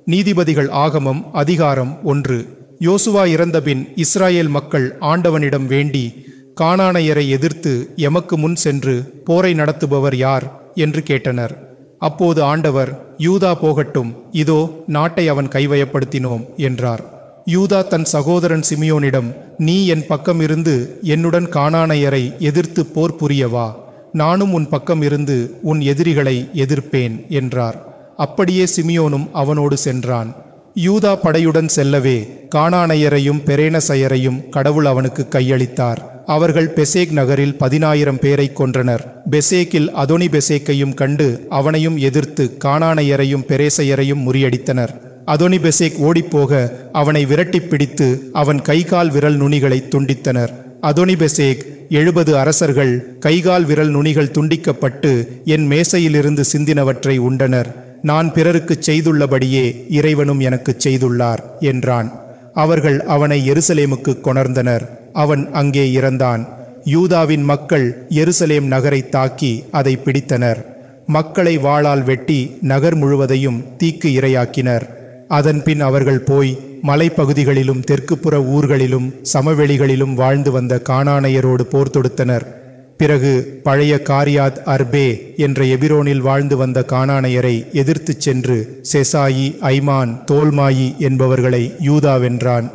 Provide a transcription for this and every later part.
நீதிபதிகள் ஆகமம் அதிகாரம் 1. யோசுவா இறந்தபின் இஸ்ராயேல் மக்கள் ஆண்டவனிடம் வேண்டி, கானானையரை எதிர்த்து எமக்கு முன் சென்று போரை நடத்துபவர் யார் என்று கேட்டனர். அப்போது ஆண்டவர், யூதா போகட்டும், இதோ நாட்டை அவன் கைவயப்படுத்தினோம் என்றார். யூதா தன் சகோதரன் சிமியோனிடம், நீ என் பக்கம் இருந்து என்னுடன் கானானையரை எதிர்த்து போர் புரியவா, நானும் உன் பக்கம் இருந்து உன் எதிரிகளை எதிர்ப்பேன் என்றார். அப்படியே சிமியோனும் அவனோடு சென்றான். யூதா படையுடன் செல்லவே கானானையரையும் பெரேனசையரையும் கடவுள் அவனுக்கு கையளித்தார். அவர்கள் பெசேக் நகரில் 10,000 பேரை கொன்றனர். பெசேக்கில் அதோனி பெசேக்கையும் கண்டு அவனையும் எதிர்த்து கானானையரையும் பெரேசையரையும் முறியடித்தனர். அதோனி பெசேக் ஓடிப்போக அவனை விரட்டி பிடித்து அவன் கைகால் விரல் நுனிகளை துண்டித்தனர். அதோனி பெசேக் 70 அரசர்கள் கைகால் விரல் நுனிகள் துண்டிக்கப்பட்டு என் மேசையிலிருந்து சிந்தினவற்றை உண்டனர். நான் பிறருக்கு செய்துள்ளபடியே இறைவனும் எனக்கு செய்துள்ளார் என்றான். அவர்கள் அவனை எருசலேமுக்கு கொணர்ந்தனர். அவன் அங்கே இறந்தான். யூதாவின் மக்கள் எருசலேம் நகரை தாக்கி அதை பிடித்தனர். மக்களை வாளால் வெட்டி நகர் முழுவதையும் தீக்கு இரையாக்கினர். அதன்பின் அவர்கள் போய் மலைப்பகுதிகளிலும் தெற்குப்புற ஊர்களிலும் சமவெளிகளிலும் வாழ்ந்து வந்த கானானையரோடு போர் தொடுத்தனர். பிறகு பழைய காரியாத் அர்பே என்ற எபிரோனில் வாழ்ந்து வந்த கானானையரை எதிர்த்து சென்று செசாயி, ஐமான், தோல்மாயி என்பவர்களை யூதா வென்றான்.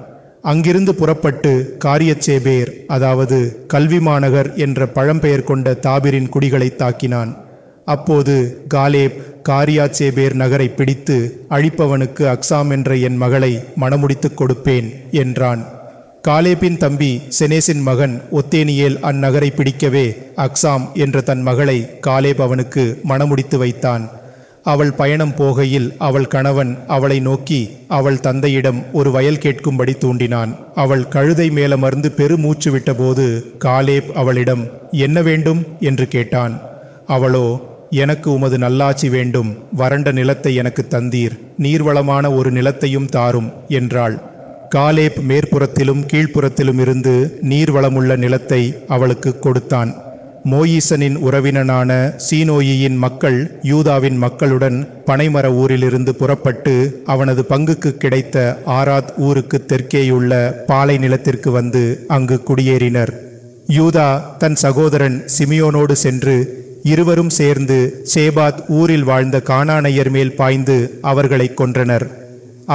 அங்கிருந்து புறப்பட்டு காரியச்சேபேர், அதாவது கல்விமாநகர் என்ற பழம்பெயர் கொண்ட தாபிரின் குடிகளை தாக்கினான். அப்போது காலேப் காரியாச்சேபேர் நகரை பிடித்து, அழிப்பவனுக்கு அக்சாம் என்ற என் மகளை மணமுடித்து கொடுப்பேன் என்றான். காலேபின் தம்பி செனேசின் மகன் ஒத்தேனியேல் அந்நகரை பிடிக்கவே அக்சாம் என்ற தன் மகளை காலேப் அவனுக்கு மணமுடித்து வைத்தான். அவள் பயணம் போகையில் அவள் கணவன் அவளை நோக்கி அவள் தந்தையிடம் ஒரு வயல் கேட்கும்படி தூண்டினான். அவள் கழுதை மேலமர்ந்து பெருமூச்சு விட்டபோது காலேப் அவளிடம், என்ன வேண்டும் என்று கேட்டான். அவளோ, எனக்கு உமது நல்லாட்சி வேண்டும், வறண்ட நிலத்தை எனக்கு தந்தீர், நீர்வளமான ஒரு நிலத்தையும் தாரும் என்றாள். காலேப் மேற்புறத்திலும் கீழ்ப்புறத்திலும் இருந்து நீர்வளமுள்ள நிலத்தை அவளுக்கு கொடுத்தான். மோயிசனின் உறவினனான சீனோயியின் மக்கள் யூதாவின் மக்களுடன் பனைமர ஊரிலிருந்து புறப்பட்டு அவனது பங்குக்கு கிடைத்த ஆராத் ஊருக்கு தெற்கேயுள்ள பாலை நிலத்திற்கு வந்து அங்கு குடியேறினர். யூதா தன் சகோதரன் சிமியோனோடு சென்று இருவரும் சேர்ந்து சேபாத் ஊரில் வாழ்ந்த கானானையர் மேல் பாய்ந்து அவர்களை கொன்றனர்.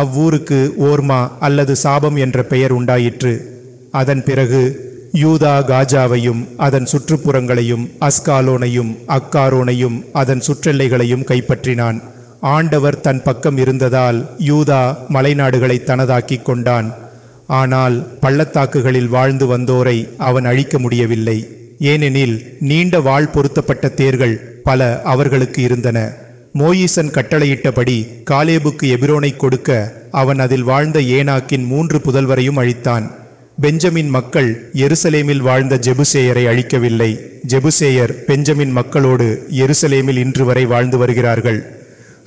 அவ்வூருக்கு ஓர்மா அல்லது சாபம் என்ற பெயர் உண்டாயிற்று. அதன் பிறகு யூதா காஜாவையும் அதன் சுற்றுப்புறங்களையும் அஸ்காலோனையும் அக்காரோனையும் அதன் சுற்றெல்லைகளையும் கைப்பற்றினான். ஆண்டவர் தன் பக்கம் இருந்ததால் யூதா மலைநாடுகளை தனதாக்கி கொண்டான். ஆனால் பள்ளத்தாக்குகளில் வாழ்ந்து வந்தோரை அவன் அழிக்க முடியவில்லை. ஏனெனில் நீண்ட வாள் பொருத்தப்பட்ட தேர்கள் பல அவர்களுக்கு இருந்தன. மோயிசன் கட்டளையிட்டபடி காலேபுக்கு எபிரோனை கொடுக்க அவன் அதில் வாழ்ந்த ஏனாக்கின் 3 புதல்வரையும் அழித்தான். பெஞ்சமின் மக்கள் எருசலேமில் வாழ்ந்த ஜெபுசேயரை அழிக்கவில்லை. ஜெபுசேயர் பெஞ்சமின் மக்களோடு எருசலேமில் இன்று வரை வாழ்ந்து வருகிறார்கள்.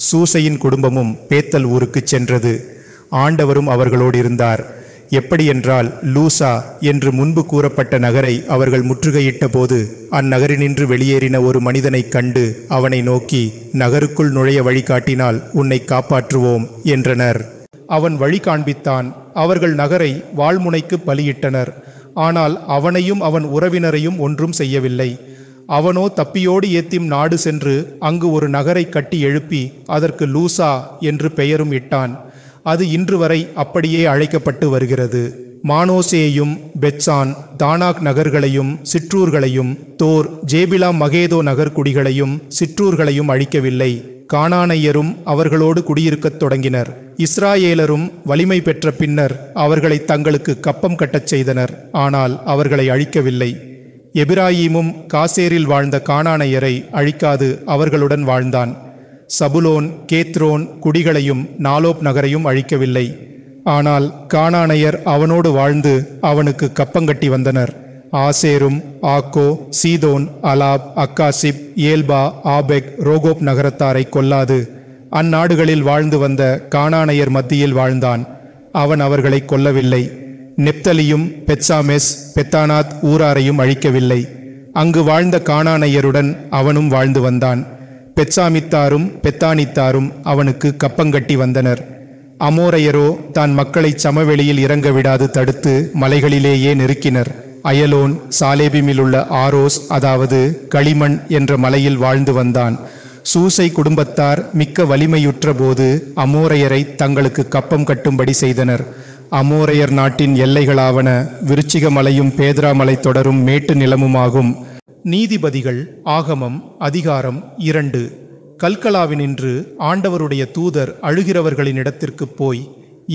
சூசையின் குடும்பமும் பேத்தல் ஊருக்கு சென்றது. ஆண்டவரும் அவர்களோடு இருந்தார். எப்படியென்றால், லூசா என்று முன்பு கூறப்பட்ட நகரை அவர்கள் முற்றுகையிட்ட போது அந்நகரினின்று வெளியேறின ஒரு மனிதனை கண்டு அவனை நோக்கி, நகருக்குள் நுழைய வழிகாட்டினால் உன்னை காப்பாற்றுவோம் என்றனர். அவன் வழி காண்பித்தான். அவர்கள் நகரை வாள்முனைக்கு பலியிட்டனர். ஆனால் அவனையும் அவன் உறவினரையும் ஒன்றும் செய்யவில்லை. அவனோ தப்பியோடு ஏத்திம் நாடு சென்று அங்கு ஒரு நகரை கட்டி எழுப்பி அதற்கு லூசா என்று பெயரும் இட்டான். அது இன்று வரை அப்படியே அழைக்கப்பட்டு வருகிறது. மானோசேயும் பெட்சான் தானாக் நகர்களையும் சிற்றூர்களையும் தோர் ஜேபிலா மகேதோ நகர்குடிகளையும் சிற்றூர்களையும் அழிக்கவில்லை. கானானையரும் அவர்களோடு குடியிருக்கத் தொடங்கினர். இஸ்ராயேலரும் வலிமை பெற்ற பின்னர் அவர்களை தங்களுக்கு கப்பம் கட்டச் செய்தனர். ஆனால் அவர்களை அழிக்கவில்லை. எபிராயீமும் காசேரில் வாழ்ந்த கானானையரை அழிக்காது அவர்களுடன் வாழ்ந்தான். சபுலோன் கேத்ரோன் குடிகளையும் நாலோப் நகரையும் அழிக்கவில்லை. ஆனால் கானானையர் அவனோடு வாழ்ந்து அவனுக்கு கப்பங்கட்டி வந்தனர். ஆசேரும் ஆக்கோ சீதோன் அலாப் அக்காசிப் ஏல்பா ஆபெக் ரோகோப் நகரத்தாரை கொல்லாது அந்நாடுகளில் வாழ்ந்து வந்த கானானையர் மத்தியில் வாழ்ந்தான். அவன் அவர்களை கொல்லவில்லை. நெப்தலியும் பெத்சாமெஸ் பெத்தானாத் ஊராரையும் அழிக்கவில்லை. அங்கு வாழ்ந்த கானானையருடன் அவனும் வாழ்ந்து வந்தான். பெத்சாமித்தாரும் பெத்தானித்தாரும் அவனுக்கு கப்பங்கட்டி வந்தனர். அமோரையரோ தான் மக்களை சமவெளியில் இறங்க விடாது தடுத்து மலைகளிலேயே நெருக்கினர். அயலோன் சாலேபிமிலுள்ள ஆரோஸ், அதாவது களிமண் என்ற மலையில் வாழ்ந்து வந்தான். சூசை குடும்பத்தார் மிக்க வலிமையுற்ற போது அமோரையரை தங்களுக்கு கப்பம் கட்டும்படி செய்தனர். அமோரையர் நாட்டின் எல்லைகளாவன விருச்சிக மலையும் பேத்ரா மலை தொடரும் மேட்டு நிலமுமாகும். நீதிபதிகள் ஆகமம் அதிகாரம் 2. கல்கலாவினின்று ஆண்டவருடைய தூதர் அழுகிறவர்களின் இடத்திற்கு போய்,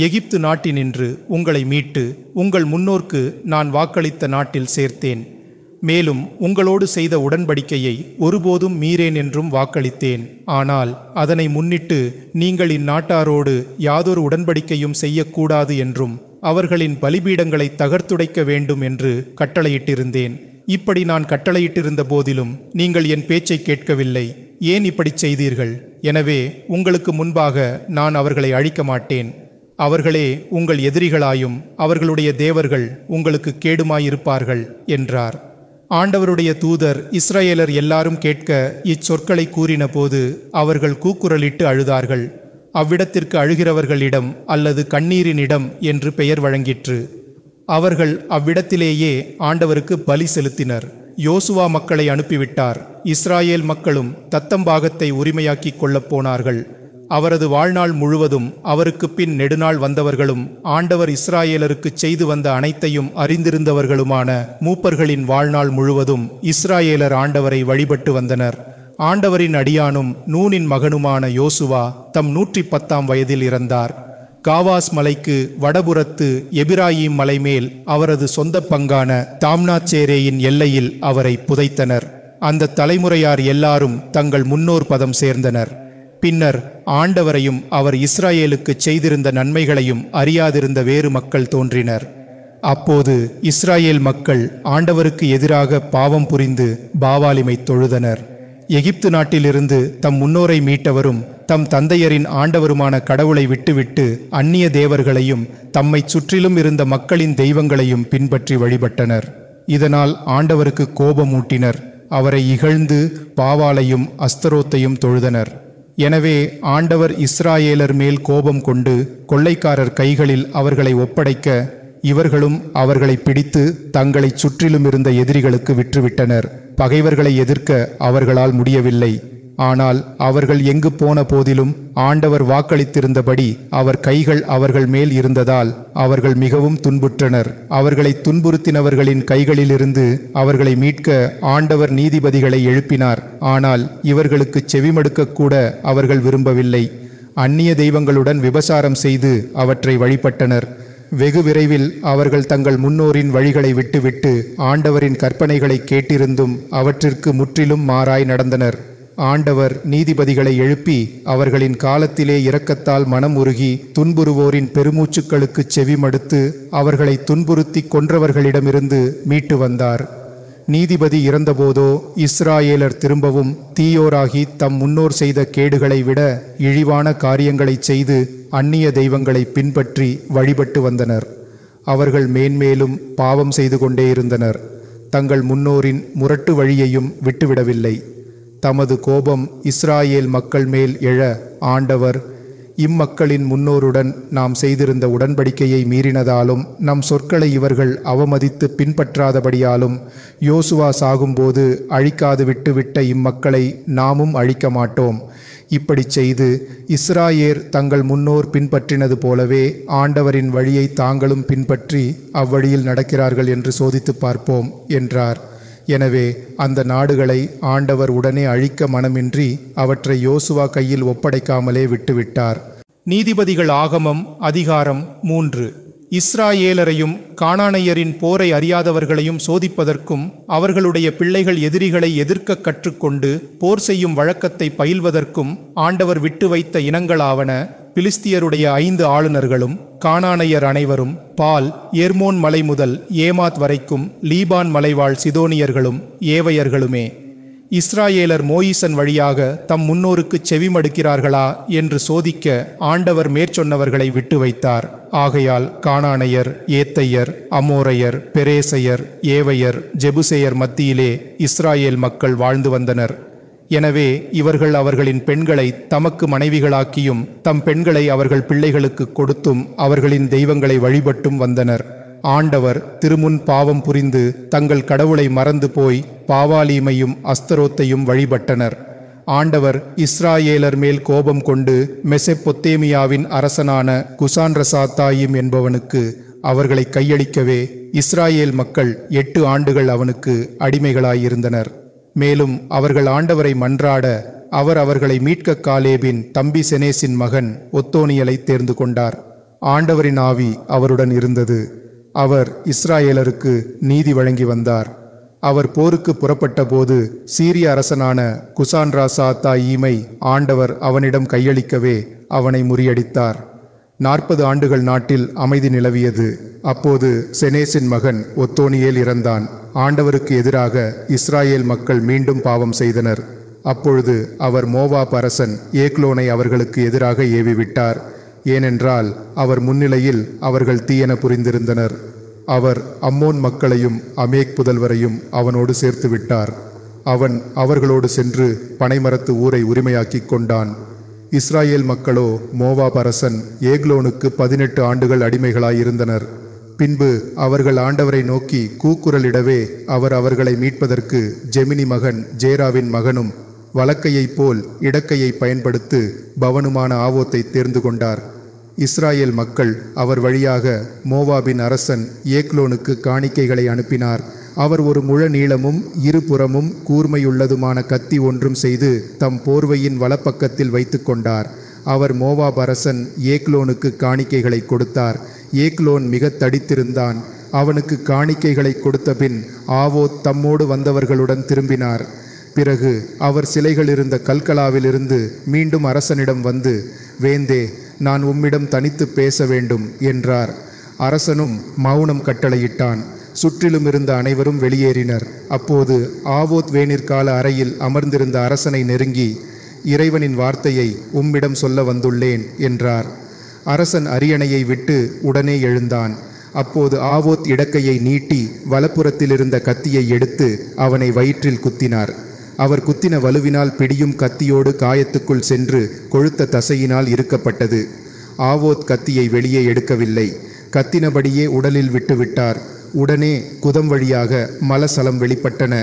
எகிப்து நாட்டினின்று உங்களை மீட்டு உங்கள் முன்னோர்க்கு நான் வாக்களித்த நாட்டில் சேர்த்தேன். மேலும் உங்களோடு செய்த உடன்படிக்கையை ஒருபோதும் மீறேன் என்றும் வாக்களித்தேன். ஆனால் அதனை முன்னிட்டு நீங்கள் இந்நாட்டாரோடு யாதொரு உடன்படிக்கையும் செய்யக்கூடாது என்றும் அவர்களின் பலிபீடங்களை தகர்த்துடைக்க வேண்டும் என்று கட்டளையிட்டிருந்தேன். இப்படி நான் கட்டளையிட்டிருந்த போதிலும் நீங்கள் என் பேச்சை கேட்கவில்லை. ஏன் இப்படி செய்தீர்கள்? எனவே உங்களுக்கு முன்பாக நான் அவர்களை அழிக்க மாட்டேன். அவர்களே உங்கள் எதிரிகளாயும் அவர்களுடைய தேவர்கள் உங்களுக்கு கேடுமாயிருப்பார்கள் என்றார். ஆண்டவருடைய தூதர் இஸ்ரவேலர் எல்லாரும் கேட்க இச்சொற்களை கூறின போது அவர்கள் கூக்குரலிட்டு அழுதார்கள். அவ்விடத்திற்கு அழுகிறவர்களிடம் அல்லது கண்ணீரினிடம் என்று பெயர் வழங்கிற்று. அவர்கள் அவ்விடத்திலேயே ஆண்டவருக்கு பலி செலுத்தினர். யோசுவா மக்களை அனுப்பிவிட்டார். இஸ்ராயேல் மக்களும் தத்தம்பாகத்தை உரிமையாக்கி கொள்ளப் போனார்கள். அவரது வாழ்நாள் முழுவதும் அவருக்கு பின் நெடுநாள் வந்தவர்களும் ஆண்டவர் இஸ்ராயேலருக்கு செய்து வந்த அனைத்தையும் அறிந்திருந்தவர்களுமான மூப்பர்களின் வாழ்நாள் முழுவதும் இஸ்ராயேலர் ஆண்டவரை வழிபட்டு வந்தனர். ஆண்டவரின் அடியானும் நூனின் மகனுமான யோசுவா தம் 110ஆம் வயதில் இறந்தார். காவாஸ் மலைக்கு வடபுறத்து எபிராயிம் மலை மேல் அவரது சொந்த பங்கான தாம்னாச்சேரேயின் எல்லையில் அவரை புதைத்தனர். அந்த தலைமுறையார் எல்லாரும் தங்கள் முன்னோர் பதம் சேர்ந்தனர். பின்னர் ஆண்டவரையும் அவர் இஸ்ராயேலுக்கு செய்திருந்த நன்மைகளையும் அறியாதிருந்த வேறு மக்கள் தோன்றினர். அப்போது இஸ்ராயேல் மக்கள் ஆண்டவருக்கு எதிராக பாவம் புரிந்து பாவாலிமை தொழுதனர். எகிப்து நாட்டிலிருந்து தம் முன்னோரை மீட்டவரும் தம் தந்தையரின் ஆண்டவருமான கடவுளை விட்டுவிட்டு அந்நிய தேவர்களையும் தம்மை சுற்றிலும் இருந்த மக்களின் தெய்வங்களையும் பின்பற்றி வழிபட்டனர். இதனால் ஆண்டவருக்கு கோபமூட்டினர். அவரை இகழ்ந்து பாவாலையும் அஸ்தரோத்தையும் தொழுதனர். எனவே ஆண்டவர் இஸ்ராயேலர் மேல் கோபம் கொண்டு கொள்ளைக்காரர் கைகளில் அவர்களை ஒப்படைக்க இவர்களும் அவர்களை பிடித்து தங்களை சுற்றிலும் இருந்த எதிரிகளுக்கு விற்றுவிட்டனர். பகைவர்களை எதிர்க்க அவர்களால் முடியவில்லை. ஆனால் அவர்கள் எங்கு போன போதிலும் ஆண்டவர் வாக்களித்திருந்தபடி அவர் கைகள் அவர்கள் மேல் இருந்ததால் அவர்கள் மிகவும் துன்புற்றனர். அவர்களை துன்புறுத்தினவர்களின் கைகளிலிருந்து அவர்களை மீட்க ஆண்டவர் நீதிபதிகளை எழுப்பினார். ஆனால் இவர்களுக்கு செவிமடுக்க கூட அவர்கள் விரும்பவில்லை. அந்நிய தெய்வங்களுடன் விபசாரம் செய்து அவற்றை வழிபட்டனர். வெகு விரைவில் அவர்கள் தங்கள் முன்னோரின் வழிகளை விட்டுவிட்டு ஆண்டவரின் கற்பனைகளை கேட்டிருந்தும் அவற்றிற்கு முற்றிலும் மாறாய் நடந்தனர். ஆண்டவர் நீதிபதிகளை எழுப்பி அவர்களின் காலத்திலே இரக்கத்தால் மனம் உருகி துன்புறுவோரின் பெருமூச்சுக்களுக்கு செவிமடுத்து அவர்களை துன்புறுத்தி கொன்றவர்களிடமிருந்து மீட்டு வந்தார். நீதிபதி இறந்தபோதோ இஸ்ராயேலர் திரும்பவும் தீயோராகி தம் முன்னோர் செய்த கேடுகளை விட இழிவான காரியங்களை செய்து அந்நிய தெய்வங்களை பின்பற்றி வழிபட்டு வந்தனர். அவர்கள் மேன்மேலும் பாவம் செய்து கொண்டே இருந்தனர். தங்கள் முன்னோரின் முரட்டு வழியையும் விட்டுவிடவில்லை. தமது கோபம் இஸ்ராயேல் மக்கள் மேல் எழ ஆண்டவர் இம்மக்களின் முன்னோருடன் நாம் செய்திருந்த உடன்படிக்கையை மீறினதாலும் நம் சொற்களை இவர்கள் அவமதித்து பின்பற்றாதபடியாலும் யோசுவா சாகும்போது அழிக்காது விட்டுவிட்ட இம்மக்களை நாமும் அழிக்க மாட்டோம். இப்படி செய்து இஸ்ராயேல் தங்கள் முன்னோர் பின்பற்றினது போலவே ஆண்டவரின் வழியை தாங்களும் பின்பற்றி அவ்வழியில் நடக்கிறார்கள் என்று சோதித்து பார்ப்போம் என்றார். எனவே அந்த நாடுகளை ஆண்டவர் உடனே அழிக்க மனமின்றி அவற்றை யோசுவா கையில் ஒப்படைக்காமலே விட்டுவிட்டார். நீதிபதிகள் ஆகமம் அதிகாரம் 3. இஸ்ராயேலரையும் கானானையரின் போரை அறியாதவர்களையும் சோதிப்பதற்கும் அவர்களுடைய பிள்ளைகள் எதிரிகளை எதிர்க்க கற்றுக்கொண்டு போர் செய்யும் வழக்கத்தை பயில்வதற்கும் ஆண்டவர் விட்டு வைத்த இனங்களாவன பிலிஸ்தியருடைய 5 ஆளுநர்களும் கானானையர் அனைவரும் பால் எர்மோன் மலை முதல் ஏமாத் வரைக்கும் லீபான் மலைவாழ் சிதோனியர்களும் ஏவையர்களுமே. இஸ்ராயேலர் மோயிசன் வழியாக தம் முன்னோருக்கு செவிமடுக்கிறார்களா என்று சோதிக்க ஆண்டவர் மேற்சொன்னவர்களை விட்டு வைத்தார். ஆகையால் கானானையர், ஏத்தையர், அமோரையர், பெரேசையர், ஏவையர், ஜெபுசேயர் மத்தியிலே இஸ்ராயேல் மக்கள் வாழ்ந்து வந்தனர். எனவே இவர்கள் அவர்களின் பெண்களை தமக்கு மனைவிகளாக்கியும் தம் பெண்களை அவர்கள் பிள்ளைகளுக்கு கொடுத்தும் அவர்களின் தெய்வங்களை வழிபட்டும் வந்தனர். ஆண்டவர் திருமுன் பாவம் புரிந்து தங்கள் கடவுளை மறந்து போய் பாவாலீமையும் அஸ்தரோத்தையும் வழிபட்டனர். ஆண்டவர் இஸ்ராயேலர் மேல் கோபம் கொண்டு மெசொப்பொத்தேமியாவின் அரசனான குசான்ரசாத்தாயிம் என்பவனுக்கு அவர்களை கையளிக்கவே இஸ்ராயேல் மக்கள் 8 ஆண்டுகள் அவனுக்கு அடிமைகளாயிருந்தனர். மேலும் அவர்கள் ஆண்டவரை மன்றாட அவர் அவர்களை மீட்க காலேபின் தம்பி செனேசின் மகன் ஒத்தோனியலை தேர்ந்து கொண்டார். ஆண்டவரின் ஆவி அவருடன் இருந்தது. அவர் இஸ்ராயேலருக்கு நீதி வழங்கி வந்தார். அவர் போருக்கு புறப்பட்ட போது சீரிய அரசனான குசான்ராசாத்தாயீமை ஆண்டவர் அவனிடம் கையளிக்கவே அவனை முறியடித்தார். 40 ஆண்டுகள் நாட்டில் அமைதி நிலவியது. அப்போது செனேசின் மகன் ஒத்தோனியேல் இறந்தான். ஆண்டவருக்கு எதிராக இஸ்ராயேல் மக்கள் மீண்டும் பாவம் செய்தனர். அப்பொழுது அவர் மோவாப் அரசன் ஏக்லோனை அவர்களுக்கு எதிராக ஏவிவிட்டார். ஏனென்றால் அவர் முன்னிலையில் அவர்கள் தீயன புரிந்திருந்தனர். அவர் அம்மோன் மக்களையும் அமேக் புதல்வரையும் அவனோடு சேர்த்து விட்டார். அவன் அவர்களோடு சென்று பனைமரத்து ஊரை உரிமையாக்கிக் கொண்டான். இஸ்ராயேல் மக்களோ மோவாப் அரசன் ஏக்லோனுக்கு 18 ஆண்டுகள் அடிமைகளாயிருந்தனர். பின்பு அவர்கள் ஆண்டவரை நோக்கி கூக்குரலிடவே அவர் அவர்களை மீட்பதற்கு ஜெமினி மகன் ஜேராவின் மகனும் வலக்கையைப் போல் இடக்கையை பயன்படுத்து பவனுமான ஆவோத்தை தேர்ந்து கொண்டார். இஸ்ராயேல் மக்கள் அவர் வழியாக மோவாபின் அரசன் ஏக்லோனுக்கு காணிக்கைகளை அனுப்பினார். அவர் ஒரு முழ நீளமும் இருபுறமும் கூர்மையுள்ளதுமான கத்தி ஒன்றும் செய்து தம் போர்வையின் வலப்பக்கத்தில் வைத்து கொண்டார். அவர் மோவாப் அரசன் ஏக்லோனுக்கு காணிக்கைகளை கொடுத்தார். ஏக்லோன் மிக தடித்திருந்தான். அவனுக்கு காணிக்கைகளை கொடுத்த பின் ஆவோத் தம்மோடு வந்தவர்களுடன் திரும்பினார். பிறகு அவர் சிலைகள் இருந்த கல்கலாவிலிருந்து மீண்டும் அரசனிடம் வந்து, வேந்தே, நான் உம்மிடம் தனித்து பேச வேண்டும் என்றார். அரசனும் மௌனம் கட்டளையிட்டான். சுற்றிலும் இருந்த அனைவரும் வெளியேறினர். அப்போது ஆவோத் வேனிற்கால அறையில் அமர்ந்திருந்த அரசனை நெருங்கி, இறைவனின் வார்த்தையை உம்மிடம் சொல்ல வந்துள்ளேன் என்றார். அரசன் அரியணையை விட்டு உடனே எழுந்தான். அப்போது ஆவோத் இடக்கையை நீட்டி வலப்புறத்தில் இருந்த கத்தியை எடுத்து அவனை வயிற்றில் குத்தினார். அவர் குத்தின வலுவினால் பிடியும் கத்தியோடு காயத்துக்குள் சென்று கொழுத்த தசையினால் இறுக்கப்பட்டது. ஆவோத் கத்தியை வெளியே எடுக்கவில்லை. கத்தினபடியே உடலில் விட்டுவிட்டார். உடனே குதம் வழியாக மலசலம் வெளிப்பட்டன.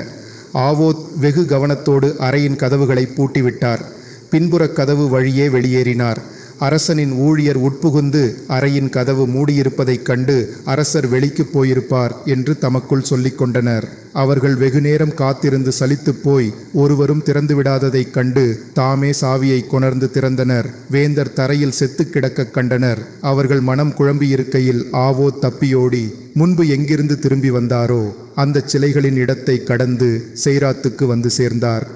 ஆவோத் வெகு கவனத்தோடு அறையின் கதவுகளை பூட்டிவிட்டார். பின்புறக் கதவு வழியே வெளியேறினார். அரசனின் ஊழியர் உட்புகுந்து அறையின் கதவு மூடியிருப்பதைக் கண்டு அரசர் வெளிக்கு போயிருப்பார் என்று தமக்குள் சொல்லிக் கொண்டனர். அவர்கள் வெகுநேரம் காத்திருந்து சலித்து போய் ஒருவரும் திறந்துவிடாததைக் கண்டு தாமே சாவியை கொணர்ந்து திறந்தனர். வேந்தர் தரையில் செத்து கிடக்க கண்டனர். அவர்கள் மனம் குழம்பியிருக்கையில் ஆவோத் தப்பியோடி முன்பு எங்கிருந்து திரும்பி வந்தாரோ அந்த சிலைகளின் இடத்தை கடந்து செய்ராத்துக்கு வந்து சேர்ந்தார்.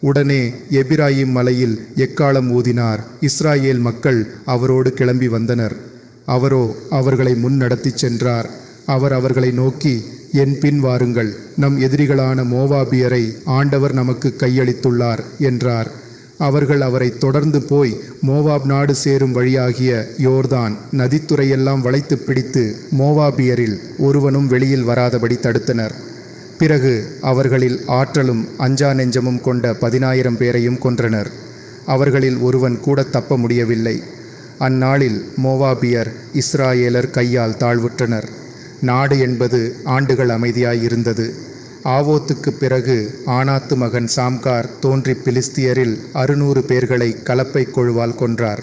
உடனே எபிராயிம் மலையில் எக்காளம் ஊதினார். இஸ்ராயேல் மக்கள் அவரோடு கிளம்பி வந்தனர். அவரோ அவர்களை முன்னடத்தி சென்றார். அவர் அவர்களை நோக்கி, என் பின் வாருங்கள், நம் எதிரிகளான மோவாபியரை ஆண்டவர் நமக்கு கையளித்துள்ளார் என்றார். அவர்கள் அவரை தொடர்ந்து போய் மோவாப் நாடு சேரும் வழியாகிய யோர்தான் நதித்துறையெல்லாம் வளைத்து பிடித்து மோவாபியரில் ஒருவனும் வெளியில் வராதபடி தடுத்தனர். பிறகு அவர்களில் ஆற்றலும் அஞ்சா நெஞ்சமும் கொண்ட 10,000 பேரையும் கொன்றனர். அவர்களில் ஒருவன் கூட தப்ப முடியவில்லை. அந்நாளில் மோவாபியர் இஸ்ராயேலர் கையால் தாழ்வுற்றனர். நாடு என்பது ஆண்டுகள் அமைதியாயிருந்தது. ஆவோத்துக்கு பிறகு ஆனாத்து மகன் சாம்கார் தோன்றி பிலிஸ்தியரில் 600 பேர்களை கலப்பை கொழுவால் கொன்றார்.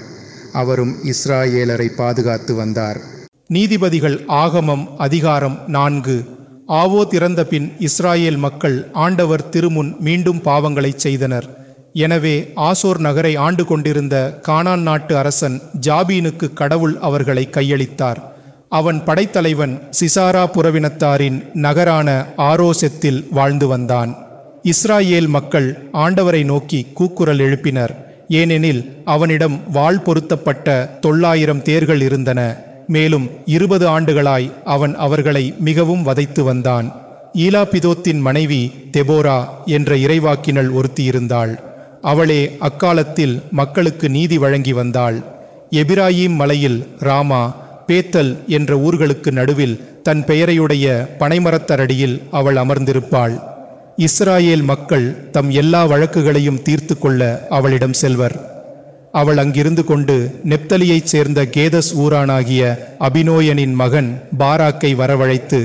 அவரும் இஸ்ராயேலரை பாதுகாத்து வந்தார். நீதிபதிகள் ஆகமம் அதிகாரம் 4. ஆவோத் இறந்த பின் இஸ்ராயேல் மக்கள் ஆண்டவர் திருமுன் மீண்டும் பாவங்களை செய்தனர். எனவே ஆசோர் நகரை ஆண்டு கொண்டிருந்த கானான் நாட்டு அரசன் ஜாபீனுக்கு கடவுள் அவர்களை கையளித்தார். அவன் படைத்தலைவன் சிசாரா புறவினத்தாரின் நகரான ஆரோசெத்தில் வாழ்ந்து வந்தான். இஸ்ராயேல் மக்கள் ஆண்டவரை நோக்கி கூக்குரல் எழுப்பினர். ஏனெனில் அவனிடம் வாள் பொருத்தப்பட்ட 900 தேர்கள் இருந்தன. மேலும் 20 ஆண்டுகளாய் அவன் அவர்களை மிகவும் வதைத்து வந்தான். ஈலாபிதோத்தின் மனைவி தெபோரா என்ற இறைவாக்கினள் ஒருத்தி இருந்தாள். அவளே அக்காலத்தில் மக்களுக்கு நீதி வழங்கி வந்தாள். எபிராயிம் மலையில் ராமா, பேத்தல் என்ற ஊர்களுக்கு நடுவில் தன் பெயரையுடைய பனைமரத்தரடியில் அவள் அமர்ந்திருப்பாள். இஸ்ராயேல் மக்கள் தம் எல்லா வழக்குகளையும் தீர்த்து கொள்ள அவளிடம் செல்வர். அவள் அங்கிருந்து கொண்டு நெப்தலியைச் சேர்ந்த கேதஸ் ஊரானாகிய அபினோயனின் மகன் பாராக்கை வரவழைத்து,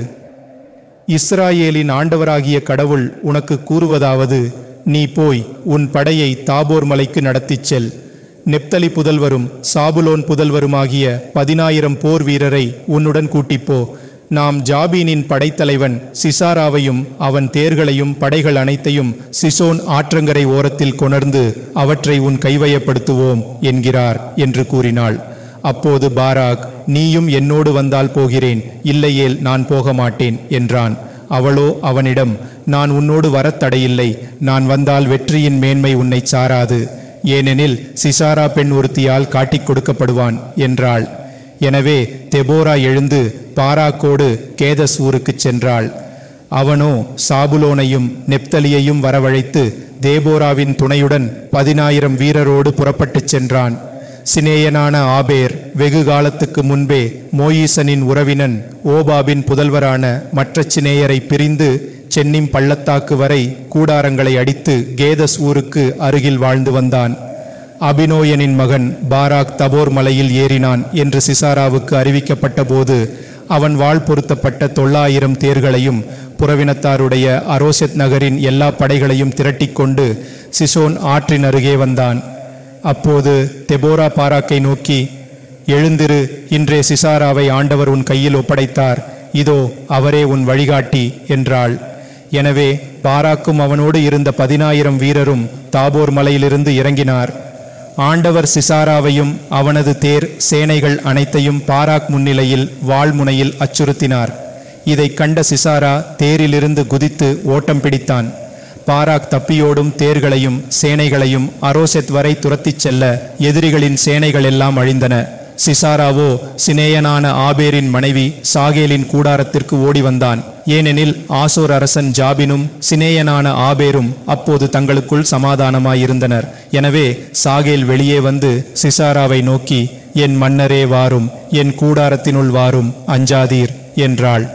இஸ்ராயேலின் ஆண்டவராகிய கடவுள் உனக்கு கூறுவதாவது, நீ போய் உன் படையை தாபோர் மலைக்கு நடத்திச் செல். நெப்தலி புதல்வரும் சாபுலோன் புதல்வருமாகிய 10,000 போர் வீரரை உன்னுடன் கூட்டிப்போ. நாம் ஜாபீனின் படைத்தலைவன் சிசாராவையும் அவன் தேர்களையும் படைகள் அனைத்தையும் சிசோன் ஆற்றங்கரை ஓரத்தில் கொணர்ந்து அவற்றை உன் கைவயப்படுத்துவோம் என்கிறார் என்று கூறினாள். அப்போது பாராக், நீயும் என்னோடு வந்தால் போகிறேன், இல்லையேல் நான் போக மாட்டேன் என்றான். அவளோ அவனிடம், நான் உன்னோடு வரத் தடையில்லை, நான் வந்தால் வெற்றியின் மேன்மை உன்னை சாராது, ஏனெனில் சிசாரா பெண் ஒருத்தியால் காட்டிக் கொடுக்கப்படுவான் என்றாள். எனவே தெபோரா எழுந்து பாராக்கோடு கேதஸ் ஊருக்குச் சென்றாள். அவனோ சாபுலோனையும் நெப்தலியையும் வரவழைத்து தேபோராவின் துணையுடன் 10,000 வீரரோடு புறப்பட்டுச் சென்றான். சினேயனான ஆபேர் வெகு காலத்துக்கு முன்பே மோயிசனின் உறவினன் ஓபாபின் புதல்வரான மற்ற சினேயரை பிரிந்து சென்னிம் பள்ளத்தாக்கு வரை கூடாரங்களை அடித்து கேதஸ் ஊருக்கு அருகில் வாழ்ந்து வந்தான். அபினோயனின் மகன் பாராக் தபோர் மலையில் ஏறினான் என்று சிசாராவுக்கு அறிவிக்கப்பட்ட போது அவன் வாள் பொருத்தப்பட்ட 900 தேர்களையும் புறவினத்தாருடைய அரோசெத் நகரின் எல்லா படைகளையும் திரட்டிக்கொண்டு சிசோன் ஆற்றின் அருகே வந்தான். அப்போது தெபோரா பாராக்கை நோக்கி, எழுந்திரு, இன்றே சிசாராவை ஆண்டவர் உன் கையில் ஒப்படைத்தார், இதோ அவரே உன் வழிகாட்டி என்றாள். எனவே பாராக்கும் அவனோடு இருந்த 10,000 வீரரும் தாபோர் மலையிலிருந்து இறங்கினார். ஆண்டவர் சிசாராவையும் அவனது தேர் சேனைகள் அனைத்தையும் பாராக் முன்னிலையில் வாள்முனையில் அச்சுறுத்தினார். இதை கண்ட சிசாரா தேரிலிருந்து குதித்து ஓட்டம் பிடித்தான். பாராக் தப்பியோடும் தேர்களையும் சேனைகளையும் அரோசெத் வரை துரத்திச் செல்ல எதிரிகளின் சேனைகள் எல்லாம் அழிந்தன. சிசாராவோ சினேயனான ஆபேரின் மனைவி சாகேலின் கூடாரத்திற்கு ஓடி வந்தான். ஏனெனில் ஆசோர் அரசன் ஜாபினும் சினேயனான ஆபேரும் அப்போது தங்களுக்குள் சமாதானமாயிருந்தனர். எனவே சாகேல் வெளியே வந்து சிசாராவை நோக்கி, என் மன்னரே வாரும், என் கூடாரத்தினுள் வாரும், அஞ்சாதீர் என்றாள்.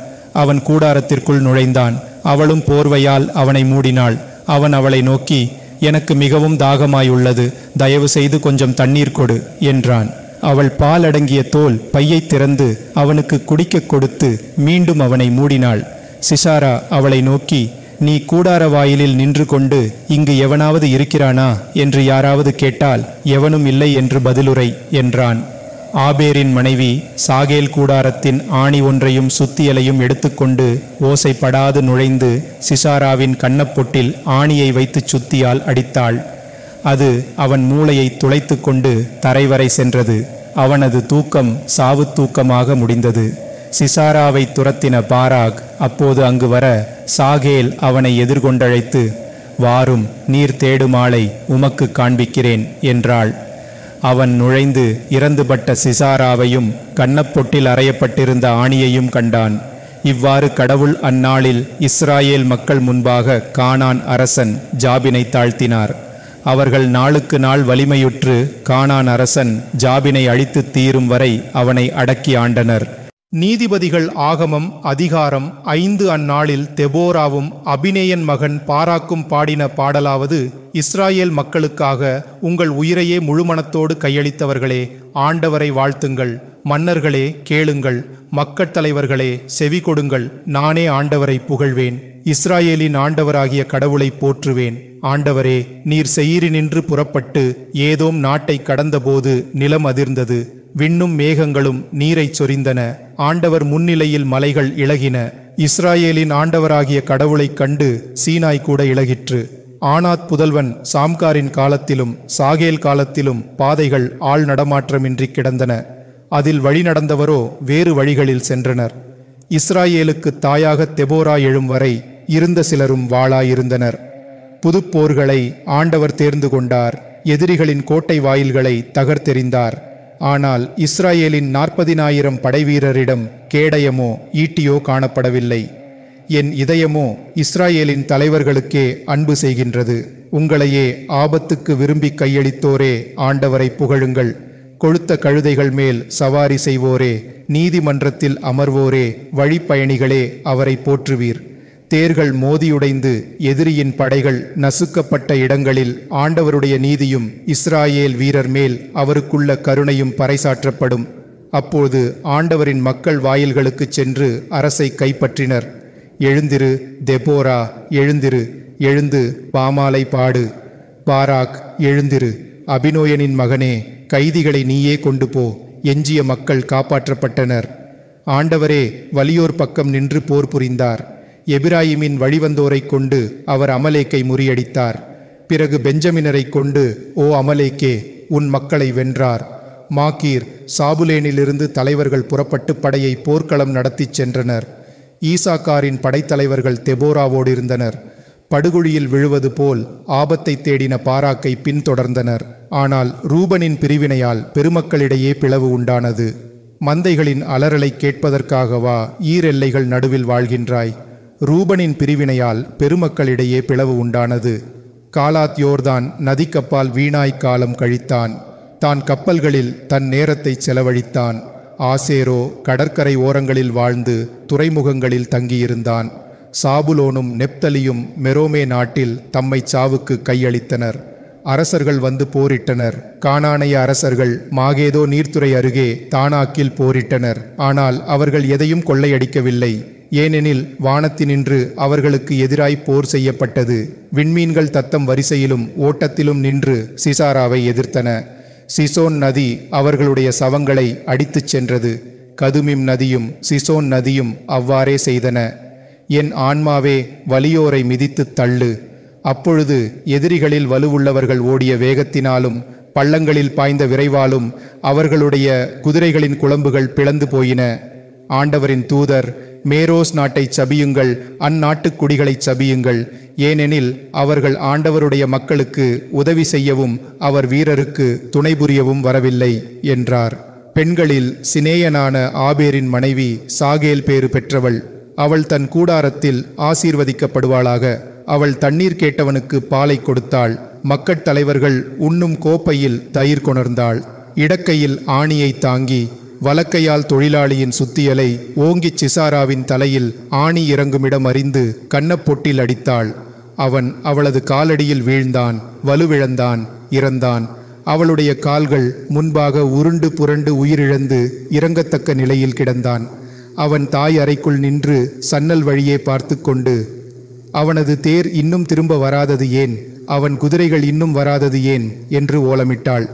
அவன் கூடாரத்திற்குள் நுழைந்தான். அவளும் போர்வையால் அவனை மூடினாள். அவன் அவளை நோக்கி, எனக்கு மிகவும் தாகமாயுள்ளது, தயவு செய்து கொஞ்சம் தண்ணீர் கொடு என்றான். அவள் பால் அடங்கிய தோல் பையை திறந்து அவனுக்கு குடிக்க கொடுத்து மீண்டும் அவனை மூடினாள். சிசாரா அவளை நோக்கி, நீ கூடார வாயிலில் நின்று கொண்டு இங்கு எவனாவது இருக்கிறானா என்று யாராவது கேட்டால் எவனும் இல்லை என்று பதிலுரை என்றான். ஆபேரின் மனைவி சாகேல் கூடாரத்தின் ஆணி ஒன்றையும் சுத்தியலையும் எடுத்துக்கொண்டு ஓசைப்படாது நுழைந்து சிசாராவின் கன்னப்பொட்டில் ஆணியை வைத்து சுத்தியால் அடித்தாள். அது அவன் மூளையை துளைத்து கொண்டு தரைவரை சென்றது. அவனது தூக்கம் சாவு தூக்கமாக முடிந்தது. சிசாராவை துரத்தின பாராக் அப்போது அங்கு வர சாகேல் அவனை எதிர்கொண்டழைத்து, வாரும், நீர் தேடும் ஆளை உமக்கு காண்பிக்கிறேன் என்றாள். அவன் நுழைந்து இறந்துபட்ட சிசாராவையும் கன்னப்பொட்டில் அறையப்பட்டிருந்த ஆணியையும் கண்டான். இவ்வாறு கடவுள் அந்நாளில் இஸ்ராயேல் மக்கள் முன்பாக கானான் அரசன் ஜாபினை தாழ்த்தினார். அவர்கள் நாளுக்கு நாள் வலிமையுற்று கானான் அரசன் ஜாபினை அழித்து தீரும் வரை அவனை அடக்கி ஆண்டனர். நீதிபதிகள் ஆகமம் அதிகாரம் 5. அந்நாளில் தெபோராவும் அபினேயன் மகன் பாராக்கும் பாடின பாடலாவது, இஸ்ராயேல் மக்களுக்காக உங்கள் உயிரையே முழுமனத்தோடு கையளித்தவர்களே, ஆண்டவரை வாழ்த்துங்கள். மன்னர்களே கேளுங்கள், மக்கட் தலைவர்களே செவி கொடுங்கள். நானே ஆண்டவரை புகழ்வேன், இஸ்ராயேலின் ஆண்டவராகிய கடவுளை போற்றுவேன். ஆண்டவரே, நீர் செயீரினின்று புறப்பட்டு ஏதோம் நாட்டை கடந்தபோது நிலம் அதிர்ந்தது, விண்ணும் மேகங்களும் நீரைச் சொரிந்தன. ஆண்டவர் முன்னிலையில் மலைகள் இளகின. இஸ்ராயேலின் ஆண்டவராகிய கடவுளைக் கண்டு சீனாய் கூட இளகிற்று. ஆனாத் புதல்வன் சாம்காரின் காலத்திலும் சாகேல் காலத்திலும் பாதைகள் ஆள் நடமாற்றமின்றி கிடந்தன. அதில் வழி நடந்தவரோ வேறு வழிகளில் சென்றனர். இஸ்ராயேலுக்கு தாயாக தெபோரா எழும் வரை இருந்த சிலரும் வாளாயிருந்தனர். புதுப்போர்களை ஆண்டவர் தேர்ந்து கொண்டார். எதிரிகளின் கோட்டை வாயில்களை தகர்த்தெறிந்தார். ஆனால் இஸ்ராயேலின் 40,000 படைவீரரிடம் கேடயமோ ஈட்டியோ காணப்படவில்லை. என் இதயமோ இஸ்ராயேலின் தலைவர்களுக்கே அன்பு செய்கின்றது. உங்களையே ஆபத்துக்கு விரும்பி கையளித்தோரே, ஆண்டவரை புகழுங்கள். கொழுத்த கழுதைகள் மேல் சவாரி செய்வோரே, நீதிமன்றத்தில் அமர்வோரே, வழிப்பயணிகளே, அவரை போற்றுவீர். தேர்கள் மோதியுடைந்து எதிரியின் படைகள் நசுக்கப்பட்ட இடங்களில் ஆண்டவருடைய நீதியும் இஸ்ராயேல் வீரர் மேல் அவருக்குள்ள கருணையும் பறைசாற்றப்படும். அப்போது ஆண்டவரின் மக்கள் வாயில்களுக்குச் சென்று அரசை கைப்பற்றினர். எழுந்திரு தெபோரா, எழுந்திரு, எழுந்து பாமாலை பாடு. பாராக், எழுந்திரு, அபினோயனின் மகனே, கைதிகளை நீயே கொண்டு போ. எஞ்சிய மக்கள் காப்பாற்றப்பட்டனர். ஆண்டவரே வலியோர் பக்கம் நின்று போர் புரிந்தார். எபிராயிமின் வழிவந்தோரை கொண்டு அவர் அமலேக்கை முறியடித்தார். பிறகு பெஞ்சமினரை கொண்டு, ஓ அமலேக்கே, உன் மக்களை வென்றார். மாக்கீர், சாபுலேனிலிருந்து தலைவர்கள் புறப்பட்டு படையை போர்க்களம் நடத்திச் சென்றனர். ஈசாக்காரின் படைத்தலைவர்கள் தெபோராவோடு இருந்தனர். படுகுழியில் விழுவது போல் ஆபத்தை தேடின பாராக்கை பின்தொடர்ந்தனர். ஆனால் ரூபனின் பிரிவினையால் பெருமக்களிடையே பிளவு உண்டானது. மந்தைகளின் அலறலை கேட்பதற்காகவா ஈரெல்லைகள் நடுவில் வாழ்கின்றாய்? ரூபனின் பிரிவினையால் பெருமக்களிடையே பிளவு உண்டானது. காலாத் யோர்தான் நதிக்கப்பால் வீணாய் காலம் கழித்தான். தான் கப்பல்களில் தன் நேரத்தை செலவழித்தான். ஆசேரோ கடற்கரை ஓரங்களில் வாழ்ந்து துறைமுகங்களில் தங்கியிருந்தான். சாபுலோனும் நெப்தலியும் மெரோமே நாட்டில் தம்மை சாவுக்கு கையளித்தனர். அரசர்கள் வந்து போரிட்டனர். கானானைய அரசர்கள் மாகேதோ நீர்த்துறை அருகே தானாக்கில் போரிட்டனர். ஆனால் அவர்கள் எதையும் கொள்ளையடிக்கவில்லை. ஏனெனில் வானத்தினின்று அவர்களுக்கு எதிராய் போர் செய்யப்பட்டது. விண்மீன்கள் தத்தம் வரிசையிலும் ஓட்டத்திலும் நின்று சிசாராவை எதிர்த்தன. சிசோன் நதி அவர்களுடைய சவங்களை அடித்துச் சென்றது. கதுமிம் நதியும் சிசோன் நதியும் அவ்வாறே செய்தன. என் ஆன்மாவே, வலியோரை மிதித்துத் தள்ளு. அப்பொழுது எதிரிகளில் வலுவுள்ளவர்கள் ஓடிய வேகத்தினாலும் பள்ளங்களில் பாய்ந்த விரைவாலும் அவர்களுடைய குதிரைகளின் குளம்புகள் பிளந்து போயின. ஆண்டவரின் தூதர், மேரோஸ் நாட்டை சபியுங்கள், அந்நாட்டுக் குடிகளை சபியுங்கள். ஏனெனில் அவர்கள் ஆண்டவருடைய மக்களுக்கு உதவி செய்யவும் அவர் வீரருக்கு துணை புரியவும் வரவில்லை என்றார். பெண்களில் சினேயனான ஆபேரின் மனைவி சாகேல் பேறு பெற்றவள். அவள் தன் கூடாரத்தில் ஆசீர்வதிக்கப்படுவாளாக. அவள் தண்ணீர் கேட்டவனுக்கு பாலை கொடுத்தாள். மக்கட் தலைவர்கள் உண்ணும் கோப்பையில் தயிர் கொணர்ந்தாள். இடக்கையில் ஆணியை தாங்கி வலக்கையால் தொழிலாளியின் சுத்தியலை ஓங்கிச் சிசாராவின் தலையில் ஆணி இறங்குமிடம் அறிந்து கன்னப்பொட்டில் அடித்தாள். அவன் அவளது காலடியில் வீழ்ந்தான், வலுவிழந்தான், இறந்தான். அவளுடைய கால்கள் முன்பாக உருண்டு புரண்டு உயிரிழந்து இறங்கத்தக்க நிலையில் கிடந்தான். அவன் தாய் அறைக்குள் நின்று சன்னல் வழியே பார்த்து கொண்டு, அவனது தேர் இன்னும் திரும்ப வராதது ஏன், அவன் குதிரைகள் இன்னும் வராதது ஏன் என்று ஓலமிட்டாள்.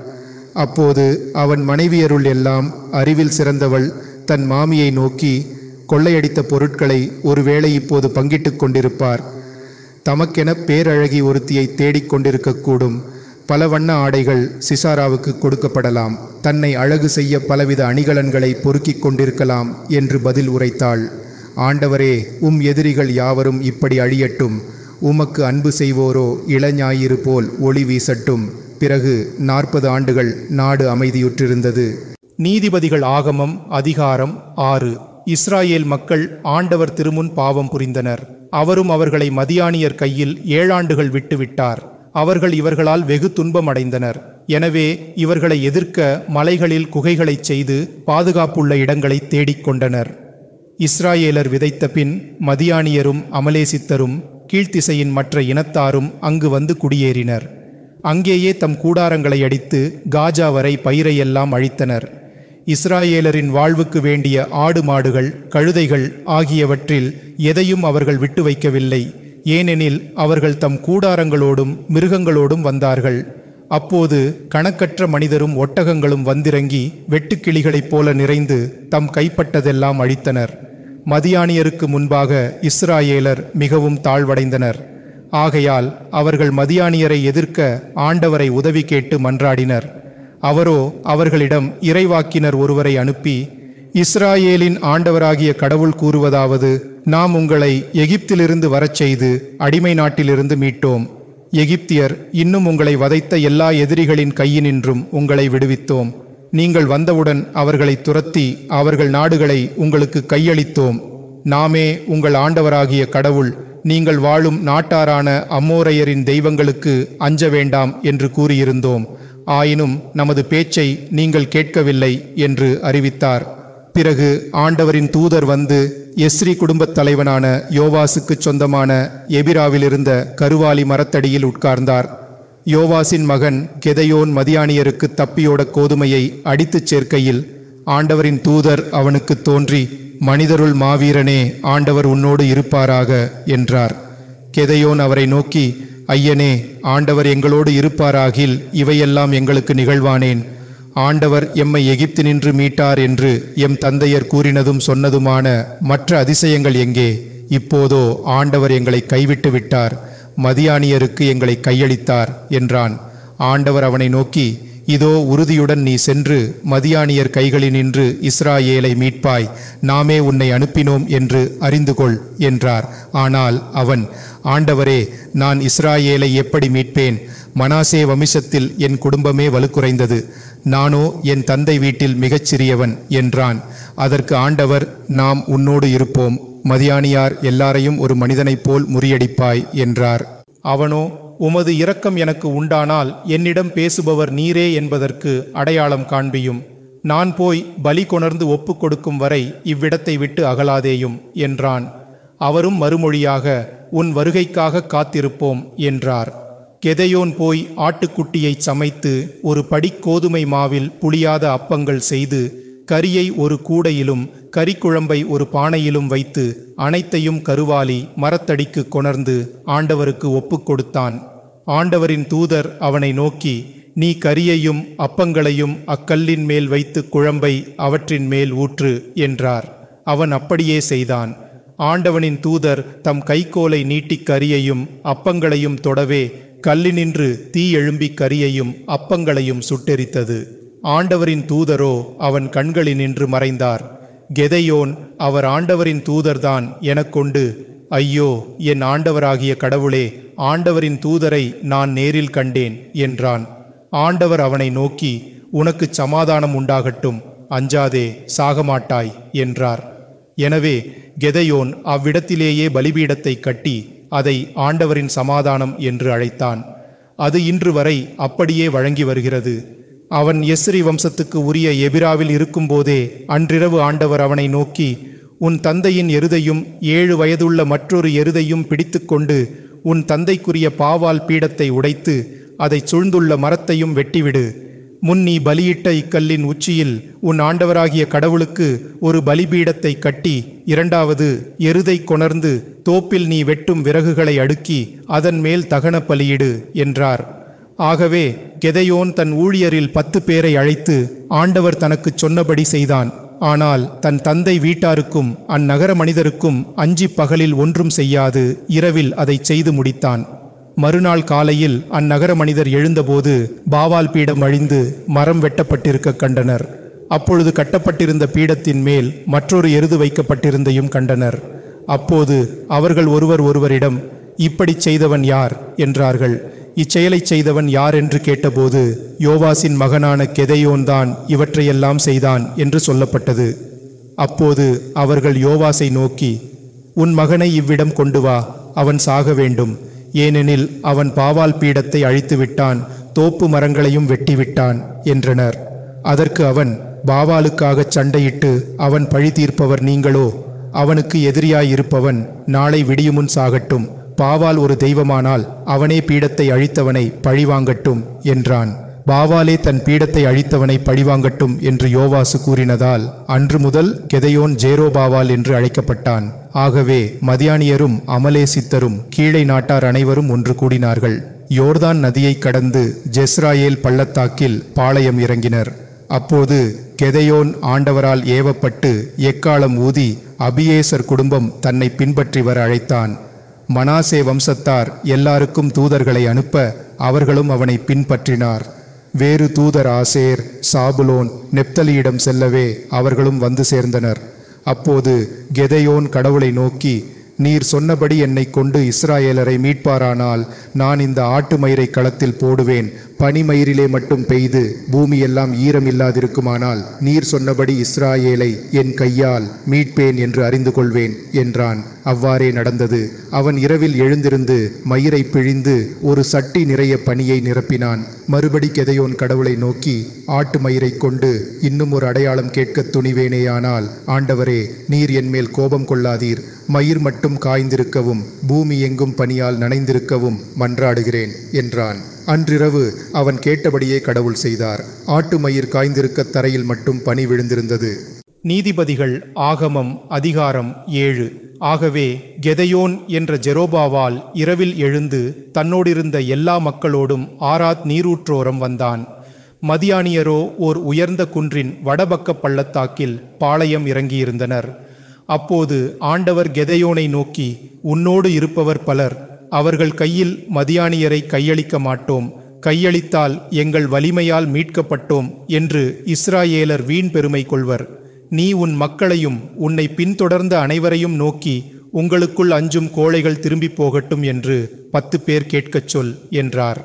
அப்போது அவன் மனைவியருள் எல்லாம் அறிவில் சிறந்தவள் தன் மாமியை நோக்கி, கொள்ளையடித்த பொருட்களை ஒருவேளை இப்போது பங்கிட்டு கொண்டிருப்பார். தமக்கென பேரழகி ஒருத்தியை தேடிக்கொண்டிருக்கக்கூடும். பல வண்ண ஆடைகள் சிசாராவுக்கு கொடுக்கப்படலாம். தன்னை அழகு செய்ய பலவித அணிகலன்களை பொறுக்கிக் கொண்டிருக்கலாம் என்று பதில் உரைத்தாள். ஆண்டவரே, எதிரிகள் யாவரும் இப்படி அழியட்டும். உமக்கு அன்பு செய்வோரோ இளஞாயிறு போல் ஒளி வீசட்டும். பிறகு 40 ஆண்டுகள் நாடு அமைதியுற்றிருந்தது. நீதிபதிகள் ஆகமம் அதிகாரம் 6. இஸ்ராயேல் மக்கள் ஆண்டவர் திருமுன் பாவம் புரிந்தனர். அவரும் அவர்களை மதியானியர் கையில் 7 ஆண்டுகள் விட்டுவிட்டார். அவர்கள் இவர்களால் வெகு துன்பமடைந்தனர். எனவே இவர்களை எதிர்க்க மலைகளில் குகைகளைச் செய்து பாதுகாப்புள்ள இடங்களை தேடிக்கொண்டனர். இஸ்ராயேலர் விதைத்த பின் மதியானியரும் அமலேசித்தரும் கீழ்த்திசையின் மற்ற இனத்தாரும் அங்கு வந்து குடியேறினர். அங்கேயே தம் கூடாரங்களை அடித்து காஜா வரை பயிரையெல்லாம் அழித்தனர். இஸ்ராயேலரின் வாழ்வுக்கு வேண்டிய ஆடு மாடுகள் கழுதைகள் ஆகியவற்றில் எதையும் அவர்கள் விட்டு வைக்கவில்லை. ஏனெனில் அவர்கள் தம் கூடாரங்களோடும் மிருகங்களோடும் வந்தார்கள். அப்போது கணக்கற்ற மனிதரும் ஒட்டகங்களும் வந்திறங்கி வெட்டுக்கிளிகளைப் போல நிறைந்து தம் கைப்பட்டதெல்லாம் அழித்தனர். மதியானியருக்கு முன்பாக இஸ்ராயேலர் மிகவும் தாழ்வடைந்தனர். ஆகையால் அவர்கள் மதியானியரை எதிர்க்க ஆண்டவரை உதவி கேட்டு மன்றாடினர். அவரோ அவர்களிடம் இறைவாக்கினர் ஒருவரை அனுப்பி, இஸ்ராயேலின் ஆண்டவராகிய கடவுள் கூறுவதாவது, நாம் உங்களை எகிப்திலிருந்து வரச் செய்து அடிமை நாட்டிலிருந்து மீட்டோம். எகிப்தியர் இன்னும் உங்களை வதைத்த எல்லா எதிரிகளின் கையினின்றும் உங்களை விடுவித்தோம். நீங்கள் வந்தவுடன் அவர்களை துரத்தி அவர்கள் நாடுகளை உங்களுக்கு கையளித்தோம். நாமே உங்கள் ஆண்டவராகிய கடவுள். நீங்கள் வாழும் நாட்டாரான அம்மோரையரின் தெய்வங்களுக்கு அஞ்ச வேண்டாம் என்று கூறியிருந்தோம். ஆயினும் நமது பேச்சை நீங்கள் கேட்கவில்லை என்று அறிவித்தார். பிறகு ஆண்டவரின் தூதர் வந்து எஸ்ரி குடும்பத் தலைவனான யோவாசுக்கு சொந்தமான எபிராவில் இருந்த கருவாலி மரத்தடியில் உட்கார்ந்தார். யோவாசின் மகன் கெதையோன் மதியானியருக்கு தப்பியோட கோதுமையை அடித்துச் சேர்க்கையில் ஆண்டவரின் தூதர் அவனுக்கு தோன்றி, மனிதருள் மாவீரனே, ஆண்டவர் உன்னோடு இருப்பாராக என்றார். கெதையோன் அவரை நோக்கி, ஐயனே, ஆண்டவர் எங்களோடு இருப்பாராகில் இவையெல்லாம் எங்களுக்கு நிகழ்வானேன்? ஆண்டவர் எம்மை எகிப்தினின்று மீட்டார் என்று எம் தந்தையர் கூறினதும் சொன்னதுமான மற்ற அதிசயங்கள் எங்கே? இப்போதோ ஆண்டவர் எங்களை கைவிட்டு விட்டார், மதியானியருக்கு எங்களை கையளித்தார் என்றான். ஆண்டவர் அவனை நோக்கி, இதோ உறுதியுடன் நீ சென்று மதியானியர் கைகளினின்று இஸ்ராயேலை மீட்பாய், நாமே உன்னை அனுப்பினோம் என்று அறிந்து கொள் என்றார். ஆனால் அவன், ஆண்டவரே, நான் இஸ்ராயேலை எப்படி மீட்பேன்? மனாசே வம்சத்தில் என் குடும்பமே வலுக்குறைந்தது, நானோ என் தந்தை வீட்டில் மிகச் சிறியவன் என்றான். அதற்கு ஆண்டவர், நாம் உன்னோடு இருப்போம், மதியானியார் எல்லாரையும் ஒரு மனிதனைப் போல் முறியடிப்பாய் என்றார். அவனோ, உமது இரக்கம் எனக்கு உண்டானால் என்னிடம் பேசுபவர் நீரே என்பதற்கு அடையாளம் காண்பியும். நான் போய் பலி கொணர்ந்து ஒப்பு கொடுக்கும் வரை இவ்விடத்தை விட்டு அகலாதேயும் என்றான். அவரும் மறுமொழியாக, உன் வருகைக்காக காத்திருப்போம் என்றார். கெதையோன் போய் ஆட்டுக்குட்டியை சமைத்து ஒரு படிக்கோதுமை மாவில் புளியாத அப்பங்கள் செய்து கரியை ஒரு கூடையிலும் கறிக்குழம்பை ஒரு பானையிலும் வைத்து அனைத்தையும் கருவாலி மரத்தடிக்கு கொணர்ந்து ஆண்டவருக்கு ஒப்பு கொடுத்தான். ஆண்டவரின் தூதர் அவனை நோக்கி, நீ கரியையும் அப்பங்களையும் அக்கல்லின் மேல் வைத்து குழம்பை அவற்றின் மேல் ஊற்று என்றார். அவன் அப்படியே செய்தான். ஆண்டவனின் தூதர் தம் கைக்கோலை நீட்டி கரியையும் அப்பங்களையும் தொடவே கல்லினின்று தீ எழும்பி கரியையும் அப்பங்களையும் சுட்டெரித்தது. ஆண்டவரின் தூதரோ அவன் கண்களினின்று மறைந்தார். கெதையோன், அவர் ஆண்டவரின் தூதர்தான் எனக்கொண்டு, ஐயோ, என் ஆண்டவராகிய கடவுளே, ஆண்டவரின் தூதரை நான் நேரில் கண்டேன் என்றான். ஆண்டவர் அவனை நோக்கி, உனக்கு சமாதானம் உண்டாகட்டும், அஞ்சாதே, சாகமாட்டாய் என்றார். எனவே கெதையோன் அவ்விடத்திலேயே பலிபீடத்தை கட்டி அதை ஆண்டவரின் சமாதானம் என்று அழைத்தான். அது இன்று வரை அப்படியே வழங்கி வருகிறது. அவன் எஸ்ரி வம்சத்துக்கு உரிய எபிராவில் இருக்கும்போதே அன்றிரவு ஆண்டவர் அவனை நோக்கி, உன் தந்தையின் எருதையும் 7 வயதுள்ள மற்றொரு எருதையும் பிடித்து கொண்டு உன் தந்தைக்குரிய பாவால் பீடத்தை உடைத்து அதை சூழ்ந்துள்ள மரத்தையும் வெட்டிவிடு. முன் நீ பலியிட்ட இக்கல்லின் உச்சியில் உன் ஆண்டவராகிய கடவுளுக்கு ஒரு பலிபீடத்தை கட்டி, 2வது எருதை கொணர்ந்து தோப்பில் நீ வெட்டும் விறகுகளை அடுக்கி அதன் மேல் தகன பலியிடு என்றார். ஆகவே கெதையோன் தன் ஊழியரில் 10 பேரை அழைத்து ஆண்டவர் தனக்கு சொன்னபடி செய்தான். ஆனால் தன் தந்தை வீட்டாருக்கும் அந்நகர மனிதருக்கும் அஞ்சி பகலில் ஒன்றும் செய்யாது இரவில் அதை செய்து முடித்தான். மறுநாள் காலையில் அந்நகர மனிதர் எழுந்தபோது பாவால் பீடம் அழிந்து மரம் வெட்டப்பட்டிருக்க கண்டனர். அப்பொழுது கட்டப்பட்டிருந்த பீடத்தின் மேல் மற்றொரு எருது வைக்கப்பட்டிருந்தையும் கண்டனர். அப்போது அவர்கள் ஒருவரிடம், இப்படி செய்தவன் யார் என்றார்கள். இச்செயலை செய்தவன் யார் என்று கேட்டபோது, யோவாசின் மகனான கெதையோன்தான் இவற்றையெல்லாம் செய்தான் என்று சொல்லப்பட்டது. அப்போது அவர்கள் யோவாசை நோக்கி, உன் மகனை இவ்விடம் கொண்டு வா, அவன் சாக வேண்டும், ஏனெனில் அவன் பாவால் பீடத்தை அழித்து விட்டான், தோப்பு மரங்களையும் வெட்டிவிட்டான் என்றனர். அதற்கு அவன், பாவாலுக்காகச் சண்டையிட்டு அவன் பழி தீர்ப்பவர் நீங்களோ? அவனுக்கு எதிரியாயிருப்பவன் நாளை விடியுமுன் சாகட்டும். பாவால் ஒரு தெய்வமானால் அவனே பீடத்தை அழித்தவனை பழிவாங்கட்டும் என்றான். பாவாலே தன் பீடத்தை அழித்தவனை பழிவாங்கட்டும் என்று யோவாசு கூறினதால் அன்று முதல் கெதையோன் ஜேரோபாவால் என்று அழைக்கப்பட்டான். ஆகவே மதியானியரும் அமலேசித்தரும் கீழை நாட்டார் அனைவரும் ஒன்று கூடினார்கள். யோர்தான் நதியை கடந்து ஜெஸ்ராயேல் பள்ளத்தாக்கில் பாளையம் இறங்கினர். அப்போது கெதையோன் ஆண்டவரால் ஏவப்பட்டு எக்காலம் ஊதி அபியேசர் குடும்பம் தன்னை பின்பற்றி வர அழைத்தான். மனாசே வம்சத்தார் எல்லாருக்கும் தூதர்களை அனுப்ப அவர்களும் அவனை பின்பற்றினார். வேறு தூதர் ஆசேர், சாபுலோன், நெப்தலியிடம் செல்லவே அவர்களும் வந்து சேர்ந்தனர். அப்போது கெதையோன் கடவுளை நோக்கி, நீர் சொன்னபடி என்னை கொண்டு இஸ்ராயேலரை மீட்பாரானால் நான் இந்த ஆட்டு மயிரை களத்தில் போடுவேன். பனிமயிரிலே மட்டும் பெய்து பூமியெல்லாம் ஈரமில்லாதிருக்குமானால் நீர் சொன்னபடி இஸ்ராயேலை என் கையால் மீட்பேன் என்று அறிந்து கொள்வேன் என்றான். அவ்வாறே நடந்தது. அவன் இரவில் எழுந்திருந்து மயிரை பிழிந்து ஒரு சட்டி நிறைய பனியை நிரப்பினான். மறுபடி கெதையோன் கடவுளை நோக்கி, ஆட்டு மயிரை கொண்டு இன்னும் ஒரு அடையாளம் கேட்க துணிவேனேயானால் ஆண்டவரே, நீர் என்மேல் கோபம் கொள்ளாதீர். மயிர் மட்டும் காய்ந்திருக்கவும் பூமி எங்கும் பனியால் நனைந்திருக்கவும் மன்றாடுகிறேன் என்றான். அன்றிரவு அவன் கேட்டபடியே கடவுள் செய்தார். ஆட்டு மயிர் காய்ந்திருக்க தரையில் மட்டும் பனி விழுந்திருந்தது. நீதிபதிகள் ஆகமம் அதிகாரம் 7. ஆகவே கெதையோன் என்ற ஜெரோபாவால் இரவில் எழுந்து தன்னோடிருந்த எல்லா மக்களோடும் ஆராத் நீரூற்றோரம் வந்தான். மதியானியரோ ஓர் உயர்ந்த குன்றின் வடபக்க பள்ளத்தாக்கில் பாளையம் இறங்கியிருந்தனர். அப்போது ஆண்டவர் கெதையோனை நோக்கி, உன்னோடு இருப்பவர் பலர், அவர்கள் கையில் மதியானியரை கையளிக்க மாட்டோம். கையளித்தால் எங்கள் வலிமையால் மீட்கப்பட்டோம் என்று இஸ்ராயேலர் வீண் பெருமை கொள்வர். நீ உன் மக்களையும் உன்னை பின்தொடர்ந்த அனைவரையும் நோக்கி, உங்களுக்குள் அஞ்சும் கோழைகள் திரும்பி போகட்டும் என்று 10 பேர் கேட்கச் சொல் என்றார்.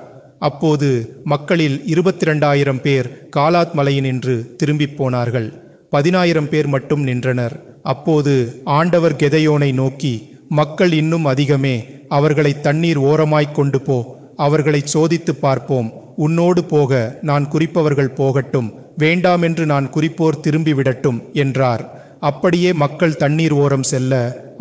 அப்போது மக்களில் 22,000 பேர் காலாத் மலையினின்று திரும்பி போனார்கள். 10,000 பேர் மட்டும் நின்றனர். அப்போது ஆண்டவர் கெதையோனை நோக்கி, மக்கள் இன்னும் அதிகமே, அவர்களை தண்ணீர் ஓரமாய்க் கொண்டு போ, அவர்களை சோதித்து பார்ப்போம். உன்னோடு போக நான் குறிப்பவர்கள் போகட்டும், வேண்டாமென்று நான் குறிப்போர் திரும்பி விடட்டும் என்றார். அப்படியே மக்கள் தண்ணீர் ஓரம் செல்ல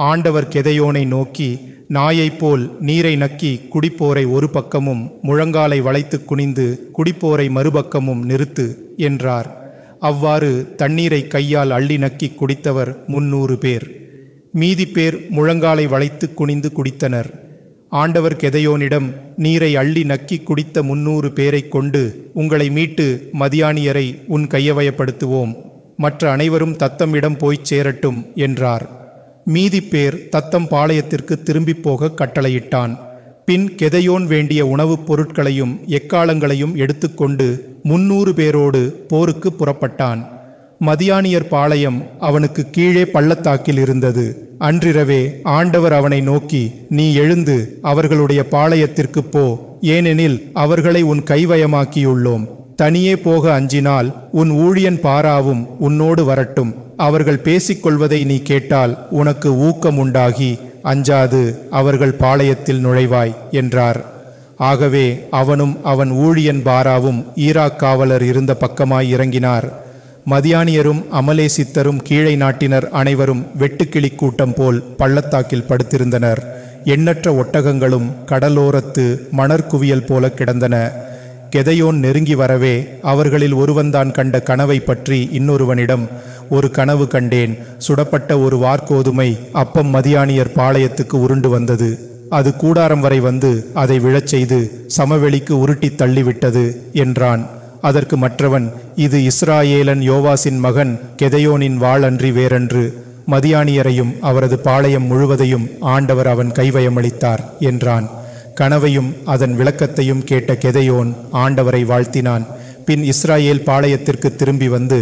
ஆண்டவர் கெதையோனை நோக்கி, நாயைப் போல் நீரை நக்கி குடிப்போரை ஒரு பக்கமும் முழங்காலை வளைத்து குனிந்து குடிப்போரை மறுபக்கமும் நிறுத்து என்றார். அவ்வாறு தண்ணீரை கையால் அள்ளி நக்கி குடித்தவர் 300 பேர். மீதி பேர் முழங்காலை வளைத்து குனிந்து குடித்தனர். ஆண்டவர் கெதையோனிடம், நீரை அள்ளி நக்கி குடித்த 300 பேரை கொண்டு உங்களை மீட்டு மதியானியரை உன் கையவயப்படுத்துவோம். மற்ற அனைவரும் தத்தம்மிடம் போய்ச் சேரட்டும் என்றார். மீதி பேர் தத்தம் பாளையத்திற்கு திரும்பி போக கட்டளையிட்டான். பின் கெதையோன் வேண்டிய உணவுப் பொருட்களையும் எக்காளங்களையும் எடுத்துக்கொண்டு 300 பேரோடு போருக்கு புறப்பட்டான். மதியானியர் பாளையம் அவனுக்கு கீழே பள்ளத்தாக்கில் இருந்தது. அன்றிரவே ஆண்டவர் அவனை நோக்கி, நீ எழுந்து அவர்களுடைய பாளையத்திற்கு போ, ஏனெனில் அவர்களை உன் கைவயமாக்கியுள்ளோம். தனியே போக அஞ்சினால் உன் ஊழியன் பாராவும் உன்னோடு வரட்டும். அவர்கள் பேசிக்கொள்வதை நீ கேட்டால் உனக்கு ஊக்கம் உண்டாகி அஞ்சாது அவர்கள் பாளையத்தில் நுழைவாய் என்றார். ஆகவே அவனும் அவன் ஊழியன் பாராவும் ஈராக் காவலர் இருந்த பக்கமாய் இறங்கினார். மதியானியரும் அமலேசித்தரும் கீழை நாட்டினர் அனைவரும் வெட்டுக்கிளி கூட்டம் போல் பள்ளத்தாக்கில் படுத்திருந்தனர். எண்ணற்ற ஒட்டகங்களும் கடலோரத்து மணற்குவியல் போல கிடந்தன. கெதையோன் நெருங்கி வரவே அவர்களில் ஒருவன்தான் கண்ட கனவை பற்றி இன்னொருவனிடம், ஒரு கனவு கண்டேன். சுடப்பட்ட ஒரு வார்கோதுமை அப்பம் மதியானியர் பாளையத்துக்கு உருண்டு வந்தது. அது கூடாரம் வரை வந்து அதை விழச் செய்து சமவெளிக்கு உருட்டி தள்ளிவிட்டது என்றான். அதற்கு மற்றவன், இது இஸ்ராயேலன் யோவாசின் மகன் கெதையோனின் வாள் அன்றி வேறன்று. மதியானியரையும் அவரது பாளையம் முழுவதையும் ஆண்டவர் அவன் கைவயமளித்தார் என்றான். கனவையும் அதன் விளக்கத்தையும் கேட்ட கெதையோன் ஆண்டவரை வாழ்த்தினான். பின் இஸ்ராயேல் பாளையத்திற்கு திரும்பி வந்து,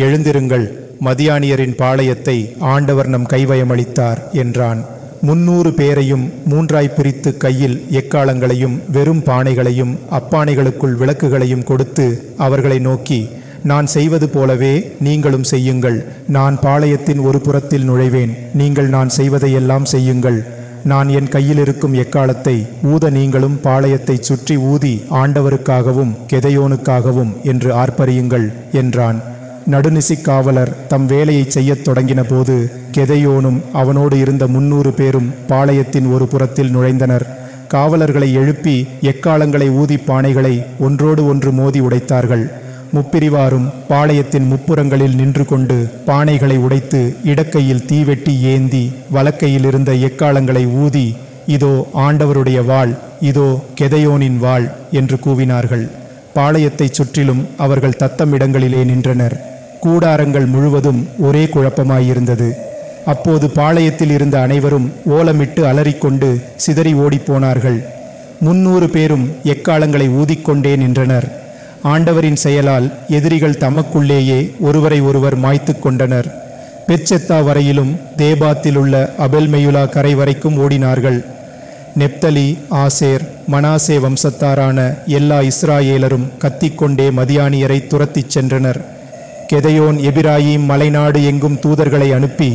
எழுந்திருங்கள், மதியானியரின் பாளையத்தை ஆண்டவர் நம் கைவயமளித்தார் என்றான். 300 பேரையும் 3ஆய் பிரித்து கையில் எக்காளங்களையும் வெறும் பானைகளையும் அப்பானைகளுக்குள் விளக்குகளையும் கொடுத்து அவர்களை நோக்கி, நான் செய்வது போலவே நீங்களும் செய்யுங்கள். நான் பாளையத்தின் ஒரு புறத்தில் நுழைவேன், நீங்கள் நான் செய்வதையெல்லாம் செய்யுங்கள். நான் என் கையில் இருக்கும் எக்காலத்தை ஊத நீங்களும் பாளையத்தை சுற்றி ஊதி ஆண்டவருக்காகவும் கெதையோனுக்காகவும் என்று ஆர்ப்பரியுங்கள் என்றான். நடுநிசி காவலர் தம் வேலையை செய்யத் தொடங்கின போது கெதையோனும் அவனோடு இருந்த 300 பேரும் பாளையத்தின் ஒரு புறத்தில் நுழைந்தனர். காவலர்களை எழுப்பி எக்காலங்களை ஊதி பானைகளை ஒன்றோடு ஒன்று மோதி உடைத்தார்கள். முப்பிரிவாரும் பாளையத்தின் முப்புறங்களில் நின்று கொண்டு பானைகளை உடைத்து இடக்கையில் தீவெட்டி ஏந்தி வலக்கையில் இருந்த எக்காலங்களை ஊதி, இதோ ஆண்டவருடைய வாள், இதோ கெதையோனின் வாள் என்று கூவினார்கள். பாளையத்தை சுற்றிலும் அவர்கள் தத்தம் இடங்களிலே நின்றனர். கூடாரங்கள் முழுவதும் ஒரே குழப்பமாயிருந்தது. அப்போது பாளையத்தில் இருந்த அனைவரும் ஓலமிட்டு அலறிக்கொண்டு சிதறி ஓடிப்போனார்கள். 300 பேரும் எக்காலங்களை ஊதிக்கொண்டே நின்றனர். ஆண்டவரின் செயலால் எதிரிகள் தமக்குள்ளேயே ஒருவரை ஒருவர் மாய்த்து கொண்டனர். பெத்செத்தா வரையிலும் தேபாத்திலுள்ள அபெல்மெயுலா கரை வரைக்கும் ஓடினார்கள். நெப்தலி, ஆசேர், மனாசே வம்சத்தாரான எல்லா இஸ்ராயேலரும் கத்திக்கொண்டே மதியானியரை துரத்திச் சென்றனர். கெதையோன் எபிராயீம் மலைநாடு எங்கும் தூதர்களை அனுப்பி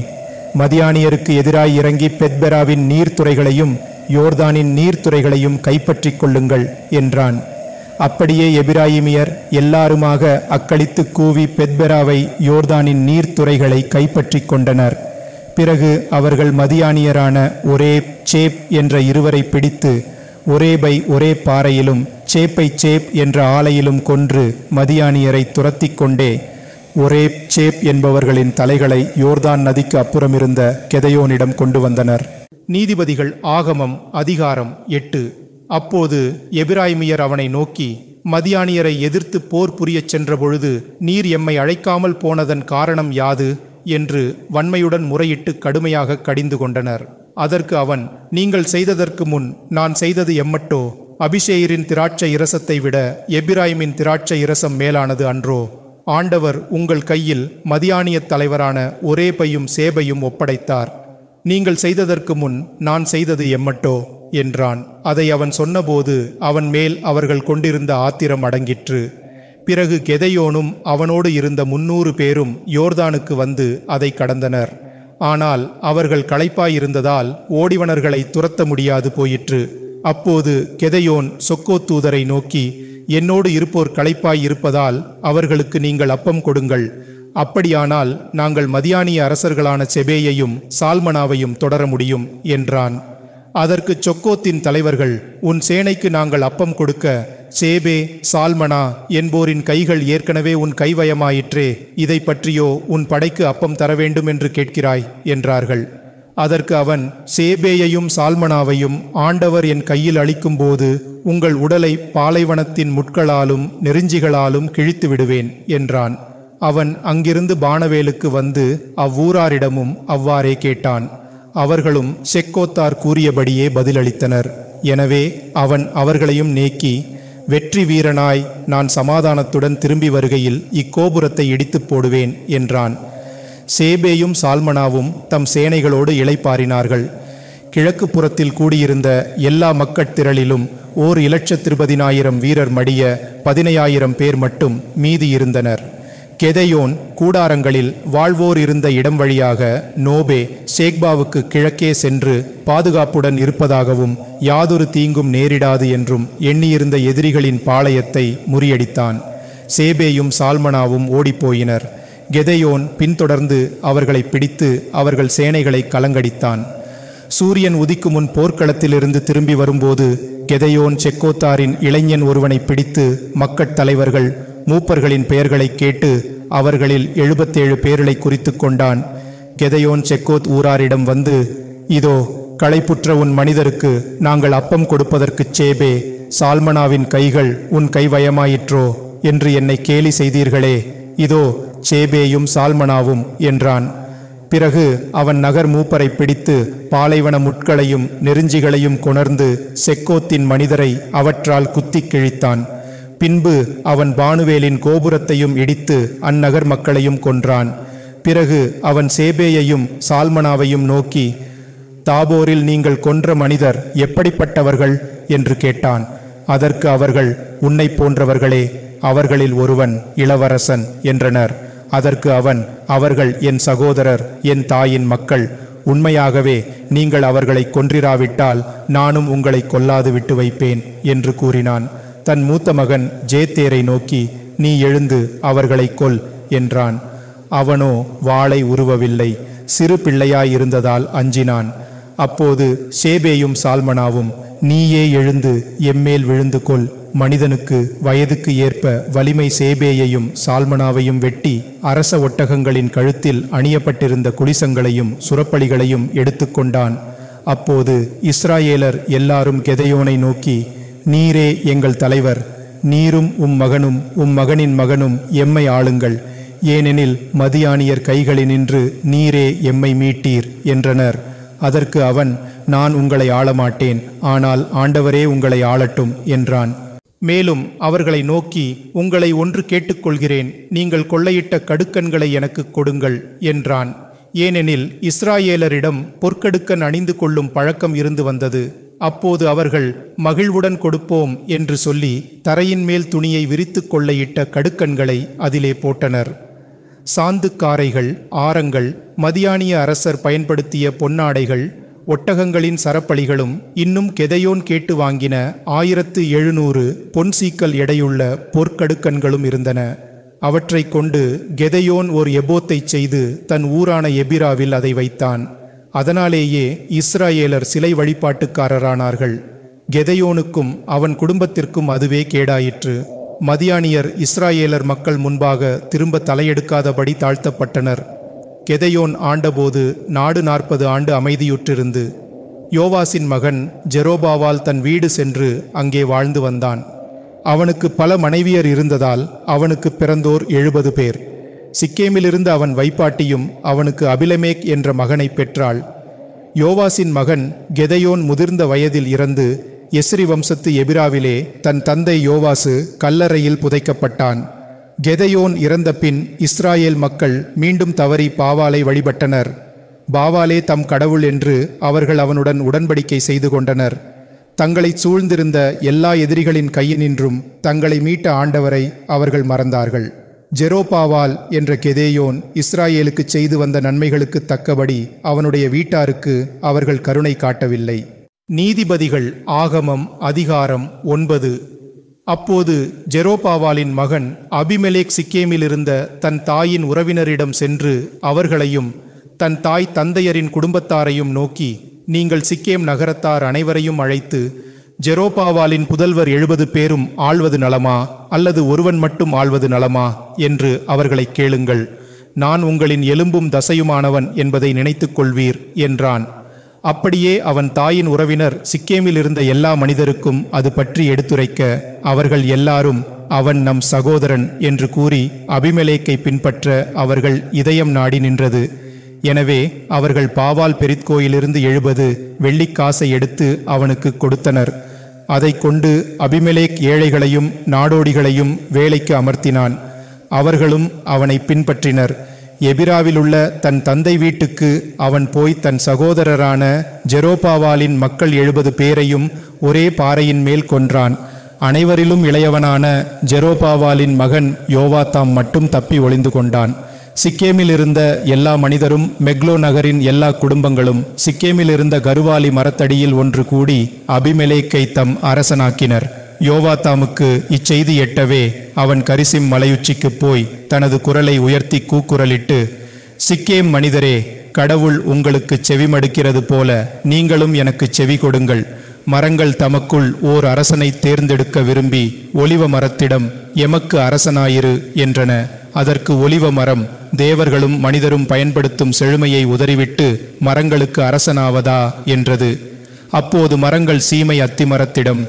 மதியானியருக்கு எதிராய் இறங்கி பெத்பெராவின் நீர்த்துறைகளையும் யோர்தானின் நீர்த்துறைகளையும் கைப்பற்றி கொள்ளுங்கள் என்றான். அப்படியே எபிராயிமியர் எல்லாருமாக அக்களித்து கூவி பெத்பெராவை யோர்தானின் நீர்த்துறைகளை கைப்பற்றி கொண்டனர். பிறகு அவர்கள் மதியானியரான ஒரேப், சேப் என்ற இருவரை பிடித்து ஒரேபை ஒரே பாறையிலும் சேப்பை சேப் என்ற ஆலையிலும் கொன்று மதியானியரை துரத்தி கொண்டே ஒரேப், சேப் என்பவர்களின் தலைகளை யோர்தான் நதிக்கு அப்புறமிருந்த கெதையோனிடம் கொண்டு வந்தனர். நீதிபதிகள் ஆகமம் அதிகாரம் 8. அப்போது எபிராயிமியர் அவனை நோக்கி, மதியானியரை எதிர்த்து போர் புரியச் சென்றபொழுது நீர் எம்மை அழைக்காமல் போனதன் காரணம் யாது என்று வன்மையுடன் முறையிட்டு கடுமையாக கடிந்து கொண்டனர். அதற்கு அவன், நீங்கள் செய்ததற்கு முன் நான் செய்தது எம்மட்டோ? அபிஷேயரின் திராட்சை இரசத்தை விட எபிராயிமின் திராட்சை இரசம் மேலானது அன்றோ? ஆண்டவர் உங்கள் கையில் மதியானியத் தலைவரான ஒரேபையும் சேபையும் ஒப்படைத்தார். நீங்கள் செய்ததற்கு முன் நான் செய்தது எம்மட்டோ என்றான். அதை அவன் சொன்னபோது அவன் மேல் அவர்கள் கொண்டிருந்த ஆத்திரம் அடங்கிற்று. பிறகு கெதையோனும் அவனோடு இருந்த 300 பேரும் யோர்தானுக்கு வந்து அதை கடந்தனர். ஆனால் அவர்கள் களைப்பாயிருந்ததால் ஓடிவனர்களை துரத்த முடியாது போயிற்று. அப்போது கெதையோன் சொக்கோத் தூதரை நோக்கி, என்னோடு இருப்போர் களைப்பாய் இருப்பதால் அவர்களுக்கு நீங்கள் அப்பம் கொடுங்கள். அப்படியானால் நாங்கள் மதியானிய அரசர்களான செபேயையும் சால்மனாவையும் தொடர முடியும் என்றான். அதற்கு சொக்கோத்தின் தலைவர்கள், உன் சேனைக்கு நாங்கள் அப்பம் கொடுக்க சேபே, சால்மனா என்போரின் கைகள் ஏற்கனவே உன் கைவயமாயிற்றே, இதை பற்றியோ உன் படைக்கு அப்பம் தர வேண்டும் என்று கேட்கிறாய் என்றார்கள். அதற்கு அவன், சேபேயையும் சால்மனாவையும் ஆண்டவர் என் கையில் அளிக்கும்போது உங்கள் உடலை பாலைவனத்தின் முட்களாலும் நெருஞ்சிகளாலும் கிழித்து விடுவேன் என்றான். அவன் அங்கிருந்து பானவேலுக்கு வந்து அவ்வூராரிடமும் அவ்வாறே கேட்டான். அவர்களும் செக்கோத்தார் கூறியபடியே பதிலளித்தனர். எனவே அவன் அவர்களையும் நேக்கி, வெற்றி வீரனாய் நான் சமாதானத்துடன் திரும்பி வருகையில் இக்கோபுரத்தை இடித்து போடுவேன் என்றான். சேபேயும் சால்மனாவும் தம் சேனைகளோடு இளைப்பாறினார்கள். கிழக்கு புறத்தில் கூடியிருந்த எல்லா மக்கட்திரளிலும் 1,20,000 வீரர் மடிய 15,000 பேர் மட்டும் மீதி இருந்தனர். கெதையோன் கூடாரங்களில் வாழ்வோர் இருந்த இடம் வழியாக நோபே, சேக்பாவுக்கு கிழக்கே சென்று பாதுகாப்புடன் இருப்பதாகவும் யாதொரு தீங்கும் நேரிடாது என்றும் எண்ணியிருந்த எதிரிகளின் பாளையத்தை முறியடித்தான். சேபேயும் சால்மனாவும் ஓடிப்போயினர். கெதையோன் பின்தொடர்ந்து அவர்களை பிடித்து அவர்கள் சேனைகளை கலங்கடித்தான். சூரியன் உதிக்கும் முன் போர்க்களத்திலிருந்து திரும்பி வரும்போது கெதையோன் செக்கோத்தாரின் இளைஞன் ஒருவனை பிடித்து மக்கட்தலைவர்கள் மூப்பர்களின் பெயர்களை கேட்டு அவர்களில் 77 பேர்களை குறித்து கொண்டான். கெதையோன் செக்கோத் ஊராரிடம் வந்து, இதோ களைப்புற்ற உன் மனிதருக்கு நாங்கள் அப்பம் கொடுப்பதற்கு சேபே, சால்மனாவின் கைகள் உன் கைவயமாயிற்றோ என்று என்னை கேலி செய்தீர்களே, இதோ சேபேயும் சால்மனாவும் என்றான். பிறகு அவன் நகர் மூப்பரை பிடித்து பாலைவன முட்களையும் நெருஞ்சிகளையும் கொணர்ந்து செக்கோத்தின் மனிதரை அவற்றால் குத்தி கிழித்தான். பின்பு அவன் பானுவேலின் கோபுரத்தையும் இடித்து அந்நகர் மக்களையும் கொன்றான். பிறகு அவன் சேபேயையும் சால்மனாவையும் நோக்கி, தாபோரில் நீங்கள் கொன்ற மனிதர் எப்படிப்பட்டவர்கள் என்று கேட்டான். அதற்கு அவர்கள், உன்னை போன்றவர்களே, அவர்களில் ஒருவன் இளவரசன் என்றனர். அதற்கு அவன், அவர்கள் என் சகோதரர், என் தாயின் மக்கள். உண்மையாகவே நீங்கள் அவர்களை கொன்றிராவிட்டால் நானும் உங்களை கொல்லாது விட்டு வைப்பேன் என்று கூறினான். தன் மூத்த மகன் ஜேத்தேரை நோக்கி, நீ எழுந்து அவர்களை கொல் என்றான். அவனோ வாளை உருவவில்லை, சிறு பிள்ளையாயிருந்ததால் அஞ்சினான். அப்போது சேபேயும் சால்மனாவும், நீயே எழுந்து எம்மேல் விழுந்து கொல். மனிதனுக்கு வயதுக்கு ஏற்ப வலிமை சேபேயையும் சால்மனாவையும் வெட்டி அரச ஒட்டகங்களின் கழுத்தில் அணியப்பட்டிருந்த குளிசங்களையும் சுரப்பலிகளையும் எடுத்துக்கொண்டான். அப்போது இஸ்ராயேலர் எல்லாரும் கெதையோனை நோக்கி, நீரே எங்கள் தலைவர், நீரும் மகனும் மகனின் மகனும் எம்மை ஆளுங்கள், ஏனெனில் மதியானியர் கைகளினின்று நீரே எம்மை மீட்டீர் என்றனர். அதற்கு அவன், நான் உங்களை ஆளமாட்டேன், ஆனால் ஆண்டவரே உங்களை ஆளட்டும் என்றான். மேலும் அவர்களை நோக்கி, உங்களை ஒன்று கேட்டுக்கொள்கிறேன், நீங்கள் கொள்ளையிட்ட கடுக்கன்களை எனக்கு கொடுங்கள் என்றான். ஏனெனில் இஸ்ராயேலரிடம் பொற்கடுக்கன் அணிந்து கொள்ளும் பழக்கம் இருந்து வந்தது. அப்போது அவர்கள் மகிழ்வுடன் கொடுப்போம் என்று சொல்லி தரையின் மேல் துணியை விரித்து கொள்ளையிட்ட கடுக்கன்களை அதிலே போட்டனர். சாந்துக்காரைகள், ஆரங்கள், மதியானிய அரசர் பயன்படுத்திய பொன்னாடைகள், ஒட்டகங்களின் சரப்பளிகளும் இன்னும் கெதையோன் கேட்டு வாங்கின 1700 பொன் சீக்கல் எடையுள்ள பொற்கடுக்கன்களும் இருந்தன. அவற்றை கொண்டு கெதையோன் ஒரு எபோத்தை செய்து தன் ஊரான எபிராவில் அதை வைத்தான். அதனாலேயே இஸ்ராயேலர் சிலை வழிபாட்டுக்காரரானார்கள். கெதையோனுக்கும் அவன் குடும்பத்திற்கும் அதுவே கேடாயிற்று. மதியானியர் இஸ்ராயேலர் மக்கள் முன்பாக திரும்ப தலையெடுக்காதபடி தாழ்த்தப்பட்டனர். கெதையோன் ஆண்டபோது நாடு 40 ஆண்டு அமைதியுற்றிருந்து யோவாசின் மகன் ஜெரோபாவால் தன் வீடு சென்று அங்கே வாழ்ந்து வந்தான். அவனுக்கு பல மனைவியர் இருந்ததால் அவனுக்கு பிறந்தோர் 70 பேர். சிக்கேமிலிருந்து அவன் வைப்பாட்டியும் அவனுக்கு அபிலமேக் என்ற மகனை பெற்றாள். யோவாசின் மகன் கெதையோன் முதிர்ந்த வயதில் இறந்து எஸ்ரி வம்சத்து எபிராவிலே தன் தந்தை யோவாசு கல்லறையில் புதைக்கப்பட்டான். கெதையோன் இறந்த பின் இஸ்ராயேல் மக்கள் மீண்டும் தவறி பாவாலை வழிபட்டனர். பாவாலே தம் கடவுள் என்று அவர்கள் அவனுடன் உடன்படிக்கை செய்து கொண்டனர். தங்களை சூழ்ந்திருந்த எல்லா எதிரிகளின் கையினின்றும் தங்களை மீட்ட ஆண்டவரை அவர்கள் மறந்தார்கள். ஜெரோபாவால் என்ற கெதேயோன் இஸ்ராயேலுக்கு செய்து வந்த நன்மைகளுக்கு தக்கபடி அவனுடைய வீட்டாருக்கு அவர்கள் கருணை காட்டவில்லை. நீதிபதிகள் ஆகமம் அதிகாரம் 9. அப்போது ஜெரோபாவாலின் மகன் அபிமெலேக் சிக்கேமிலிருந்த தன் தாயின் உறவினரிடம் சென்று அவர்களையும் தன் தாய் தந்தையரின் குடும்பத்தாரையும் நோக்கி, நீங்கள் சிக்கேம் நகரத்தார் அனைவரையும் அழைத்து, ஜெரோபாவாலின் புதல்வர் 70 பேரும் ஆள்வது நலமா அல்லது ஒருவன் மட்டும் ஆள்வது நலமா என்று அவர்களை கேளுங்கள். நான் உங்களின் எலும்பும் தசையுமானவன் என்பதை நினைத்துக் கொள்வீர் என்றான். அப்படியே அவன் தாயின் உறவினர் சிக்கேமில் இருந்த எல்லா மனிதருக்கும் அது பற்றி எடுத்துரைக்க அவர்கள் எல்லாரும் அவன் நம் சகோதரன் என்று கூறி அபிமெலேக்கை பின்பற்ற அவர்கள் இதயம் நாடி நின்றது. எனவே அவர்கள் பாவால் பெரித்கோயிலிருந்து 70 வெள்ளிக்காசை எடுத்து அவனுக்கு கொடுத்தனர். அதை கொண்டு அபிமெலேக் ஏழைகளையும் நாடோடிகளையும் வேலைக்கு அமர்த்தினான். அவர்களும் அவனை பின்பற்றினர். எபிராவில் உள்ள தன் தந்தை வீட்டுக்கு அவன் போய் தன் சகோதரரான ஜெரோபாவாலின் மக்கள் 70 பேரையும் ஒரே பாறையின் மேல் கொன்றான். அனைவரிலும் இளையவனான ஜெரோபாவாலின் மகன் யோவாத்தாம் மட்டும் தப்பி ஒளிந்து கொண்டான். சிக்கேமில் இருந்த எல்லா மனிதரும் மெக்லோ நகரின் எல்லா குடும்பங்களும் சிக்கேமில் இருந்த கருவாலி மரத்தடியில் ஒன்று கூடி அபிமெலேக்கை தம் அரசனாக்கினர். யோவாத்தாமுக்கு இச்செய்தி எட்டவே அவன் கரிசிம் மலையுச்சிக்கு போய் தனது குரலை உயர்த்தி கூக்குரலிட்டு, சிக்கேம் மனிதரே, கடவுள் உங்களுக்கு செவிமடுக்கிறது போல நீங்களும் எனக்கு செவி கொடுங்கள். மரங்கள் தமக்குள் ஓர் அரசனை தேர்ந்தெடுக்க விரும்பி ஒலிவ மரத்திடம், எமக்கு அரசனாயிரு என்றன. அதற்கு ஒலிவ மரம், தேவர்களும் மனிதரும் பயன்படுத்தும் செழுமையை உதறிவிட்டு மரங்களுக்கு அரசனாவதா என்றது. அப்போது மரங்கள் சீமை அத்திமரத்திடம்,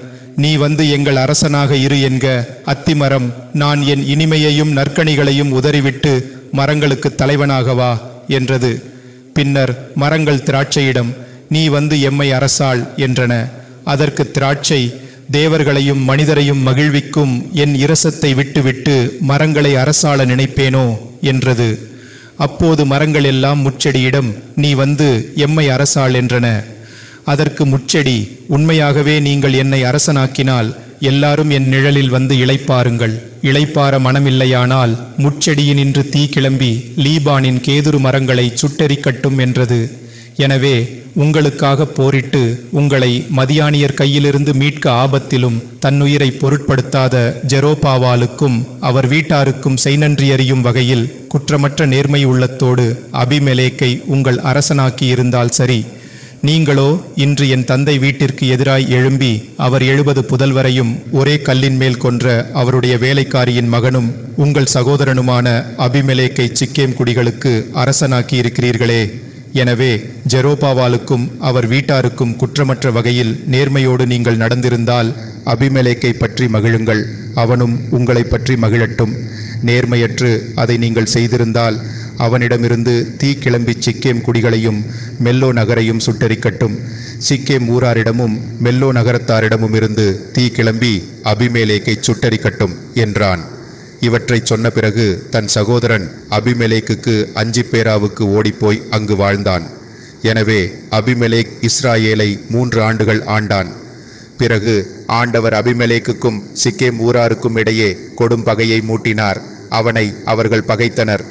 நீ வந்து எங்கள் அரசனாக இரு என்க. அத்திமரம், நான் என் இனிமையையும் நற்கனிகளையும் உதறிவிட்டு மரங்களுக்கு தலைவனாகவா என்றது. பின்னர் மரங்கள் திராட்சையிடம், நீ வந்து எம்மை அரசாள் என்றன. அதற்கு திராட்சை, தேவர்களையும் மனிதரையும் மகிழ்விக்கும் என் இரசத்தை விட்டுவிட்டு மரங்களை அரசாள நினைப்பேனோ என்றது. அப்போது மரங்கள் எல்லாம் முச்செடியிடம், நீ வந்து எம்மை அரசாள் என்றன. அதற்கு முச்செடி, உண்மையாகவே நீங்கள் என்னை அரசனாக்கினால் எல்லாரும் என் நிழலில் வந்து இளைப்பாருங்கள். இளைப்பார மனமில்லையானால் முச்செடியினின்று தீ கிளம்பி லீபானின் கேதுரு மரங்களை சுட்டெரிக்கட்டும் என்றது. எனவே உங்களுக்காக போரிட்டு உங்களை மதியானியர் கையிலிருந்து மீட்க ஆபத்திலும் தன்னுயிரை பொருட்படுத்தாத ஜெரோபாவாலுக்கும் அவர் வீட்டாருக்கும் செய்நன்றியறியும் வகையில் குற்றமற்ற நேர்மை உள்ளத்தோடு அபிமெலேக்கை உங்கள் அரசனாக்கி இருந்தால் சரி. நீங்களோ இன்று என் தந்தை வீட்டிற்கு எதிராய் எழும்பி அவர் 70 புதல்வரையும் ஒரே கல்லின் மேல் கொன்ற அவருடைய வேலைக்காரியின் மகனும் உங்கள் சகோதரனுமான அபிமெலேக்கை சிக்கேம் குடிகளுக்கு அரசனாக்கி இருக்கிறீர்களே. எனவே ஜெரோபாவாலுக்கும் அவர் வீட்டாருக்கும் குற்றமற்ற வகையில் நேர்மையோடு நீங்கள் நடந்திருந்தால் அபிமெலேக்கை பற்றி மகிழுங்கள், அவனும் உங்களை பற்றி மகிழட்டும். நேர்மையற்று அதை நீங்கள் செய்திருந்தால் அவனிடமிருந்து தீ கிளம்பி சிக்கேம் குடிகளையும் மெல்லோ நகரையும் சுட்டெரிக்கட்டும். சிக்கேம் ஊராரிடமும் மெல்லோ நகரத்தாரிடமும் இருந்து தீ கிளம்பி அபிமெலேக்கை சுட்டெரிக்கட்டும் என்றான். இவற்றைச் சொன்ன பிறகு தன் சகோதரன் அபிமெலேக்குக்கு அஞ்சிப்பேராவுக்கு ஓடிப்போய் அங்கு வாழ்ந்தான். எனவே அபிமெலேக் இஸ்ராயேலை 3 ஆண்டுகள் ஆண்டான். பிறகு ஆண்டவர் அபிமெலேக்குக்கும் சிக்கேம் ஊராருக்கும் இடையே கொடும் பகையை மூட்டினார். அவனை அவர்கள் பகைத்தனர்.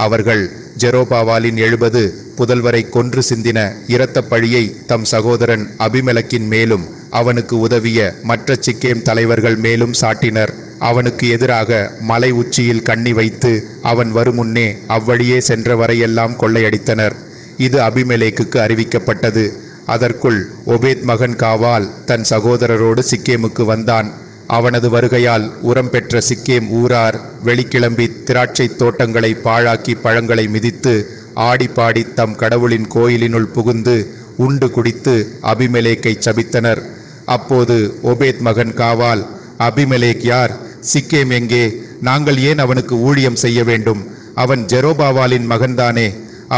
அவர்கள் ஜெரோபாவாலின் 70 புதல்வரை கொன்று சிந்தின இரத்தப் பழியை தம் சகோதரன் அபிமெலக்கின் மேலும் அவனுக்கு உதவிய மற்ற சிக்கேம் தலைவர்கள் மேலும் சாட்டினர். அவனுக்கு எதிராக மலை உச்சியில் கண்ணி வைத்து அவன் வருமுன்னே அவ்வழியே சென்ற வரையெல்லாம் கொள்ளையடித்தனர். இது அபிமெலேக்குக்கு அறிவிக்கப்பட்டது. அதற்குள் ஒபேத் மகன் காவால் தன் சகோதரரோடு சிக்கேமுக்கு வந்தான். அவனது வருகையால் உரம் பெற்ற சிக்கேம் ஊரார் வெளிக்கிளம்பி திராட்சை தோட்டங்களை பாழாக்கி பழங்களை மிதித்து ஆடிப்பாடி தம் கடவுளின் கோயிலினுள் புகுந்து உண்டு குடித்து அபிமெலேக்கை சபித்தனர். அப்போது ஒபேத் மகன் காவால், அபிமெலேக் யார்? சிக்கேம் எங்கே? நாங்கள் ஏன் அவனுக்கு ஊழியம் செய்ய வேண்டும்? அவன் ஜெரோபாவாலின் மகன்தானே.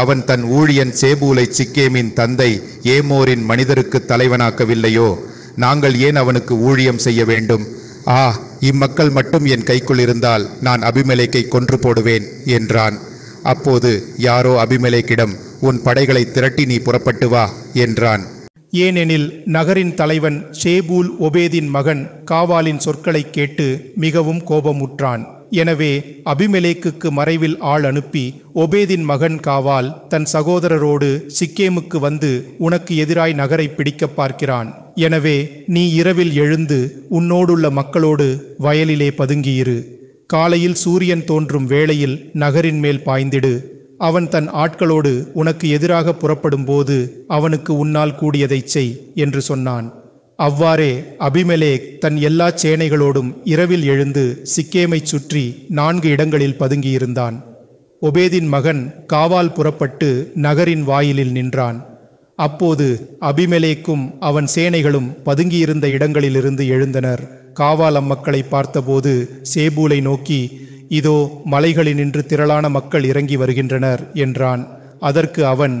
அவன் தன் ஊழியன் சேபூலை சிக்கேமின் தந்தை ஏமோரின் மனிதருக்கு தலைவனாக்கவில்லையோ? நாங்கள் ஏன் அவனுக்கு ஊழியம் செய்ய வேண்டும்? இம்மக்கள் மட்டும் என் கைக்குள் இருந்தால் நான் அபிமெலேக்கை கொன்று போடுவேன் என்றான். அப்போது யாரோ அபிமெலேக்கிடம், உன் படைகளை திரட்டி நீ புறப்பட்டு வா என்றான். ஏனெனில் நகரின் தலைவன் சேபூல் ஒபேதின் மகன் காவாலின் சொற்களை கேட்டு மிகவும் கோபமுற்றான். எனவே அபிமெலேக்குக்கு மறைவில் ஆள் அனுப்பி, ஒபேதின் மகன் காவால் தன் சகோதரரோடு சிக்கேமுக்கு வந்து உனக்கு எதிராய் நகரை பிடிக்க பார்க்கிறான். எனவே நீ இரவில் எழுந்து உன்னோடுள்ள மக்களோடு வயலிலே பதுங்கியிரு. காலையில் சூரியன் தோன்றும் வேளையில் நகரின் மேல் பாய்ந்திடு. அவன் தன் ஆட்களோடு உனக்கு எதிராக புறப்படும் போது அவனுக்கு உன்னால் கூடியதைச் செய் என்று சொன்னான். அவ்வாறே அபிமெலேக் தன் எல்லா சேனைகளோடும் இரவில் எழுந்து சிக்கேமைச் சுற்றி 4 இடங்களில் பதுங்கியிருந்தான். ஒபேதின் மகன் காவால் புறப்பட்டு நகரின் வாயிலில் நின்றான். அப்போது அபிமெலேக்கும் அவன் சேனைகளும் பதுங்கியிருந்த இடங்களிலிருந்து எழுந்தனர். காவால் அம்மக்களை பார்த்தபோது சேபூலை நோக்கி, இதோ மலைகளினின்று திரளான மக்கள் இறங்கி வருகின்றனர் என்றான். அதற்கு அவன்,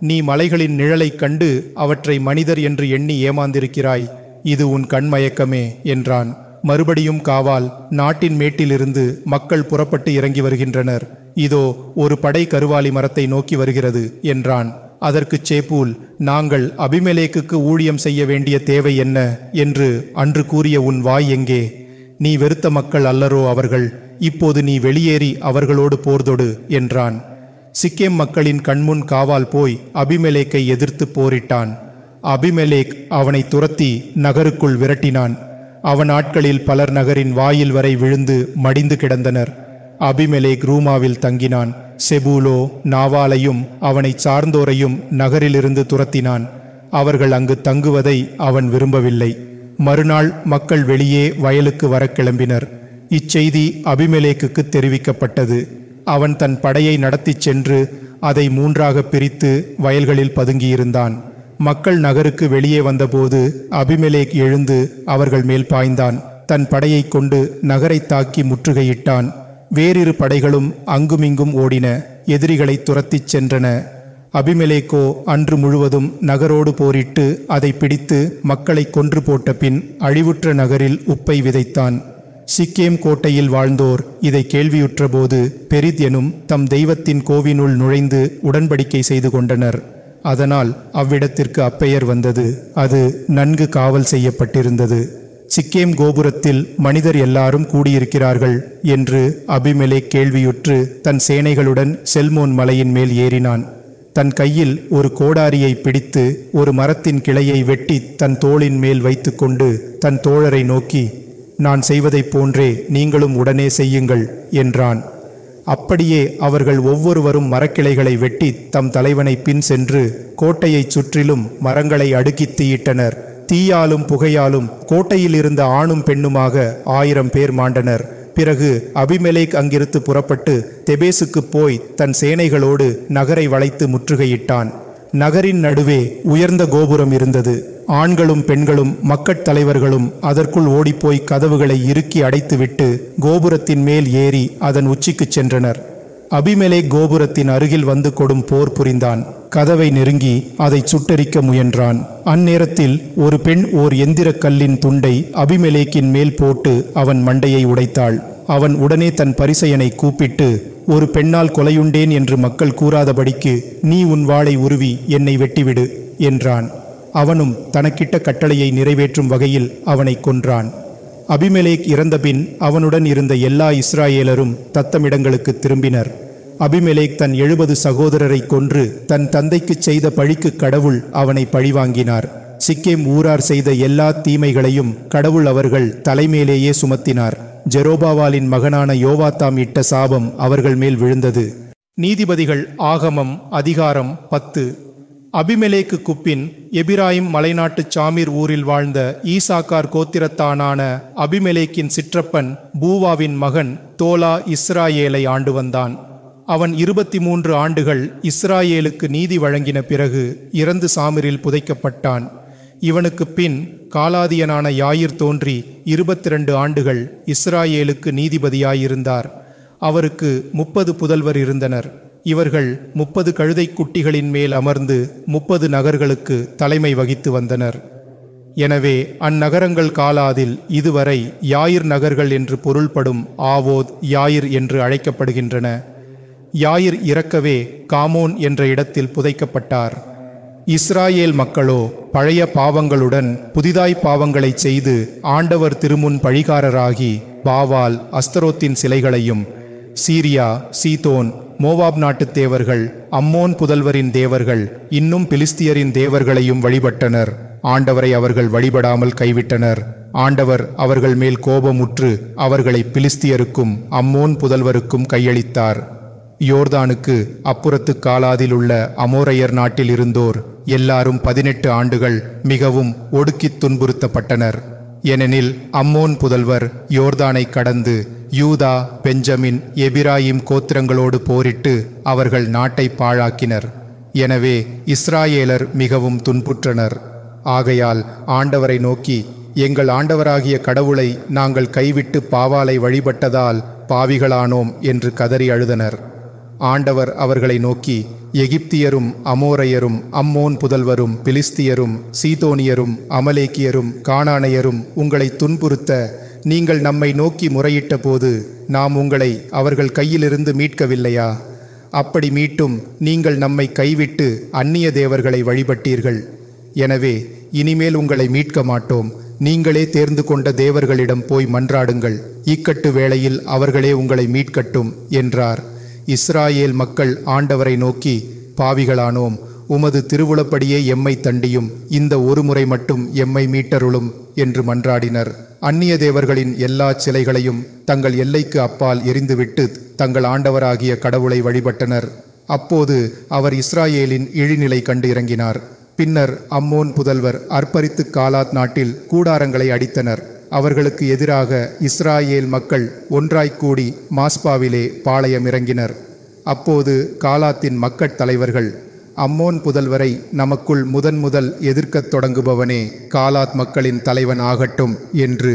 நீ மலைகளின் நிழலைக் கண்டு அவற்றை மனிதர் என்று எண்ணி ஏமாந்திருக்கிறாய். இது உன் கண்மயக்கமே என்றான். மறுபடியும் காவால், நாட்டின் மேட்டிலிருந்து மக்கள் புறப்பட்டு இறங்கி வருகின்றனர். இதோ ஒரு படை கருவாலி மரத்தை நோக்கி வருகிறது என்றான். அதற்கு சேபூல், நாங்கள் அபிமெலேக்குக்கு ஊழியம் செய்ய வேண்டிய தேவை என்ன என்று அன்று கூறிய உன் வாய் எங்கே? நீ வெறுத்த மக்கள் அல்லரோ அவர்கள். இப்போது நீ வெளியேறி அவர்களோடு போர்தொடு என்றான். சிக்கேம் மக்களின் கண்முன் காவால் போய் அபிமெலேக்கை எதிர்த்து போரிட்டான். அபிமெலேக் அவனை துரத்தி நகருக்குள் விரட்டினான். அவன் ஆட்களில் பலர் நகரின் வாயில் வரை விழுந்து மடிந்து கிடந்தனர். அபிமெலேக் ரூமாவில் தங்கினான். செபூலோ நாவாலையும் அவனை சார்ந்தோரையும் நகரிலிருந்து துரத்தினான். அவர்கள் அங்கு தங்குவதை அவன் விரும்பவில்லை. மறுநாள் மக்கள் வெளியே வயலுக்கு வர கிளம்பினர். இச்செய்தி அபிமெலேக்குக்கு தெரிவிக்கப்பட்டது. அவன் தன் படையை நடத்திச் சென்று அதை 3ஆக பிரித்து வயல்களில் பதுங்கியிருந்தான். மக்கள் நகருக்கு வெளியே வந்தபோது அபிமெலேக் எழுந்து அவர்கள் மேல் பாய்ந்தான். தன் படையை கொண்டு நகரை தாக்கி முற்றுகையிட்டான். வேறிரு படைகளும் அங்குமிங்கும் ஓடின, எதிரிகளை துரத்திச் சென்றன. அபிமெலேக்கோ அன்று முழுவதும் நகரோடு போரிட்டு அதை பிடித்து மக்களை கொன்று போட்ட பின் அழிவுற்ற நகரில் உப்பை விதைத்தான். சிக்கேம் கோட்டையில் வாழ்ந்தோர் இதை கேள்வியுற்றபோது பெரித் எனும் தம் தெய்வத்தின் கோவினுள் நுழைந்து உடன்படிக்கை செய்து கொண்டனர். அதனால் அவ்விடத்திற்கு அப்பெயர் வந்தது. அது நன்கு காவல் செய்யப்பட்டிருந்தது. சிக்கேம் கோபுரத்தில் மனிதர் எல்லாரும் கூடியிருக்கிறார்கள் என்று அபிமெலேக் கேள்வியுற்று தன் சேனைகளுடன் செல்மோன் மலையின் மேல் ஏறினான். தன் கையில் ஒரு கோடாரியை பிடித்து ஒரு மரத்தின் கிளையை வெட்டி தன் தோளின் மேல் வைத்து கொண்டு தன் தோழரை நோக்கி, நான் செய்வதைப் போன்றே நீங்களும் உடனே செய்யுங்கள் என்றான். அப்படியே அவர்கள் ஒவ்வொருவரும் மரக்கிளைகளை வெட்டி தம் தலைவனை பின் சென்று கோட்டையைச் சுற்றிலும் மரங்களை அடுக்கித் தீயிட்டனர். தீயாலும் புகையாலும் கோட்டையில் இருந்த ஆணும் பெண்ணுமாக 1000 பேர் மாண்டனர். பிறகு அபிமெலேக் அங்கிருந்து புறப்பட்டு தெபேசுக்கு போய் தன் சேனைகளோடு நகரை வளைத்து முற்றுகையிட்டான். நகரின் நடுவே உயர்ந்த கோபுரம் இருந்தது. ஆண்களும் பெண்களும் மக்கட் தலைவர்களும் அதற்குள் ஓடிப்போய் கதவுகளை இறுக்கி அடைத்துவிட்டு கோபுரத்தின் மேல் ஏறி அதன் உச்சிக்குச் சென்றனர். அபிமெலேக் கோபுரத்தின் அருகில் வந்து கொடும் போர் புரிந்தான். கதவை நெருங்கி அதை சுட்டெரிக்க முயன்றான். அந்நேரத்தில் ஒரு பெண் ஓர் எந்திர கல்லின் துண்டை அபிமெலேக்கின் மேல் போட்டு அவன் மண்டையை உடைத்தாள். அவன் உடனே தன் பரிசையனை கூப்பிட்டு, ஒரு பெண்ணால் கொலையுண்டேன் என்று மக்கள் கூறாதபடிக்கு நீ உன் வாளை உருவி என்னை வெட்டிவிடு என்றான். அவனும் தனக்கிட்ட கட்டளையை நிறைவேற்றும் வகையில் அவனை கொன்றான். அபிமெலேக் இறந்தபின் அவனுடன் இருந்த எல்லா இஸ்ராயேலரும் தத்தமிடங்களுக்கு திரும்பினர். அபிமெலேக் தன் 70 சகோதரரை கொன்று தன் தந்தைக்குச் செய்த பழிக்கு கடவுள் அவனை பழிவாங்கினார். சிக்கேம் ஊரார் செய்த எல்லா தீமைகளையும் கடவுள் அவர்கள் தலைமேலேயே சுமத்தினார். ஜெரோபாவாலின் மகனான யோவாத்தாம் இட்ட சாபம் அவர்கள் மேல் விழுந்தது. நீதிபதிகள் ஆகமம் அதிகாரம் 10. அபிமெலேக்கு குப்பின் எபிராயிம் மலைநாட்டு சாமீர் ஊரில் வாழ்ந்த ஈசாக்கார் கோத்திரத்தானான அபிமெலேக்கின் சிற்றப்பன் பூவாவின் மகன் தோலா இஸ்ராயேலை ஆண்டு வந்தான். அவன் 23 ஆண்டுகள் இஸ்ராயேலுக்கு நீதி வழங்கின பிறகு இறந்து சாமிரில் புதைக்கப்பட்டான். இவனுக்கு பின் காலாதியனான யாயிர் தோன்றி 22 ஆண்டுகள் இஸ்ராயேலுக்கு நீதிபதியாயிருந்தார். அவருக்கு 30 புதல்வர் இருந்தனர். இவர்கள் 30 கழுதை குட்டிகளின் மேல் அமர்ந்து 30 நகர்களுக்கு தலைமை வகித்து வந்தனர். எனவே அந்நகரங்கள் காலாதில் இதுவரை யாயிர் நகர்கள் என்று பொருள்படும் ஆவோத் யாயிர் என்று அழைக்கப்படுகின்றன. யாயிர் இறக்கவே காமோன் என்ற இடத்தில் புதைக்கப்பட்டார். இஸ்ராயேல் மக்களோ பழைய பாவங்களுடன் புதிதாய் பாவங்களை செய்து ஆண்டவர் திருமுன் பழிகாரராகி பாவால் அஸ்தரோத்தின் சிலைகளையும் சீரியா, சீதோன், மோவாப் நாட்டுத் தேவர்கள், அம்மோன் புதல்வரின் தேவர்கள், இன்னும் பிலிஸ்தியரின் தேவர்களையும் வழிபட்டனர். ஆண்டவரை அவர்கள் வழிபடாமல் கைவிட்டனர். ஆண்டவர் அவர்கள் மேல் கோபமுற்று அவர்களை பிலிஸ்தியருக்கும் அம்மோன் புதல்வருக்கும் கையளித்தார். யோர்தானுக்கு அப்புறத்து காலாதில் உள்ள அமோரையர் நாட்டில் இருந்தோர் எல்லாரும் 18 ஆண்டுகள் மிகவும் ஒடுக்கித் துன்புறுத்தப்பட்டனர். ஏனெனில் அம்மோன் புதல்வர் யோர்தானை கடந்து யூதா, பெஞ்சமின், எபிராயிம் கோத்திரங்களோடு போரிட்டு அவர்கள் நாட்டை பாழாக்கினர். எனவே இஸ்ராயேலர் மிகவும் துன்புற்றனர். ஆகையால் ஆண்டவரை நோக்கி, எங்கள் ஆண்டவராகிய கடவுளை நாங்கள் கைவிட்டு பாவாலை வழிபட்டதால் பாவிகளானோம் என்று கதறி அழுதனர். ஆண்டவர் அவர்களை நோக்கி, எகிப்தியரும் அமோரையரும் அம்மோன் புதல்வரும் பிலிஸ்தியரும் சீதோனியரும் அமலேக்கியரும் கானானையரும் உங்களை துன்புறுத்த நீங்கள் நம்மை நோக்கி முறையிட்ட போது நாம் உங்களை அவர்கள் கையிலிருந்து மீட்கவில்லையா? அப்படி மீட்டும் நீங்கள் நம்மை கைவிட்டு அந்நிய தேவர்களை வழிபட்டீர்கள். எனவே இனிமேல் உங்களை மீட்க மாட்டோம். நீங்களே தேர்ந்து கொண்ட தேவர்களிடம் போய் மன்றாடுங்கள். இக்கட்டு வேளையில் அவர்களே உங்களை மீட்கட்டும் என்றார். இஸ்ராயேல் மக்கள் ஆண்டவரை நோக்கி, பாவிகளானோம், உமது திருவுளப்படியே எம்மை தண்டியும், இந்த ஒரு முறை மட்டும் எம்மை மீட்டருளும் என்று மன்றாடினர். அந்நிய தேவர்களின் எல்லா சிலைகளையும் தங்கள் எல்லைக்கு அப்பால் எரிந்துவிட்டு தங்கள் ஆண்டவராகிய கடவுளை வழிபட்டனர். அப்போது அவர் இஸ்ராயேலின் இழிநிலை கண்டு இறங்கினார். பின்னர் அம்மோன் புதல்வர் அர்ப்பரித்து காலாத் நாட்டில் கூடாரங்களை அடித்தனர். அவர்களுக்கு எதிராக இஸ்ராயேல் மக்கள் ஒன்றாய்க்கூடி மாஸ்பாவிலே பாளையம் இறங்கினர். அப்போது காலாத்தின் மக்கட் தலைவர்கள், அம்மோன் புதல்வரை நமக்குள் முதல் எதிர்க்கத் தொடங்குபவனே காலாத் மக்களின் தலைவன் ஆகட்டும் என்று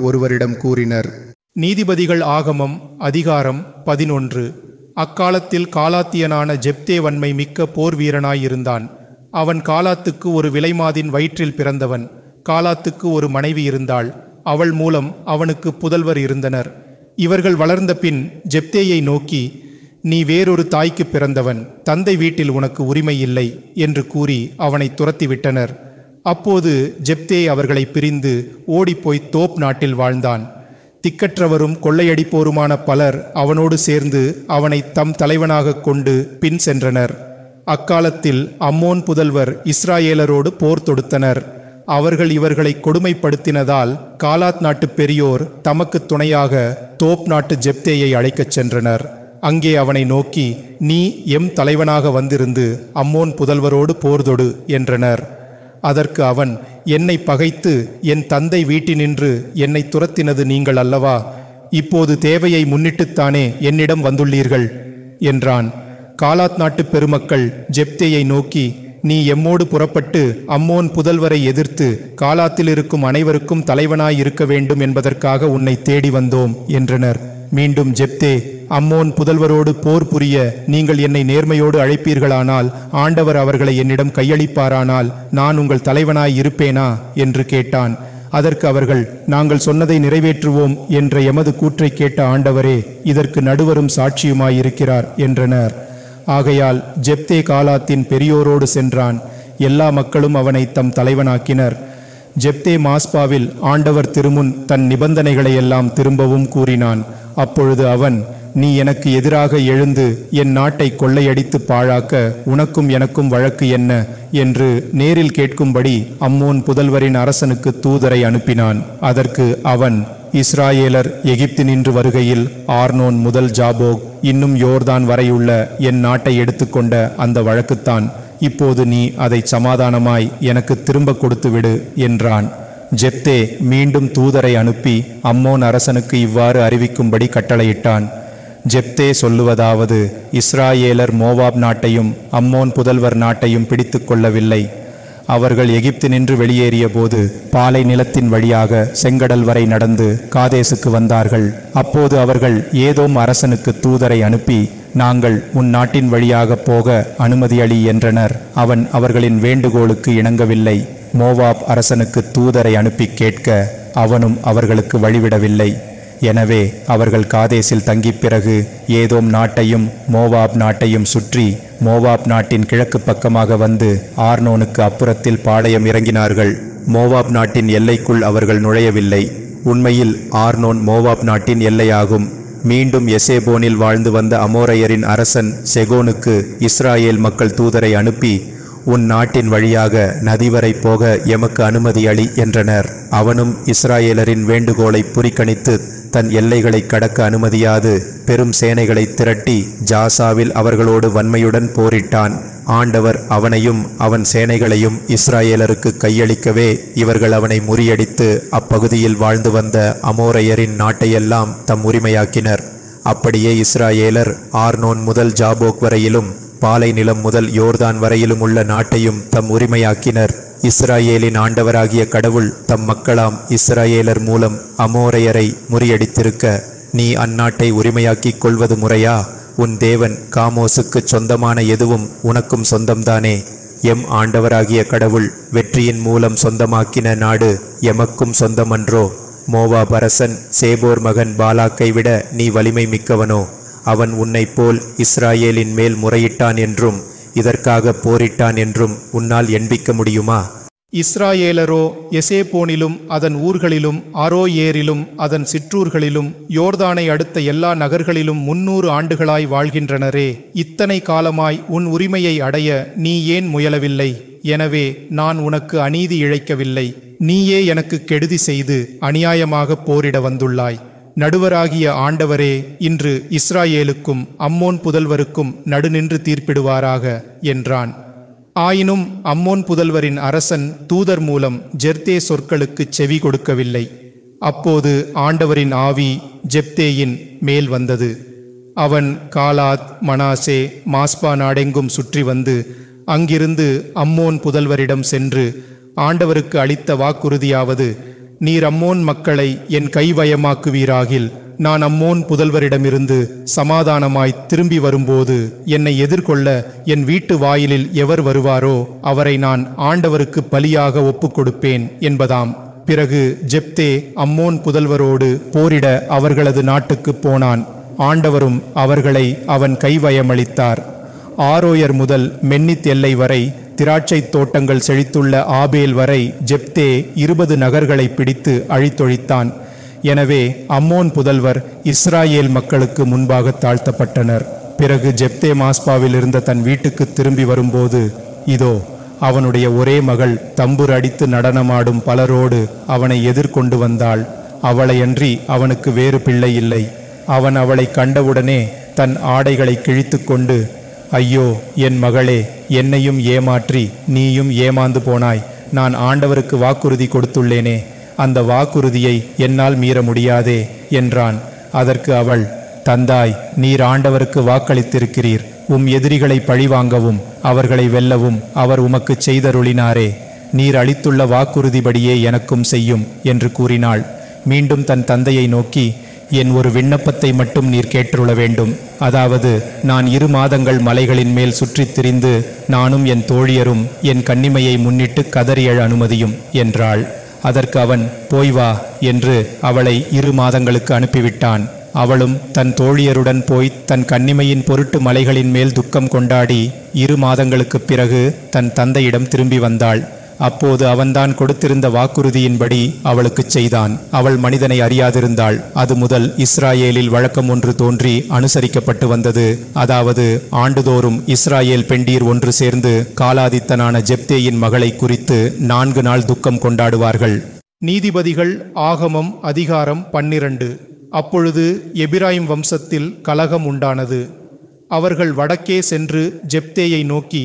ஒருவரிடம் கூறினர். நீதிபதிகள் ஆகமம் அதிகாரம் 11. அக்காலத்தில் காலாத்தியனான ஜெப்தே வன்மை மிக்க போர் வீரனாயிருந்தான். அவன் காலாத்துக்கு ஒரு விலைமாதின் வயிற்றில் பிறந்தவன். காலாத்துக்கு ஒரு மனைவி இருந்தாள். அவள் மூலம் அவனுக்கு புதல்வர் இருந்தனர். இவர்கள் வளர்ந்த பின் ஜெப்தேயை நோக்கி, நீ வேறொரு தாய்க்கு பிறந்தவன், தந்தை வீட்டில் உனக்கு உரிமை இல்லை என்று கூறி அவனை துரத்திவிட்டனர். அப்போது ஜெப்தே அவர்களை பிரிந்து ஓடிப்போய் தோப் நாட்டில் வாழ்ந்தான். திக்கற்றவரும் கொள்ளையடிப்போருமான பலர் அவனோடு சேர்ந்து அவனை தம் தலைவனாக கொண்டு பின் சென்றனர். அக்காலத்தில் அம்மோன் புதல்வர் இஸ்ராயேலரோடு போர் தொடுத்தனர். அவர்கள் இவர்களை கொடுமைப்படுத்தினதால் காலாத் நாட்டு பெரியோர் தமக்கு துணையாக தோப் நாட்டு ஜெப்தேயை அழைக்கச் சென்றனர். அங்கே அவனை நோக்கி, நீ எம் தலைவனாக வந்திருந்து அம்மோன் புதல்வரோடு போர்தொடு என்றனர். அதற்கு அவன், என்னை பகைத்து என் தந்தை வீட்டினின்று என்னை துரத்தினது நீங்கள் அல்லவா? இப்போது தேவையை முன்னிட்டுத்தானே என்னிடம் வந்துள்ளீர்கள் என்றான். காலாத் நாட்டு பெருமக்கள் ஜெப்தேயை நோக்கி, நீ எம்மோடு புறப்பட்டு அம்மோன் புதல்வரை எதிர்த்து காலாத்தில் இருக்கும் அனைவருக்கும் தலைவனாய் இருக்க வேண்டும் என்பதற்காக உன்னை தேடி வந்தோம் என்றனர். மீண்டும் ஜெப்தே, அம்மோன் புதல்வரோடு போர் புரிய நீங்கள் என்னை நேர்மையோடு அழைப்பீர்களானால், ஆண்டவர் அவர்களை என்னிடம் கையளிப்பாரானால் நான் உங்கள் தலைவனாய் இருப்பேனா என்று கேட்டான். அதற்கு அவர்கள், நாங்கள் சொன்னதை நிறைவேற்றுவோம் என்ற எமது கூற்றை கேட்ட ஆண்டவரே இதற்கு நடுவரும் சாட்சியுமாயிருக்கிறார் என்றனர். ஆகையால் ஜெப்தே காலாத்தின் பெரியோரோடு சென்றான். எல்லா மக்களும் அவனை தம் தலைவனாக்கினர். ஜெப்தே மாஸ்பாவில் ஆண்டவர் திருமுன் தன் நிபந்தனைகளை எல்லாம் திரும்பவும் கூறினான். அப்பொழுது அவன், நீ எனக்கு எதிராக எழுந்து என் நாட்டை கொள்ளையடித்து பாழாக்க உனக்கும் எனக்கும் வழக்கு என்ன என்று நேரில் கேட்கும்படி அம்மோன் புதல்வரின் அரசனுக்கு தூதரை அனுப்பினான். அதற்கு அவன், இஸ்ராயேலர் எகிப்தினின்று வருகையில் ஆர்னோன் முதல் ஜாபோக் இன்னும் யோர்தான் வரையுள்ள என் நாட்டை எடுத்துக்கொண்ட அந்த வழக்குத்தான். இப்போது நீ அதை சமாதானமாய் எனக்கு திரும்ப கொடுத்துவிடு என்றான். ஜெப்தே மீண்டும் தூதரை அனுப்பி அம்மோன் அரசனுக்கு இவ்வாறு அறிவிக்கும்படி கட்டளையிட்டான். ஜெப்தே சொல்லுவதாவது, இஸ்ராயேலர் மோவாப் நாட்டையும் அம்மோன் புதல்வர் நாட்டையும் பிடித்து கொள்ளவில்லை. அவர்கள் எகிப்தினின்று வெளியேறிய போது பாலை நிலத்தின் வழியாக செங்கடல் வரை நடந்து காதேசுக்கு வந்தார்கள். அப்போது அவர்கள் ஏதோம் அரசனுக்கு தூதரை அனுப்பி, நாங்கள் உன் நாட்டின் வழியாக போக அனுமதி அளி என்றனர். அவன் அவர்களின் வேண்டுகோளுக்கு இணங்கவில்லை. மோவாப் அரசனுக்கு தூதரை அனுப்பி கேட்க அவனும் அவர்களுக்கு வழிவிடவில்லை. எனவே அவர்கள் காதேசில் தங்கி பிறகு ஏதோம் நாட்டையும் மோவாப் நாட்டையும் சுற்றி மோவாப் நாட்டின் கிழக்கு பக்கமாக வந்து ஆர்னோனுக்கு அப்புறத்தில் பாளையம் இறங்கினார்கள். மோவாப் நாட்டின் எல்லைக்குள் அவர்கள் நுழையவில்லை. உண்மையில் ஆர்னோன் மோவாப் நாட்டின் எல்லையாகும். மீண்டும் எசேபோனில் வாழ்ந்து வந்த அமோரையரின் அரசன் செகோனுக்கு இஸ்ராயேல் மக்கள் தூதரை அனுப்பி, உன் நாட்டின் வழியாக நதிவரை போக எமக்கு அனுமதி அளி என்றனர். அவனும் இஸ்ராயேலரின் வேண்டுகோளை புரிக்கணித்து தன் எல்லைகளை கடக்க அனுமதியாது பெரும் சேனைகளை திரட்டி ஜாசாவில் அவர்களோடு வன்மையுடன் போரிட்டான். ஆண்டவர் அவனையும் அவன் சேனைகளையும் இஸ்ராயேலருக்கு கையளிக்கவே இவர்கள் அவனை முறியடித்து அப்பகுதியில் வாழ்ந்து வந்த அமோரையரின் நாட்டையெல்லாம் தம் உரிமையாக்கினர். அப்படியே இஸ்ராயேலர் ஆர்னோன் முதல் ஜாபோக் வரையிலும் பாலை நிலம் முதல் யோர்தான் வரையிலும் உள்ள நாட்டையும் தம் உரிமையாக்கினர். இஸ்ராயேலின் ஆண்டவராகிய கடவுள் தம் மக்களாம் இஸ்ராயேலர் மூலம் அமோரையரை முறியடித்திருக்க நீ அந்நாட்டை உரிமையாக்கிக் கொள்வது முறையா? உன் தேவன் காமோசுக்கு சொந்தமான எதுவும் உனக்கும் சொந்தம்தானே? எம் ஆண்டவராகிய கடவுள் வெற்றியின் மூலம் சொந்தமாக்கின நாடு எமக்கும் சொந்தமன்றோ? மோவாப் அரசன் சேபோர் மகன் பாலாக்கை விட நீ வலிமை மிக்கவனோ? அவன் உன்னை போல் இஸ்ராயேலின் மேல் முறையிட்டான் என்றும் இதற்காக போரிட்டான் என்றும் உன்னால் எண்பிக்க முடியுமா? இஸ்ராயேலரோ எசேபோனிலும் அதன் ஊர்களிலும் ஆரோயேரிலும் அதன் சிற்றூர்களிலும் யோர்தானை அடுத்த எல்லா நகர்களிலும் 300 ஆண்டுகளாய் வாழ்கின்றனரே. இத்தனை காலமாய் உன் உரிமையை அடைய நீ ஏன் முயலவில்லை? எனவே நான் உனக்கு அநீதி இழைக்கவில்லை. நீயே எனக்கு கெடுதி செய்து அநியாயமாக போரிட வந்துள்ளாய். நடுவராகிய ஆண்டவரே இன்று இஸ்ராயேலுக்கும் அம்மோன் புதல்வருக்கும் நடுநின்று தீர்ப்பிடுவாராக என்றான். ஆயினும் அம்மோன் புதல்வரின் அரசன் தூதர் மூலம் ஜெப்தே சொற்களுக்கு செவி கொடுக்கவில்லை. அப்போது ஆண்டவரின் ஆவி ஜெப்தேயின் மேல் வந்தது. அவன் காலாத், மனாசே, மாஸ்பா நாடெங்கும் சுற்றி வந்து அங்கிருந்து அம்மோன் புதல்வரிடம் சென்று ஆண்டவருக்கு அளித்த வாக்குறுதியாவது, நீர் அம்மோன் மக்களை என் கைவயமாக்குவீராகில் நான் அம்மோன் புதல்வரிடமிருந்து சமாதானமாய் திரும்பி வரும்போது என்னை எதிர்கொள்ள என் வீட்டு வாயிலில் எவர் வருவாரோ அவரை நான் ஆண்டவருக்கு பலியாக ஒப்புக்கொடுப்பேன் என்பதாம். பிறகு ஜெப்தே அம்மோன் புதல்வரோடு போரிட அவர்களது நாட்டுக்கு போனான். ஆண்டவரும் அவர்களை அவன் கைவயமளித்தார். ஆரோயர் முதல் மென்னித் எல்லை வரை, திராட்சை தோட்டங்கள் செழித்துள்ள ஆபேல் வரை ஜெப்தே 20 நகர்களை பிடித்து அழித்தொழித்தான். எனவே அம்மோன் புதல்வர் இஸ்ராயேல் மக்களுக்கு முன்பாக தாழ்த்தப்பட்டனர். பிறகு ஜெப்தே மாஸ்பாவில் இருந்த தன் வீட்டுக்கு திரும்பி வரும்போது இதோ அவனுடைய ஒரே மகள் தம்புர் அடித்து நடனமாடும் பலரோடு அவனை எதிர்கொண்டு வந்தாள். அவளையன்றி அவனுக்கு வேறு பிள்ளை இல்லை. அவன் அவளை கண்டவுடனே தன் ஆடைகளை கிழித்து கொண்டு, ஐயோ என் மகளே, என்னையும் ஏமாற்றி நீயும் ஏமாந்து போனாய். நான் ஆண்டவருக்கு வாக்குறுதி கொடுத்துள்ளேனே, அந்த வாக்குறுதியை என்னால் மீற முடியாதே என்றான். அதற்கு அவள், தந்தாய், நீர் ஆண்டவருக்கு வாக்களித்திருக்கிறீர். எதிரிகளை பழிவாங்கவும் அவர்களை வெல்லவும் அவர் உமக்கு செய்தருளினாரே. நீர் அளித்துள்ள வாக்குறுதிபடியே எனக்கும் செய்யும் என்று கூறினாள். மீண்டும் தன் தந்தையை நோக்கி, என் ஒரு விண்ணப்பத்தை மட்டும் நீர் கேட்டுள்ள வேண்டும். அதாவது, நான் 2 மாதங்கள் மலைகளின் மேல் சுற்றித் திரிந்து நானும் என் தோழியரும் என் கன்னிமையை முன்னிட்டு கதறி எழ அனுமதியும் என்றாள். அதற்கு அவன், போய் வா என்று அவளை 2 மாதங்களுக்கு அனுப்பிவிட்டான். அவளும் தன் தோழியருடன் போய் தன் கன்னிமையின் பொருட்டு மலைகளின் மேல் துக்கம் கொண்டாடி 2 மாதங்களுக்குப் பிறகு தன் தந்தையிடம் திரும்பி வந்தாள். அப்போது அவன்தான் கொடுத்திருந்த வாக்குறுதியின்படி அவளுக்குச் செய்தான். அவள் மனிதனை அறியாதிருந்தாள். அது முதல் இஸ்ராயேலில் வழக்கம் ஒன்று தோன்றி அனுசரிக்கப்பட்டு வந்தது. அதாவது, ஆண்டுதோறும் இஸ்ராயேல் பெண்டீர் ஒன்று சேர்ந்து காலாதித்தனான ஜெப்தேயின் மகளை குறித்து 4 நாள் துக்கம் கொண்டாடுவார்கள். நீதிபதிகள் ஆகமம் அதிகாரம் 12. அப்பொழுது எபிராயிம் வம்சத்தில் கலகம் உண்டானது. அவர்கள் வடக்கே சென்று ஜெப்தேயை நோக்கி,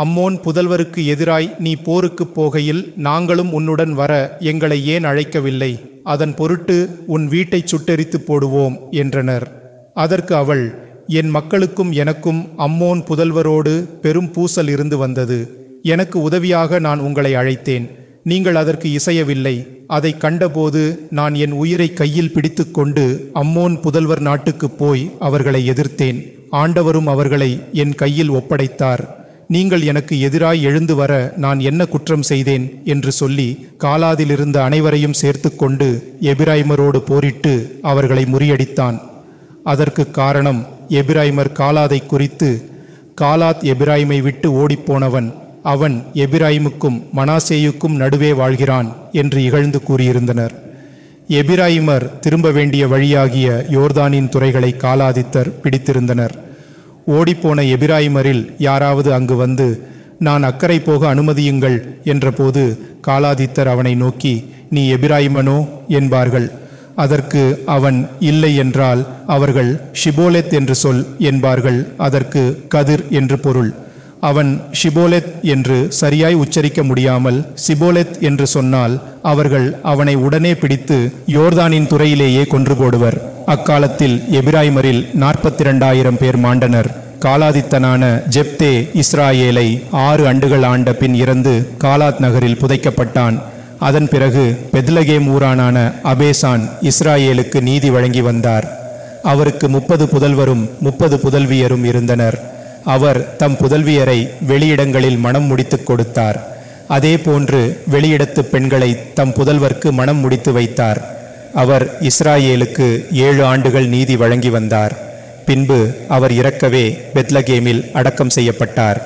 அம்மோன் புதல்வருக்கு எதிராய் நீ போருக்குப் போகையில் நாங்களும் உன்னுடன் வர எங்களை ஏன் அழைக்கவில்லை? அதன் பொருட்டு உன் வீட்டைச் சுட்டெரித்து போடுவோம் என்றனர். அதற்கு அவள், என் மக்களுக்கும் எனக்கும் அம்மோன் புதல்வரோடு பெரும் பூசல் இருந்து வந்தது. எனக்கு உதவியாக நான் உங்களை அழைத்தேன். நீங்கள் அதற்கு இசையவில்லை. அதை கண்டபோது நான் என் உயிரை கையில் பிடித்து கொண்டு அம்மோன் புதல்வர் நாட்டுக்குப் போய் அவர்களை எதிர்த்தேன். ஆண்டவரும் அவர்களை என் கையில் ஒப்படைத்தார். நீங்கள் எனக்கு எதிராய் எழுந்து வர நான் என்ன குற்றம் செய்தேன் என்று சொல்லி காலாதிலிருந்த அனைவரையும் சேர்த்து கொண்டு எபிராய்மரோடு போரிட்டு அவர்களை முறியடித்தான். அதற்கு காரணம், எபிராய்மர் காலாதை குறித்து, காலாத் எபிராய்மை விட்டு ஓடிப்போனவன், அவன் எபிராயிமுக்கும் மனாசேயுக்கும் நடுவே வாழ்கிறான் என்று இகழ்ந்து கூறியிருந்தனர். எபிராயிமர் திரும்ப வேண்டிய வழியாகிய யோர்தானின் துறைகளை காலாதித்தர் பிடித்திருந்தனர். ஓடிப்போன எபிராயிமரில் யாராவது அங்கு வந்து, நான் அக்கறை போக அனுமதியுங்கள் என்றபோது காலாதித்தர் அவனை நோக்கி, நீ எபிராயிமனோ என்பார்கள். அதற்கு அவன் இல்லை என்றால் அவர்கள் ஷிபோலெத் என்று சொல் என்பார்கள். அதற்கு கதிர் என்று பொருள். அவன் ஷிபோலெத் என்று சரியாய் உச்சரிக்க முடியாமல் சிபோலெத் என்று சொன்னால் அவர்கள் அவனை உடனே பிடித்து யோர்தானின் துறையிலேயே கொன்று போடுவர். அக்காலத்தில் எபிராய்மரில் 42,000 பேர் மாண்டனர். காலாதித்தனான ஜெப்தே இஸ்ராயேலை 6 ஆண்டுகள் ஆண்ட பின் இறந்து காலாத் நகரில் புதைக்கப்பட்டான். அதன் பிறகு பெத்லகேம் ஊரானான அபேசான் இஸ்ராயேலுக்கு நீதி வழங்கி வந்தார். அவருக்கு 30 புதல்வரும் 30 புதல்வியரும் இருந்தனர். அவர் தம் புதல்வியரை வெளியிடங்களில் மணம் முடித்து கொடுத்தார். அதே போன்று வெளியிடத்து பெண்களை தம் புதல்வர்க்கு மணம் முடித்து வைத்தார். அவர் இஸ்ராயேலுக்கு 7 ஆண்டுகள் நீதி வழங்கி வந்தார். பின்பு அவர் இறக்கவே பெத்லகேமில் அடக்கம் செய்யப்பட்டார்.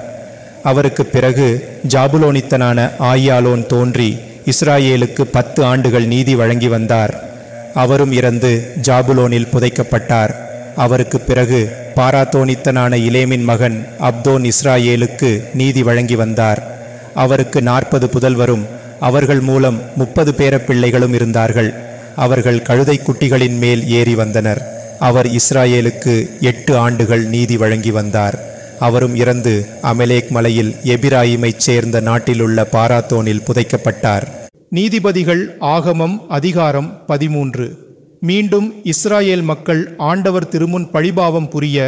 அவருக்கு பிறகு ஜாபுலோனித்தனான ஆய்யாலோன் தோன்றி இஸ்ராயேலுக்கு 10 ஆண்டுகள் நீதி வழங்கி வந்தார். அவரும் இறந்து ஜாபுலோனில் புதைக்கப்பட்டார். அவருக்கு பிறகு பாராத்தோனித்தனான இலேமின் மகன் அப்தோன் இஸ்ராயேலுக்கு நீதி வழங்கி வந்தார். அவருக்கு 40 புதல்வரும் அவர்கள் மூலம் 30 பேரப்பிள்ளைகளும் இருந்தார்கள். அவர்கள் கழுதை குட்டிகளின் மேல் ஏறி வந்தனர். அவர் இஸ்ராயேலுக்கு 8 ஆண்டுகள் நீதி வழங்கி வந்தார். அவரும் இறந்து அமெலேக் மலையில் எபிராயிமைச் சேர்ந்த நாட்டிலுள்ள பாராத்தோனில் புதைக்கப்பட்டார். நீதிபதிகள் ஆகமம் அதிகாரம் 13. மீண்டும் இஸ்ராயேல் மக்கள் ஆண்டவர் திருமுன் பழிபாவம் புரிய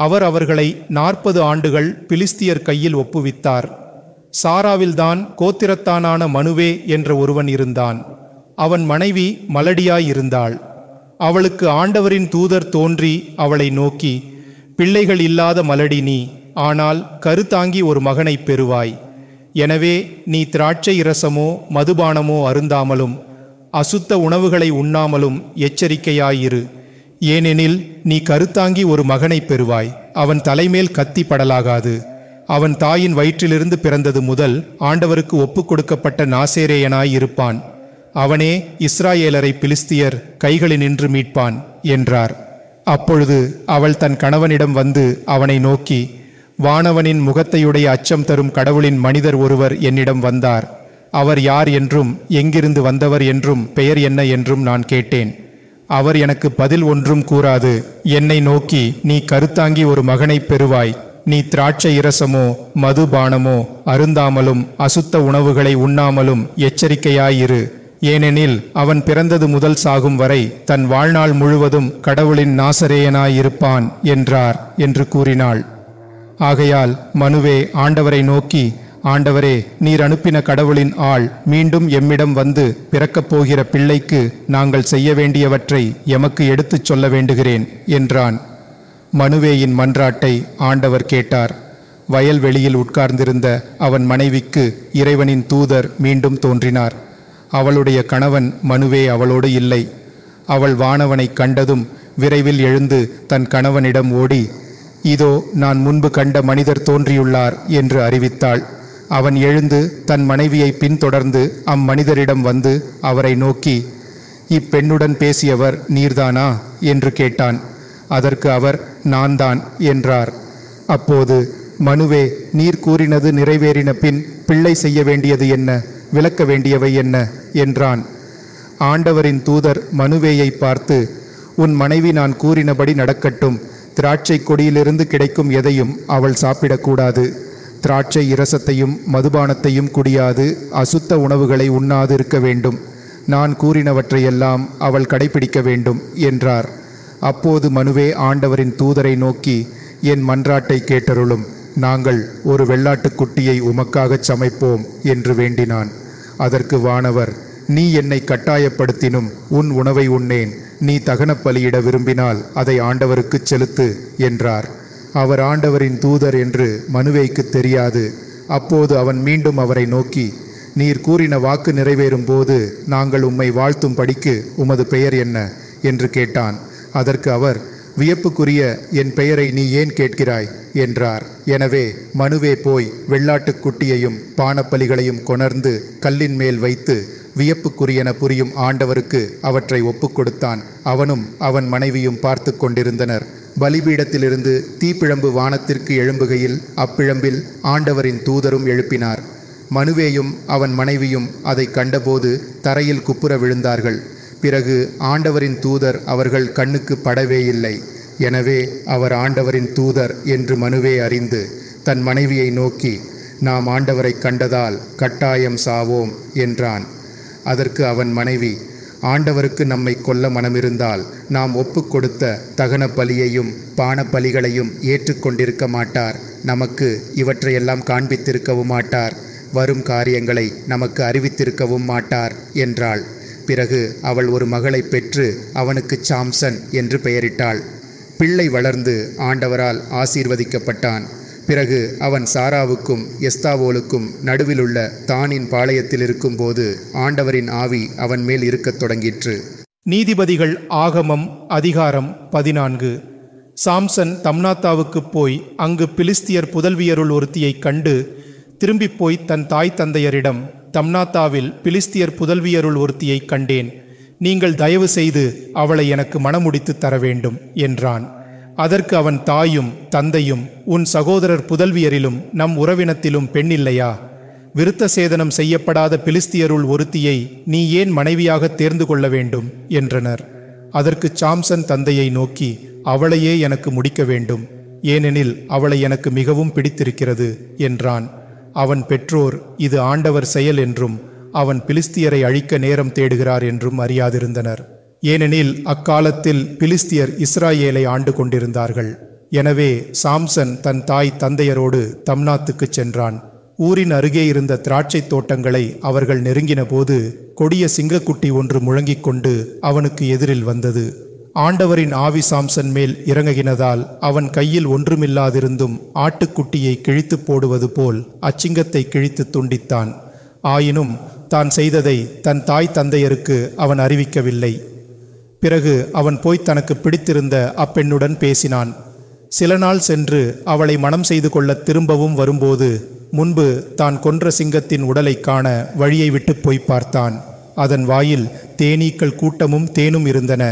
அவர் அவர்களை 40 ஆண்டுகள் பிலிஸ்தியர் கையில் ஒப்புவித்தார். சாராவில்தான் கோத்திரத்தானான மனுவே என்ற ஒருவன் இருந்தான். அவன் மனைவி மலடியாயிருந்தாள். அவளுக்கு ஆண்டவரின் தூதர் தோன்றி அவளை நோக்கி, பிள்ளைகள் இல்லாத மலடி நீ, ஆனால் கருத்தாங்கி ஒரு மகனை பெறுவாய். எனவே நீ திராட்சை இரசமோ மதுபானமோ அருந்தாமலும் அசுத்த உணவுகளை உண்ணாமலும் எச்சரிக்கையாயிரு. ஏனெனில் நீ கருத்தாங்கி ஒரு மகனை பெறுவாய். அவன் தலைமேல் கத்தி படலாகாது. அவன் தாயின் வயிற்றிலிருந்து பிறந்தது முதல் ஆண்டவருக்கு ஒப்பு கொடுக்கப்பட்ட நாசேரேயனாய் இருப்பான். அவனே இஸ்ராயேலரை பிலிஸ்தியர் கைகளினின்று மீட்பான் என்றார். அப்பொழுது அவள் தன் கணவனிடம் வந்து அவனை நோக்கி, வானவனின் முகத்தையுடைய அச்சம் தரும் கடவுளின் மனிதர் ஒருவர் என்னிடம் வந்தார். அவர் யார் என்றும் எங்கிருந்து வந்தவர் என்றும் பெயர் என்ன என்றும் நான் கேட்டேன். அவர் எனக்கு பதில் ஒன்றும் கூறாது என்னை நோக்கி, நீ கருத்தாங்கி ஒரு மகனை பெறுவாய். நீ திராட்சை இரசமோ மதுபானமோ அருந்தாமலும் அசுத்த உணவுகளை உண்ணாமலும் எச்சரிக்கையாயிரு. ஏனெனில் அவன் பிறந்தது முதல் சாகும் வரை தன் வாழ்நாள் முழுவதும் கடவுளின் நாசரேயனாயிருப்பான் என்றார் என்று கூறினாள். ஆகையால் மனுவே ஆண்டவரை நோக்கி, ஆண்டவரே, நீர் அனுப்பின கடவுளின் ஆள் மீண்டும் எம்மிடம் வந்து பிறக்கப் போகிற பிள்ளைக்கு நாங்கள் செய்ய வேண்டியவற்றை எமக்கு எடுத்துச் சொல்ல வேண்டுகிறேன் என்றான். மனுவேயின் மன்றாட்டை ஆண்டவர் கேட்டார். வயல்வெளியில் உட்கார்ந்திருந்த அவன் மனைவிக்கு இறைவனின் தூதர் மீண்டும் தோன்றினார். அவளுடைய கணவன் மனுவே அவளோடு இல்லை. அவள் வானவனை கண்டதும் விரைவில் எழுந்து தன் கணவனிடம் ஓடி, இதோ நான் முன்பு கண்ட மனிதர் தோன்றியுள்ளார் என்று அறிவித்தாள். அவன் எழுந்து தன் மனைவியை பின்தொடர்ந்து அம்மனிதரிடம் வந்து அவரை நோக்கி, இப்பெண்ணுடன் பேசியவர் நீர்தானா என்று கேட்டான். அதற்கு அவர், நான் தான் என்றார். அப்போது, மனுவே, நீர் கூறினது நிறைவேறின பின் பிள்ளை செய்ய வேண்டியது என்ன, விளக்க வேண்டியவை என்ன என்றான். ஆண்டவரின் தூதர் மனுவேயை பார்த்து, உன் மனைவி நான் கூறினபடி நடக்கட்டும். திராட்சை கொடியிலிருந்து கிடைக்கும் எதையும் அவள் சாப்பிடக்கூடாது. திராட்சை இரசத்தையும் மதுபானத்தையும் குடியாது, அசுத்த உணவுகளை உண்ணாது இருக்க வேண்டும். நான் கூறினவற்றையெல்லாம் அவள் கடைபிடிக்க வேண்டும் என்றார். அப்போது மனுவே ஆண்டவரின் தூதரை நோக்கி, என் மன்றாட்டை கேட்டருளும். நாங்கள் ஒரு வெள்ளாட்டுக்குட்டியை உமக்காகச் சமைப்போம் என்று வேண்டினான். அதற்கு வானவர், நீ என்னை கட்டாயப்படுத்தினும் உன் உணவை உண்ணேன். நீ தகன பலியிட விரும்பினால் அதை ஆண்டவருக்குச் செலுத்து என்றார். அவர் ஆண்டவரின் தூதர் என்று மனுவேக்கு தெரியாது. அப்போது அவன் மீண்டும் அவரை நோக்கி, நீர் கூறின வாக்கு நிறைவேறும் போது நாங்கள் உம்மை வாழ்த்தும் படிக்கு உமது பெயர் என்ன என்று கேட்டான். அதற்கு அவர், வியப்புக்குரிய என் பெயரை நீ ஏன் கேட்கிறாய் என்றார். எனவே மனுவே போய் வெள்ளாட்டுக்குட்டியையும் பானப்பலிகளையும் கொணர்ந்து கல்லின் மேல் வைத்து வியப்புக்குரியன புரியும் ஆண்டவருக்கு அவற்றை ஒப்புக் கொடுத்தான். அவனும் அவன் மனைவியும் பார்த்து கொண்டிருந்தனர். பலிபீடத்திலிருந்து தீப்பிழம்பு வானத்திற்கு எழும்புகையில் அப்பிழம்பில் ஆண்டவரின் தூதரும் எழுப்பினார். மனுவேயும் அவன் மனைவியும் அதை கண்டபோது தரையில் குப்புற விழுந்தார்கள். பிறகு ஆண்டவரின் தூதர் அவர்கள் கண்ணுக்கு படவே இல்லை. எனவே அவர் ஆண்டவரின் தூதர் என்று மனுவே அறிந்து தன் மனைவியை நோக்கி, நாம் ஆண்டவரை கண்டதால் கட்டாயம் சாவோம் என்றான். அதற்கு அவன் மனைவி, ஆண்டவருக்கு நம்மை கொல்ல மனமிருந்தால் நாம் ஒப்பு கொடுத்த தகன பலியையும் பான பலிகளையும் ஏற்றுக்கொண்டிருக்க மாட்டார். நமக்கு இவற்றையெல்லாம் காண்பித்திருக்கவும் மாட்டார். வரும் காரியங்களை நமக்கு அறிவித்திருக்கவும் மாட்டார் என்றாள். பிறகு அவள் ஒரு மகளை பெற்று அவனுக்கு சாம்சன் என்று பெயரிட்டாள். பிள்ளை வளர்ந்து ஆண்டவரால் ஆசீர்வதிக்கப்பட்டான். பிறகு அவன் சாராவுக்கும் எஸ்தாவோலுக்கும் நடுவிலுள்ள தானின் பாளையத்தில் இருக்கும்போது ஆண்டவரின் ஆவி அவன் மேல் இருக்கத் தொடங்கிற்று. நீதிபதிகள் ஆகமம் அதிகாரம் 14. சாம்சன் தம்னாத்தாவுக்குப் போய் அங்கு பிலிஸ்தியர் புதல்வியருள் ஒருத்தியை கண்டு திரும்பிப் போய் தன் தாய் தந்தையரிடம், தம்னாத்தாவில் பிலிஸ்தியர் புதல்வியருள் ஒருத்தியை கண்டேன். நீங்கள் தயவு செய்து அவளை எனக்கு மணமுடித்து தர வேண்டும் என்றான். அதற்கு அவன் தாயும் தந்தையும், உன் சகோதரர் புதல்வியரிலும் நம் உறவினத்திலும் பெண்ணில்லையா? விருத்த சேதனம் செய்யப்படாத பிலிஸ்தியருள் ஒருத்தியை நீ ஏன் மனைவியாக தேர்ந்து கொள்ள வேண்டும் என்றனர். அதற்கு சாம்சன் தந்தையை நோக்கி, அவளையே எனக்கு முடிக்க வேண்டும், ஏனெனில் அவளை எனக்கு மிகவும் பிடித்திருக்கிறது என்றான். அவன் பெற்றோர் இது ஆண்டவர் செயல் என்றும் அவன் பிலிஸ்தியரை அழிக்க நேரம் தேடுகிறார் என்றும் அறியாதிருந்தனர். ஏனெனில் அக்காலத்தில் பிலிஸ்தியர் இஸ்ராயேலை ஆண்டு கொண்டிருந்தார்கள். எனவே சாம்சன் தன் தாய் தந்தையரோடு தம்னாத்துக்குச் சென்றான். ஊரின் அருகே இருந்த திராட்சை தோட்டங்களை அவர்கள் நெருங்கின போது கொடிய சிங்கக்குட்டி ஒன்று முழங்கிக் கொண்டு அவனுக்கு எதிரில் வந்தது. ஆண்டவரின் ஆவி சாம்சன் மேல் இறங்குகினதால் அவன் கையில் ஒன்றுமில்லாதிருந்தும் ஆட்டுக்குட்டியை கிழித்து போடுவது போல் அச்சிங்கத்தை கிழித்து துண்டித்தான். ஆயினும் தான் செய்ததை தன் தாய் தந்தையருக்கு அவன் அறிவிக்கவில்லை. பிறகு அவன் போய் தனக்கு பிடித்திருந்த அப்பெண்ணுடன் பேசினான். சில நாள் சென்று அவளை மணம் செய்து கொள்ள திரும்பவும் வரும்போது முன்பு தான் கொன்ற சிங்கத்தின் உடலை காண வழியை விட்டு போய் பார்த்தான். அதன் வாயில் தேனீக்கள் கூட்டமும் தேனும் இருந்தன.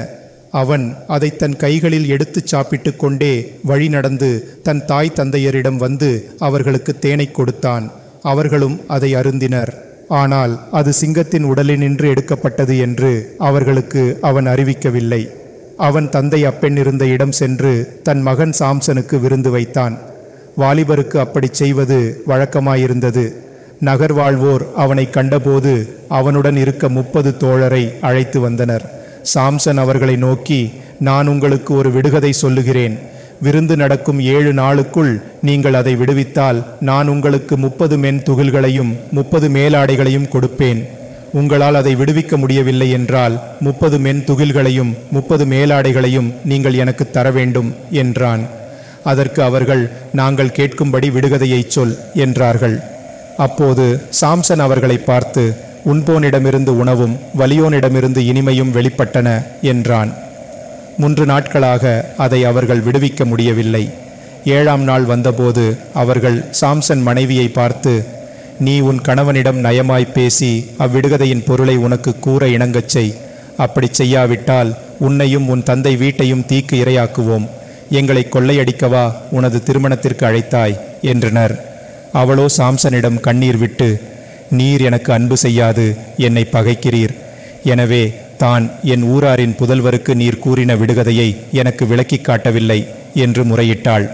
அவன் அதை தன் கைகளில் எடுத்து சாப்பிட்டு கொண்டே வழி நடந்து தன் தாய் தந்தையரிடம் வந்து அவர்களுக்கு தேனை கொடுத்தான். அவர்களும் அதை அருந்தினர். ஆனால் அது சிங்கத்தின் உடலினின்று எடுக்கப்பட்டது என்று அவர்களுக்கு அவன் அறிவிக்கவில்லை. அவன் தந்தை அப்பெண் இருந்த இடம் சென்று தன் மகன் சாம்சனுக்கு விருந்து வைத்தான். வாலிபருக்கு அப்படி செய்வது வழக்கமாயிருந்தது. நகர் வாழ்வோர் அவனை கண்டபோது அவனுடன் இருக்க 30 தோழரை அழைத்து வந்தனர். சாம்சன் அவர்களை நோக்கி, நான் உங்களுக்கு ஒரு விடுகதை சொல்லுகிறேன். விருந்து நடக்கும் 7 நாளுக்குள் நீங்கள் அதை விடுவித்தால் நான் உங்களுக்கு 30 மென் துகில்களையும் 30 மேலாடைகளையும் கொடுப்பேன். உங்களால் அதை விடுவிக்க முடியவில்லை என்றால் 30 மென் துகில்களையும் 30 மேலாடைகளையும் நீங்கள் எனக்கு தர வேண்டும் என்றான். அதற்கு அவர்கள், நாங்கள் கேட்கும்படி விடுகதையை சொல் என்றார்கள். அப்போது சாம்சன் அவர்களை பார்த்து, உண்போனிடமிருந்து உணவும் வலியோனிடமிருந்து இனிமையும் வெளிப்பட்டன என்றான். 3 நாட்களாக அதை அவர்கள் விடுவிக்க முடியவில்லை. 7ஆம் நாள் வந்தபோது அவர்கள் சாம்சன் மனைவியை பார்த்து, நீ உன் கணவனிடம் நயமாய் பேசி அவ்விடுகதையின் பொருளை உனக்கு கூற இணங்கச் செய். அப்படி செய்யாவிட்டால் உன்னையும் உன் தந்தை வீட்டையும் தீக்கு இரையாக்குவோம். எங்களை கொள்ளையடிக்கவா உனது திருமணத்திற்கு அழைத்தாய் என்றனர். அவளோ சாம்சனிடம் கண்ணீர் விட்டு, நீர் எனக்கு அன்பு செய்யாது என்னை பகைக்கிறீர். எனவே தான் என் ஊராரின் புதல்வருக்கு நீர் கூறின விடுகதையை எனக்கு விளக்கி காட்டவில்லை என்று முறையிட்டாள்.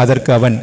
அதற்கு அவன்,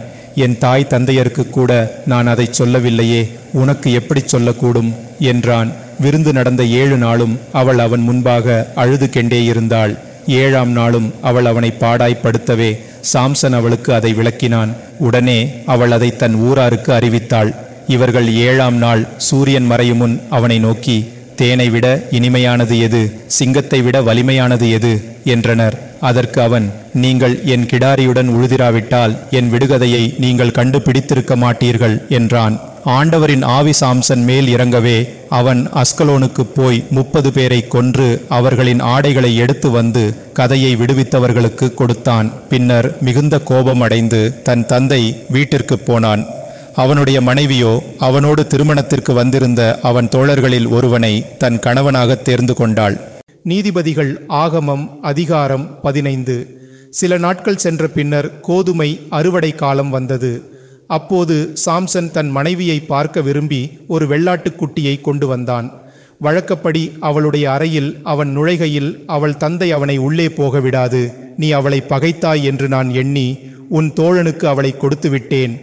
என் தாய் தந்தையருக்கு கூட நான் அதை சொல்லவில்லையே, உனக்கு எப்படி சொல்லக்கூடும் என்றான். விருந்து நடந்த 7 நாளும் அவள் அவன் முன்பாக அழுது கெண்டே இருந்தாள். 7ஆம் நாளும் அவள் அவனை பாடாய்ப்படுத்தவே சாம்சன் அவளுக்கு அதை விளக்கினான். உடனே அவள் அதை தன் ஊராருக்கு அறிவித்தாள். இவர்கள் 7ஆம் நாள் சூரியன் மறையும் முன் அவனை நோக்கி, தேனை விட இனிமையானது எது, சிங்கத்தை விட வலிமையானது எது என்றனர். அதற்கு அவன், நீங்கள் என் கிடாரியுடன் உழுதிராவிட்டால் என் விடுகதையை நீங்கள் கண்டுபிடித்திருக்க மாட்டீர்கள் என்றான். ஆண்டவரின் ஆவி சாம்சன் மேல் இறங்கவே அவன் அஸ்கலோனுக்கு போய் 30 பேரை கொன்று அவர்களின் ஆடைகளை எடுத்து வந்து கதையை விடுவித்தவர்களுக்கு கொடுத்தான். பின்னர் மிகுந்த கோபம் அடைந்து தன் தந்தை வீட்டிற்கு போனான். அவனுடைய மனைவியோ அவனோடு திருமணத்திற்கு வந்திருந்த அவன் தோழர்களில் ஒருவனை தன் கணவனாக தேர்ந்து கொண்டாள். நீதிபதிகள் ஆகமம் அதிகாரம் 15. சில நாட்கள் சென்ற பின்னர் கோதுமை அறுவடை காலம் வந்தது. அப்போது சாம்சன் தன் மனைவியை பார்க்க விரும்பி ஒரு வெள்ளாட்டுக்குட்டியை கொண்டு வந்தான். வழக்கப்படி அவளுடைய அறையில் அவன் நுழைகையில் அவள் தந்தை அவனை உள்ளே போக விடாது. நீ அவளை பகைத்தாய் என்று நான் எண்ணி உன் தோழனுக்கு அவளை கொடுத்து விட்டேன்.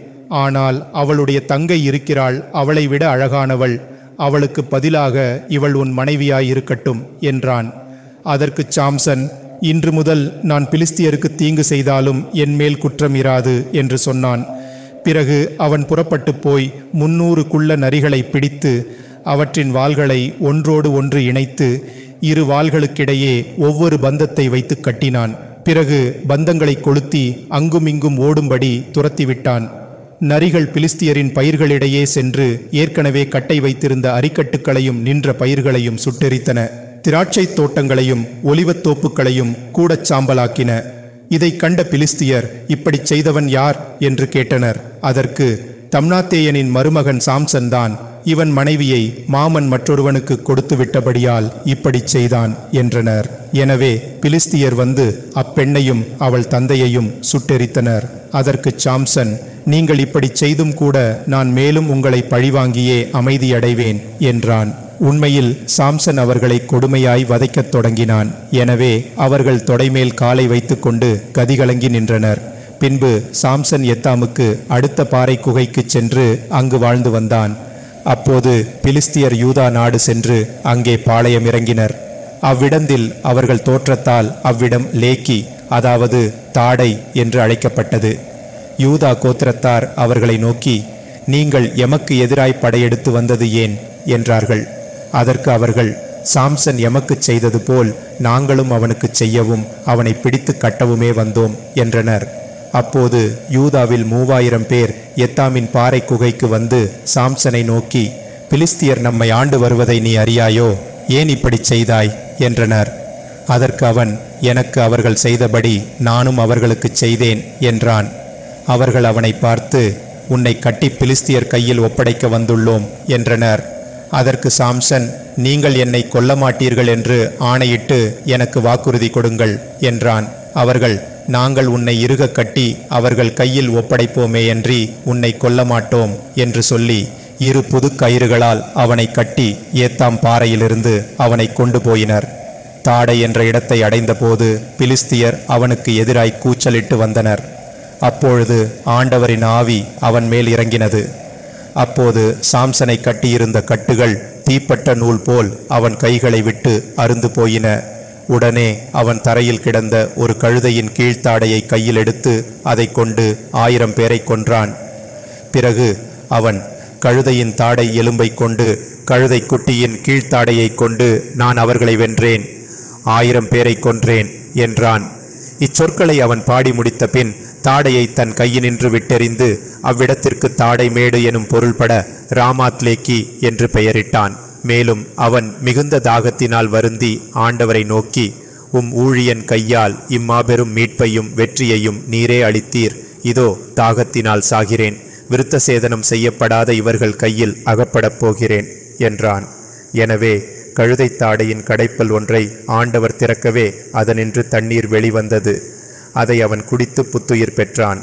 ஆனால் அவளுடைய தங்கை இருக்கிறாள், அவளை விட அழகானவள். அவளுக்கு பதிலாக இவள் உன் மனைவியாய் இருக்கட்டும் என்றான். அதற்கு சாம்சன், இன்று முதல் நான் பிலிஸ்தியருக்கு தீங்கு செய்தாலும் என் மேல் குற்றம் இராது என்று சொன்னான். பிறகு அவன் புறப்பட்டு போய் 300 குள்ள நரிகளை பிடித்து அவற்றின் வால்களை ஒன்றோடு ஒன்று இணைத்து 2 வால்களுக்கிடையே ஒவ்வொரு பந்தத்தை வைத்து கட்டினான். பிறகு பந்தங்களை கொளுத்தி அங்குமிங்கும் ஓடும்படி துரத்திவிட்டான். நரிகள் பிலிஸ்தியரின் பயிர்களிடையே சென்று ஏற்கனவே கட்டை வைத்திருந்த அரிக்கட்டுகளையும் நின்ற பயிர்களையும் சுட்டெரித்தன. திராட்சை தோட்டங்களையும் ஒலிவத் தோப்புகளையும் கூடச் சாம்பலாக்கின. இதை கண்ட பிலிஸ்தியர், இப்படி செய்தவன் யார் என்று கேட்டனர். அதற்கு, தம்னாத்தேயனின் மருமகன் சாம்சன் தான். இவன் மனைவியை மாமன் மற்றொருவனுக்கு கொடுத்து விட்டபடியால் இப்படி செய்தான் என்றனர். எனவே பிலிஸ்தியர் வந்து அப்பெண்ணையும் அவள் தந்தையையும் சுட்டெரித்தனர். அதற்கு சாம்சன், நீங்கள் இப்படி செய்தும் கூட நான் மேலும் உங்களை பழிவாங்கியே அமைதியடைவேன் என்றான். உண்மையில் சாம்சன் அவர்களை கொடுமையாய் வதைக்கத் தொடங்கினான். எனவே அவர்கள் தொடைமேல் காலை வைத்து கொண்டு கதிகலங்கி நின்றனர். பின்பு சாம்சன் எத்தாமுக்கு அடுத்த பாறை குகைக்கு சென்று அங்கு வாழ்ந்து வந்தான். அப்போது பிலிஸ்தியர் யூதா நாடு சென்று அங்கே பாளையம் இறங்கினர். அவ்விடத்தில் அவர்கள் தோற்றத்தால் அவ்விடம் லேக்கி, அதாவது தாடை என்று அழைக்கப்பட்டது. யூதா கோத்திரத்தார் அவர்களை நோக்கி, நீங்கள் எமக்கு எதிராய் படையெடுத்து வந்தது ஏன் என்றார்கள். அதற்கு அவர்கள், சாம்சன் எமக்கு செய்தது போல் நாங்களும் அவனுக்கு செய்யவும் அவனை பிடித்து கட்டவுமே வந்தோம் என்றனர். அப்போது யூதாவில் 3000 பேர் எத்தாமின் பாறை குகைக்கு வந்து சாம்சனை நோக்கி, பிலிஸ்தியர் நம்மை ஆண்டு வருவதை நீ அறியாயோ, ஏன் இப்படி செய்தாய் என்றனர். அதற்கு அவன், எனக்கு அவர்கள் செய்தபடி நானும் அவர்களுக்கு செய்தேன் என்றான். அவர்கள் அவனை பார்த்து, உன்னை கட்டி பிலிஸ்தியர் கையில் ஒப்படைக்க வந்துள்ளோம் என்றனர். அதற்கு சாம்சன், நீங்கள் என்னை கொல்ல மாட்டீர்கள் என்று ஆணையிட்டு எனக்கு வாக்குறுதி கொடுங்கள் என்றான். அவர்கள், நாங்கள் உன்னை இறுக கட்டி அவர்கள் கையில் ஒப்படைப்போமேயன்றி உன்னை கொல்ல மாட்டோம் என்று சொல்லி 2 புது கயிறுகளால் அவனை கட்டி ஏத்தாம் பாறையிலிருந்து அவனை கொண்டு போயினர். தாடை என்ற இடத்தை அடைந்தபோது பிலிஸ்தியர் அவனுக்கு எதிராய் கூச்சலிட்டு வந்தனர். அப்பொழுது ஆண்டவரின் ஆவி அவன் மேல் இறங்கினது. அப்போது சாம்சனை கட்டியிருந்த கட்டுகள் தீப்பட்ட நூல் போல் அவன் கைகளை விட்டு அருந்து போயின. உடனே அவன் தரையில் கிடந்த ஒரு கழுதையின் கீழ்த்தாடையை கையில் எடுத்து அதை கொண்டு 1000 பேரை கொன்றான். பிறகு அவன், கழுதையின் தாடை எலும்பை கொண்டு கழுதை குட்டியின் கீழ்த்தாடையை கொண்டு நான் அவர்களை வென்றேன், 1000 பேரை கொன்றேன் என்றான். இச்சொற்களை அவன் பாடி முடித்த பின் தாடையை தன் கையினின்று விட்டெறிந்து அவ்விடத்திற்கு தாடை மேடு எனும் பொருள்பட ராமாத்லேக்கி என்று பெயரிட்டான். மேலும் அவன் மிகுந்த தாகத்தினால் வருந்தி ஆண்டவரை நோக்கி, உம் ஊழியன் கையால் இம்மாபெரும் மீட்பையும் வெற்றியையும் நீரே அளித்தீர். இதோ தாகத்தினால் சாகிறேன். விருத்த சேதனம் செய்யப்படாத இவர்கள் கையில் அகப்படப் போகிறேன் என்றான். எனவே கழுதைத்தாடையின் கடைப்பல் ஒன்றை ஆண்டவர் திறக்கவே அதனின்று தண்ணீர் வெளிவந்தது. அதை அவன் குடித்து புத்துயிர் பெற்றான்,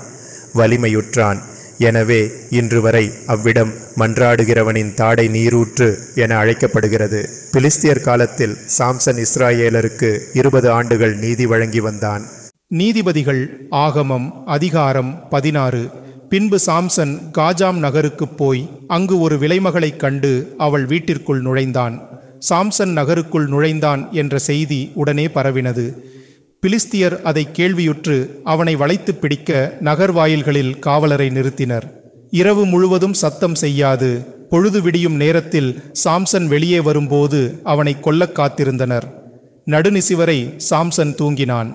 வலிமையுற்றான். எனவே இன்று வரை அவ்விடம் மன்றாடுகிறவனின் தாடை நீரூற்று என அழைக்கப்படுகிறது. பிலிஸ்தியர் காலத்தில் சாம்சன் இஸ்ராயேலருக்கு 20 ஆண்டுகள் நீதி வழங்கி வந்தான். நீதிபதிகள் ஆகமம் அதிகாரம் 16. பின்பு சாம்சன் காஜாம் நகருக்குப் போய் அங்கு ஒரு விலைமகளைக் கண்டு அவள் வீட்டிற்குள் நுழைந்தான். சாம்சன் நகருக்குள் நுழைந்தான் என்ற செய்தி உடனே பரவினது. பிலிஸ்தியர் அதை கேள்வியுற்று அவனை வளைத்து பிடிக்க நகர் வாயில்களில் காவலரை நிறுத்தினர். இரவு முழுவதும் சத்தம் செய்யாது பொழுது விடியும் நேரத்தில் சாம்சன் வெளியே வரும்போது அவனை கொல்லக் காத்திருந்தனர். நடுநிசிவரை சாம்சன் தூங்கினான்.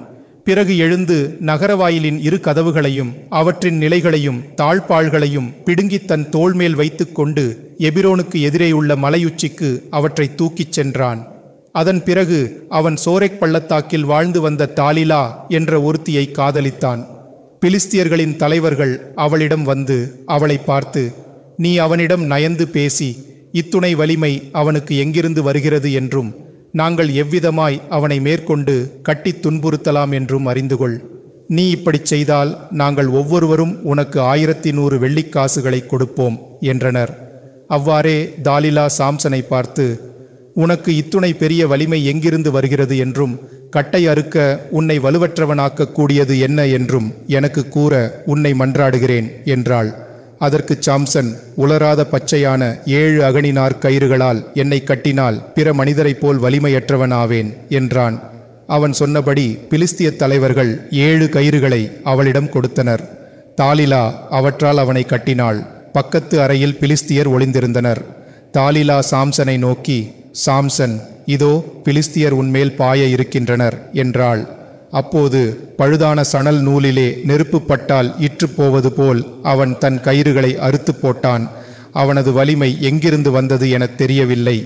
பிறகு எழுந்து நகரவாயிலின் 2 கதவுகளையும் அவற்றின் நிலைகளையும் தாழ்பாள்களையும் பிடுங்கி தன் தோள்மேல் வைத்து கொண்டு எபிரோனுக்கு எதிரேயுள்ள மலையுச்சிக்கு அவற்றை தூக்கிச் சென்றான். அதன் பிறகு அவன் சோரேக் பள்ளத்தாக்கில் வாழ்ந்து வந்த தாலிலா என்ற ஒருத்தியை காதலித்தான். பிலிஸ்தியர்களின் தலைவர்கள் அவளிடம் வந்து அவளை பார்த்து, நீ அவனிடம் நயந்து பேசி இத்துணை வலிமை அவனுக்கு எங்கிருந்து வருகிறது என்றும் நாங்கள் எவ்விதமாய் அவனை மேற்கொண்டு கட்டி துன்புறுத்தலாம் என்றும் அறிந்துகொள். நீ இப்படிச் செய்தால் நாங்கள் ஒவ்வொருவரும் உனக்கு 1100 வெள்ளிக்காசுகளை கொடுப்போம் என்றனர். அவ்வாறே தாலிலா சாம்சனை பார்த்து, உனக்கு இத்துணை பெரிய வலிமை எங்கிருந்து வருகிறது என்றும் கட்டை அறுக்க உன்னை வலுவற்றவனாக்க கூடியது என்ன என்றும் எனக்கு கூற உன்னை மன்றாடுகிறேன் என்றாள். அதற்கு சாம்சன், உலராத பச்சையான 7 அகணினார் கயிறுகளால் என்னை கட்டினால் பிற மனிதரைப் போல் வலிமையற்றவனாவேன் என்றான். அவன் சொன்னபடி பிலிஸ்திய தலைவர்கள் 7 கயிறுகளை அவளிடம் கொடுத்தனர். தாலிலா அவற்றால் அவனை கட்டினாள். பக்கத்து அறையில் பிலிஸ்தியர் ஒளிந்திருந்தனர். தாலிலா சாம்சனை நோக்கி, சாம்சன், இதோ பிலிஸ்தியர் உன்மேல் பாய இருக்கின்றனர் என்றாள். அப்போது பழுதான சணல் நூலிலே நெருப்பு பட்டால் இற்று போவது போல் அவன் தன் கயிறுகளை அறுத்து போட்டான். அவனது வலிமை எங்கிருந்து வந்தது என தெரியவில்லை.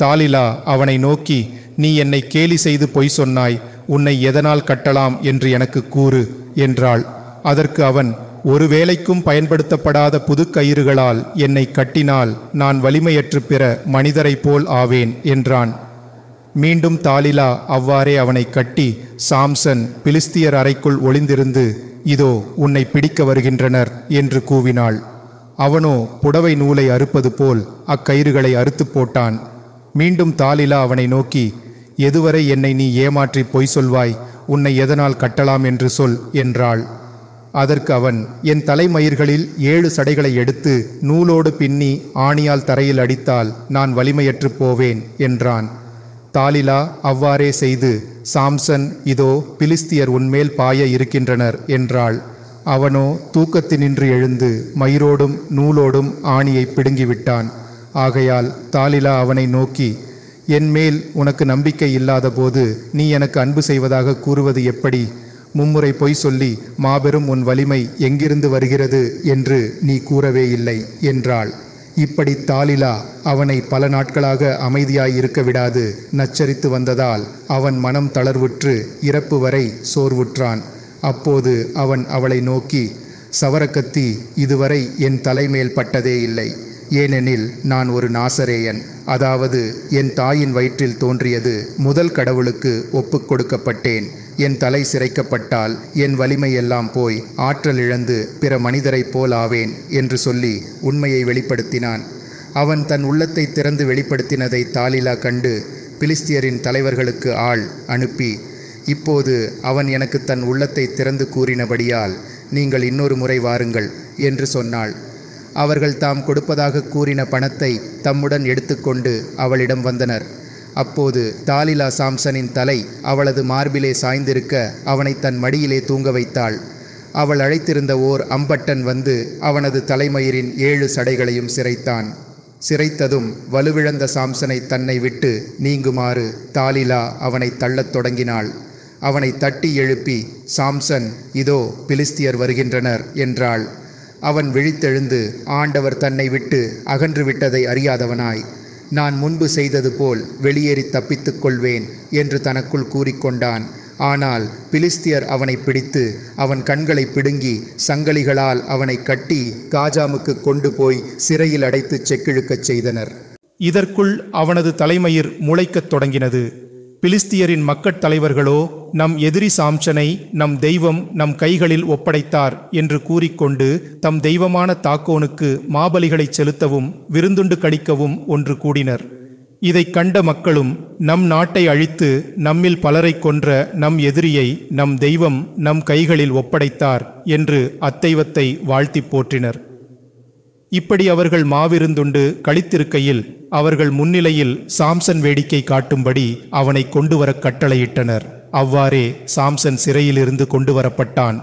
தாலிலா அவனை நோக்கி, நீ என்னை கேலி செய்து பொய் சொன்னாய். உன்னை எதனால் கட்டலாம் என்று எனக்கு கூறு என்றாள். அதற்கு அவன், ஒரு வேளைக்கும் பயன்படுத்தப்படாத புது கயிறுகளால் என்னை கட்டினால் நான் வலிமையற்று பிற மனிதரைப் போல் ஆவேன் என்றான். மீண்டும் தாலிலா அவ்வாறே அவனை கட்டி, சாம்சன் பிலிஸ்தியர் அறைக்குள் ஒளிந்திருந்து, இதோ உன்னை பிடிக்க வருகின்றனர் என்று கூவினாள். அவனோ புடவை நூலை அறுப்பது போல் அக்கயிறுகளை அறுத்து போட்டான். மீண்டும் தாலிலா அவனை நோக்கி, எதுவரை என்னை நீ ஏமாற்றி பொய் சொல்வாய்? உன்னை எதனால் கட்டலாம் என்று சொல் என்றாள். அதற்கு அவன், என் தலைமயிர்களில் 7 சடைகளை எடுத்து நூலோடு பின்னி ஆணியால் தரையில் அடித்தால் நான் வலிமையற்று போவேன் என்றான். தாலிலா அவ்வாறே செய்து, சாம்சன், இதோ பிலிஸ்தியர் உன்மேல் பாய இருக்கின்றனர் என்றாள். அவனோ தூக்கத்தினின்று எழுந்து மயிரோடும் நூலோடும் ஆணியை பிடுங்கிவிட்டான். ஆகையால் தாலிலா அவனை நோக்கி, என்மேல் உனக்கு நம்பிக்கை இல்லாத போது நீ எனக்கு அன்பு செய்வதாக கூறுவது எப்படி? மும்முறை பொய் சொல்லி மாபெரும் உன் வலிமை எங்கிருந்து வருகிறது என்று நீ கூறவே இல்லை என்றாள். இப்படி தாலிலா அவனை பல நாட்களாக அமைதியாய் இருக்க விடாது நச்சரித்து வந்ததால் அவன் மனம் தளர்வுற்று இறப்பு வரை சோர்வுற்றான். அப்போது அவன் அவளை நோக்கி, சவரக்கத்தி இதுவரை என் தலைமேல் பட்டதே இல்லை. ஏனெனில் நான் ஒரு நாசரேயன், அதாவது என் தாயின் வயிற்றில் தோன்றியது முதல் கடவுளுக்கு ஒப்புக் கொடுக்கப்பட்டேன். என் தலை சிரைக்கப்பட்டால் என் வலிமையெல்லாம் போய் ஆற்றல் இழந்து பிற மனிதரைப் போல் ஆவேன் என்று சொல்லி உண்மையை வெளிப்படுத்தினான். அவன் தன் உள்ளத்தை திறந்து வெளிப்படுத்தினதை தாலிலா கண்டு பிலிஸ்தியரின் தலைவர்களுக்கு ஆள் அனுப்பி, இப்போது அவன் எனக்கு தன் உள்ளத்தை திறந்து கூறினபடியால் நீங்கள் இன்னொரு முறை வாருங்கள் என்று சொன்னாள். அவர்கள் தாம் கொடுப்பதாக கூறின பணத்தை தம்முடன் எடுத்துக்கொண்டு அவளிடம் வந்தனர். அப்போது தாலிலா சாம்சனின் தலை அவளது மார்பிலே சாய்ந்திருக்க அவனை தன் மடியிலே தூங்க வைத்தாள். அவள் அழைத்திருந்த ஓர் அம்பட்டன் வந்து அவனது தலைமயிரின் 7 சடைகளையும் சிரைத்தான். சிரைத்ததும் வலுவிழந்த சாம்சனை தன்னை விட்டு நீங்குமாறு தாலிலா அவனை தள்ளத் தொடங்கினாள். அவனை தட்டி எழுப்பி, சாம்சன், இதோ பிலிஸ்தியர் வருகின்றனர் என்றாள். அவன் விழித்தெழுந்து ஆண்டவர் தன்னை விட்டு அகன்று விட்டதை அறியாதவனாய், நான் முன்பு செய்தது போல் வெளியேறி தப்பித்துக் கொள்வேன் என்று தனக்குள் கூறிக்கொண்டான். ஆனால் பிலிஸ்தியர் அவனை பிடித்து அவன் கண்களை பிடுங்கி சங்கலிகளால் அவனை கட்டி காஜாமுக்கு கொண்டு போய் சிறையில் அடைத்து செக்கிழுக்கச் செய்தனர். இதற்குள் அவனது தலைமயிர் முளைக்கத் தொடங்கினது. பிலிஸ்தியரின் மக்கட்தலைவர்களோ நம் எதிரி சாம்சனை நம் தெய்வம் நம் கைகளில் ஒப்படைத்தார் என்று கூறிக்கொண்டு தம் தெய்வமான தாக்கோனுக்கு மாபலிகளைச் செலுத்தவும் விருந்துண்டு கழிக்கவும் ஒன்று கூடினர். இதைக் கண்ட மக்களும் நம் நாட்டை அழித்து நம்மில் பலரை கொன்ற நம் எதிரியை நம் தெய்வம் நம் கைகளில் ஒப்படைத்தார் என்று அத்தெய்வத்தை வாழ்த்திப் போற்றினர். இப்படி அவர்கள் மாவிருந்துண்டு களித்திருக்கையில் அவர்கள் முன்னிலையில் சாம்சன் வேடிக்கை காட்டும்படி அவனை கொண்டு வர கட்டளையிட்டனர். அவ்வாறே சாம்சன் சிறையிலிருந்து கொண்டு வரப்பட்டான்.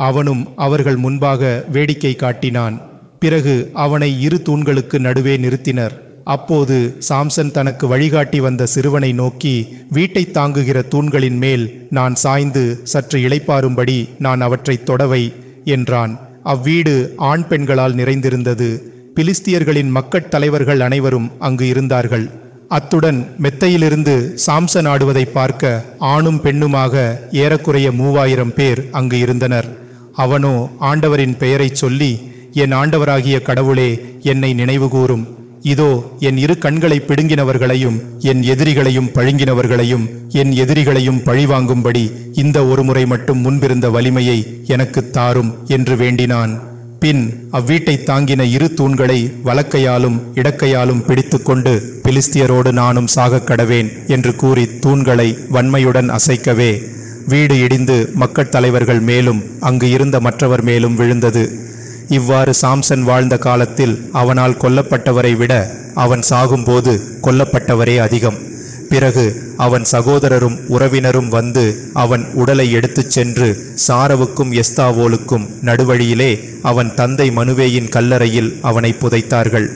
அவனும் அவர்கள் முன்பாக வேடிக்கை காட்டினான். பிறகு அவனை இரு தூண்களுக்கு நடுவே நிறுத்தினர். அப்போது சாம்சன் தனக்கு வழிகாட்டி வந்த சிறுவனை நோக்கி, வீட்டை தாங்குகிற தூண்களின் மேல் நான் சாய்ந்து சற்று இளைப்பாறும்படி நான் அவற்றை தொடவை என்றான். அவ்வீடு ஆண் பெண்களால் நிறைந்திருந்தது. பிலிஸ்தியர்களின் மக்கட்தலைவர்கள் அனைவரும் அங்கு இருந்தார்கள். அத்துடன் மெத்தையிலிருந்து சாம்சன் ஆடுவதை பார்க்க ஆணும் பெண்ணுமாக ஏறக்குறைய 3000 பேர் அங்கு இருந்தனர். அவனோ ஆண்டவரின் பெயரைச் சொல்லி, என் ஆண்டவராகிய கடவுளே, என்னை நினைவுகூரும். இதோ என் இரு கண்களை பிடுங்கினவர்களையும் என் எதிரிகளையும் பழுங்கினவர்களையும் என் எதிரிகளையும் பழிவாங்கும்படி இந்த ஒரு முறை மட்டும் முன்பிருந்த வலிமையை எனக்கு தாரும் என்று வேண்டினான். பின் அவ்வீட்டை தாங்கின இரு தூண்களை வலக்கையாலும் இடக்கையாலும் பிடித்து கொண்டு, பிலிஸ்தியரோடு நானும் சாகக் கடவேன் என்று கூறி தூண்களை வன்மையுடன் அசைக்கவே வீடு இடிந்து மக்கட்தலைவர்கள் மேலும் அங்கு இருந்த மற்றவர் மேலும் விழுந்தது. இவ்வாறு சாம்சன் வாழ்ந்த காலத்தில் அவனால் கொல்லப்பட்டவரை விட அவன் சாகும்போது கொல்லப்பட்டவரே அதிகம். பிறகு அவன் சகோதரரும் உறவினரும் வந்து அவன் உடலை எடுத்துச் சென்று சாரவுக்கும் எஸ்தாவோலுக்கும் நடுவழியிலே அவன் தந்தை மனுவேயின் கல்லறையில் அவனை புதைத்தார்கள்.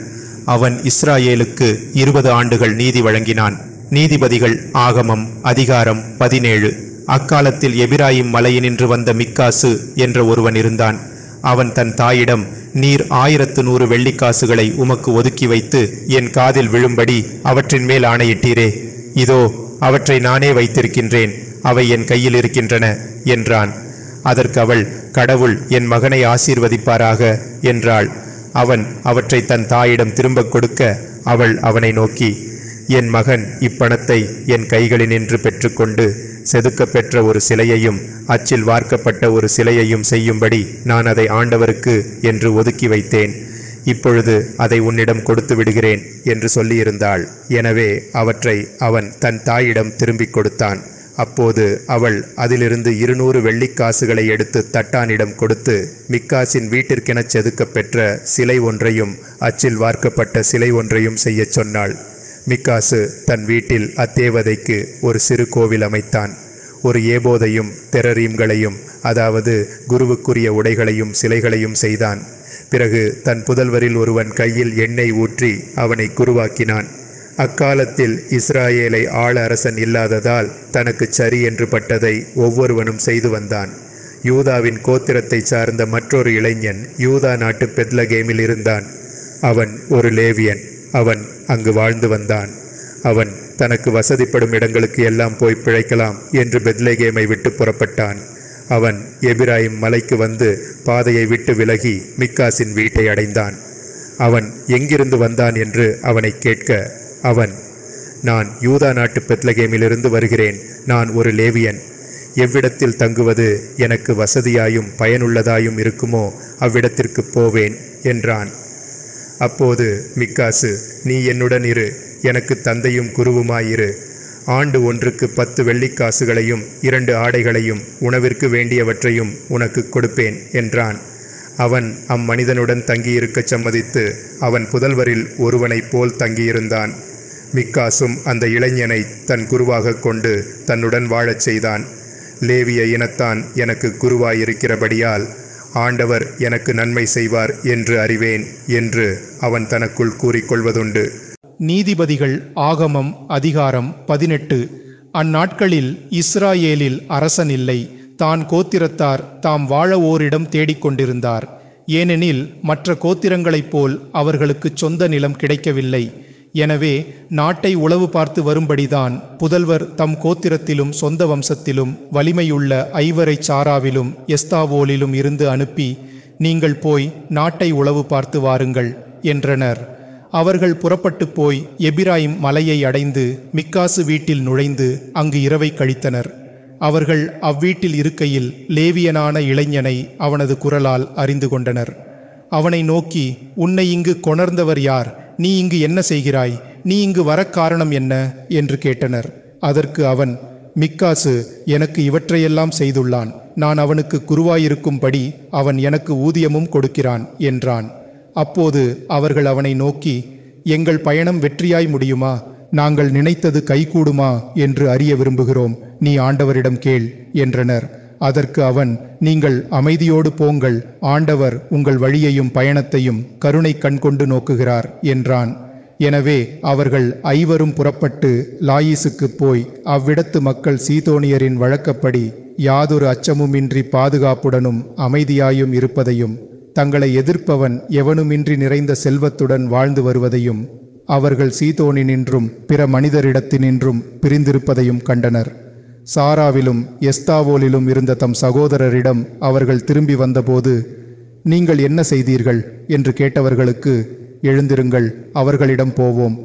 அவன் இஸ்ராயேலுக்கு 20 ஆண்டுகள் நீதி வழங்கினான். நீதிபதிகள் ஆகமம் அதிகாரம் 17. அக்காலத்தில் எபிராயிம் மலையினின்று வந்த மிக்காசு என்ற ஒருவன் இருந்தான். அவன் தன் தாயிடம், நீர் 1100 வெள்ளிக்காசுகளை உமக்கு ஒதுக்கி வைத்து என் காதில் விழும்படி அவற்றின் மேல் ஆணையிட்டீரே, இதோ அவற்றை நானே வைத்திருக்கின்றேன், அவை என் கையில் இருக்கின்றன என்றான். அதற்கு அவள், கடவுள் என் மகனை ஆசீர்வதிப்பாராக என்றாள். அவன் அவற்றை தன் தாயிடம் திரும்ப கொடுக்க அவள் அவனை நோக்கி, என் மகன் இப்பணத்தை என் கைகளினின்று பெற்றுக்கொண்டு செதுக்க பெற்ற ஒரு சிலையையும் அச்சில் வார்க்கப்பட்ட ஒரு சிலையையும் செய்யும்படி நான் அதை ஆண்டவருக்கு என்று ஒதுக்கி வைத்தேன். இப்பொழுது அதை உன்னிடம் கொடுத்து விடுகிறேன் என்று சொல்லியிருந்தாள். எனவே அவற்றை அவன் தன் தாயிடம் திரும்பிக் கொடுத்தான். அப்போது அவள் அதிலிருந்து 200 வெள்ளிக்காசுகளை எடுத்து தட்டானிடம் கொடுத்து, மிக்காசின் வீட்டிற்கென செதுக்க பெற்ற சிலை ஒன்றையும் அச்சில் வார்க்கப்பட்ட சிலை ஒன்றையும் செய்யச் சொன்னாள். மிக்காசு தன் வீட்டில் அத்தேவதைக்கு ஒரு சிறு கோவில் அமைத்தான். ஒரு ஏபோதையும் தெரரீம்களையும், அதாவது குருவுக்குரிய உடைகளையும் சிலைகளையும் செய்தான். பிறகு தன் புதல்வரில் ஒருவன் கையில் எண்ணெய் ஊற்றி அவனை குருவாக்கினான். அக்காலத்தில் இஸ்ராயேலை ஆள அரசன் இல்லாததால் தனக்கு சரி என்று பட்டதை ஒவ்வொருவனும் செய்து வந்தான். யூதாவின் கோத்திரத்தை சார்ந்த மற்றொரு இளைஞன் யூதா நாட்டு பெத்லகேமில் இருந்தான். அவன் ஒரு லேவியன். அவன் அங்கு வாழ்ந்து வந்தான். அவன் தனக்கு வசதிப்படும் இடங்களுக்கு எல்லாம் போய் பிழைக்கலாம் என்று பெத்லகேமை விட்டு புறப்பட்டான். அவன் எபிராயிம் மலைக்கு வந்து பாதையை விட்டு விலகி மிக்காசின் வீட்டை அடைந்தான். அவன் எங்கிருந்து வந்தான் என்று அவனை கேட்க அவன், நான் யூதா நாட்டு பெத்லகேமிலிருந்து வருகிறேன். நான் ஒரு லேவியன். எவ்விடத்தில் தங்குவது எனக்கு வசதியாயும் பயனுள்ளதாயும் இருக்குமோ அவ்விடத்திற்கு போவேன் என்றான். அப்போது மிக்காசு, நீ என்னுடன் இரு, எனக்கு தந்தையும் குருவுமாயிரு. ஆண்டு ஒன்றுக்கு 10 வெள்ளிக்காசுகளையும் 2 ஆடைகளையும் உணவிற்கு வேண்டியவற்றையும் உனக்கு கொடுப்பேன் என்றான். அவன் அம்மனிதனுடன் தங்கியிருக்கச் சம்மதித்து அவன் புதல்வரில் ஒருவனைப் போல் தங்கியிருந்தான். மிக்காசும் அந்த இளைஞனை தன் குருவாக கொண்டு தன்னுடன் வாழச் செய்தான். லேவிய இனத்தான் எனக்கு குருவாயிருக்கிறபடியால் ஆண்டவர் எனக்கு நன்மை செய்வார் என்று அறிவேன் என்று அவன் தனக்குள் கூறிக்கொள்வதுண்டு. நீதிபதிகள் ஆகமம் அதிகாரம் 18. அந்நாட்களில் இஸ்ராயேலில் அரசன் இல்லை. தான் கோத்திரத்தார் தாம் வாழ ஓரிடம் தேடிக்கொண்டிருந்தார். ஏனெனில் மற்ற கோத்திரங்களைப் போல் அவர்களுக்கு சொந்த நிலம் கிடைக்கவில்லை. எனவே நாட்டை உளவு பார்த்து வரும்படிதான் புதல்வர் தம் கோத்திரத்திலும் சொந்த வம்சத்திலும் வலிமையுள்ள ஐவரை சாராவிலும் எஸ்தாவோலிலும் இருந்து அனுப்பி, நீங்கள் போய் நாட்டை உளவு பார்த்து வாருங்கள் என்றனர். அவர்கள் புறப்பட்டு போய் எபிராயிம் மலையை அடைந்து மிக்காசு வீட்டில் நுழைந்து அங்கு இரவை கழித்தனர். அவர்கள் அவ்வீட்டில் இருக்கையில் லேவியனான இளைஞனை அவனது குரலால் அறிந்து கொண்டனர். அவனை நோக்கி, உன்னை இங்கு கொணர்ந்தவர் யார்? நீ இங்கு என்ன செய்கிறாய்? நீ இங்கு வரக் காரணம் என்ன என்று கேட்டனர். அதற்கு அவன், மிக்காசு எனக்கு இவற்றையெல்லாம் செய்துள்ளான். நான் அவனுக்கு குருவாயிருக்கும்படி அவன் எனக்கு ஊதியமும் கொடுக்கிறான் என்றான். அப்போது அவர்கள் அவனை நோக்கி, எங்கள் பயணம் வெற்றியாய் முடியுமா? நாங்கள் நினைத்தது கைகூடுமா என்று அறிய விரும்புகிறோம். நீ ஆண்டவரிடம் கேள் என்றனர். அதற்கு அவன், நீங்கள் அமைதியோடு போங்கள், ஆண்டவர் உங்கள் வழியையும் பயணத்தையும் கருணை கண்கொண்டு நோக்குகிறார் என்றான். எனவே அவர்கள் ஐவரும் புறப்பட்டு லாயீசுக்கு போய் அவ்விடத்து மக்கள் சீதோனியரின் வழக்கப்படி யாதொரு அச்சமுமின்றி பாதுகாப்புடனும் அமைதியாயும் இருப்பதையும், தங்களை எதிர்ப்பவன் எவனுமின்றி நிறைந்த செல்வத்துடன் வாழ்ந்து வருவதையும், அவர்கள் சீதோனினின்றும் பிற மனிதரிடத்தினின்றும் பிரிந்திருப்பதையும் கண்டனர். சாராவிலும் எஸ்தாவோலிலும் இருந்த தம் சகோதரரிடம் அவர்கள் திரும்பி வந்தபோது, நீங்கள் என்ன செய்தீர்கள் என்று கேட்டவர்களுக்கு, எழுந்திருங்கள், அவர்களிடம் போவோம்.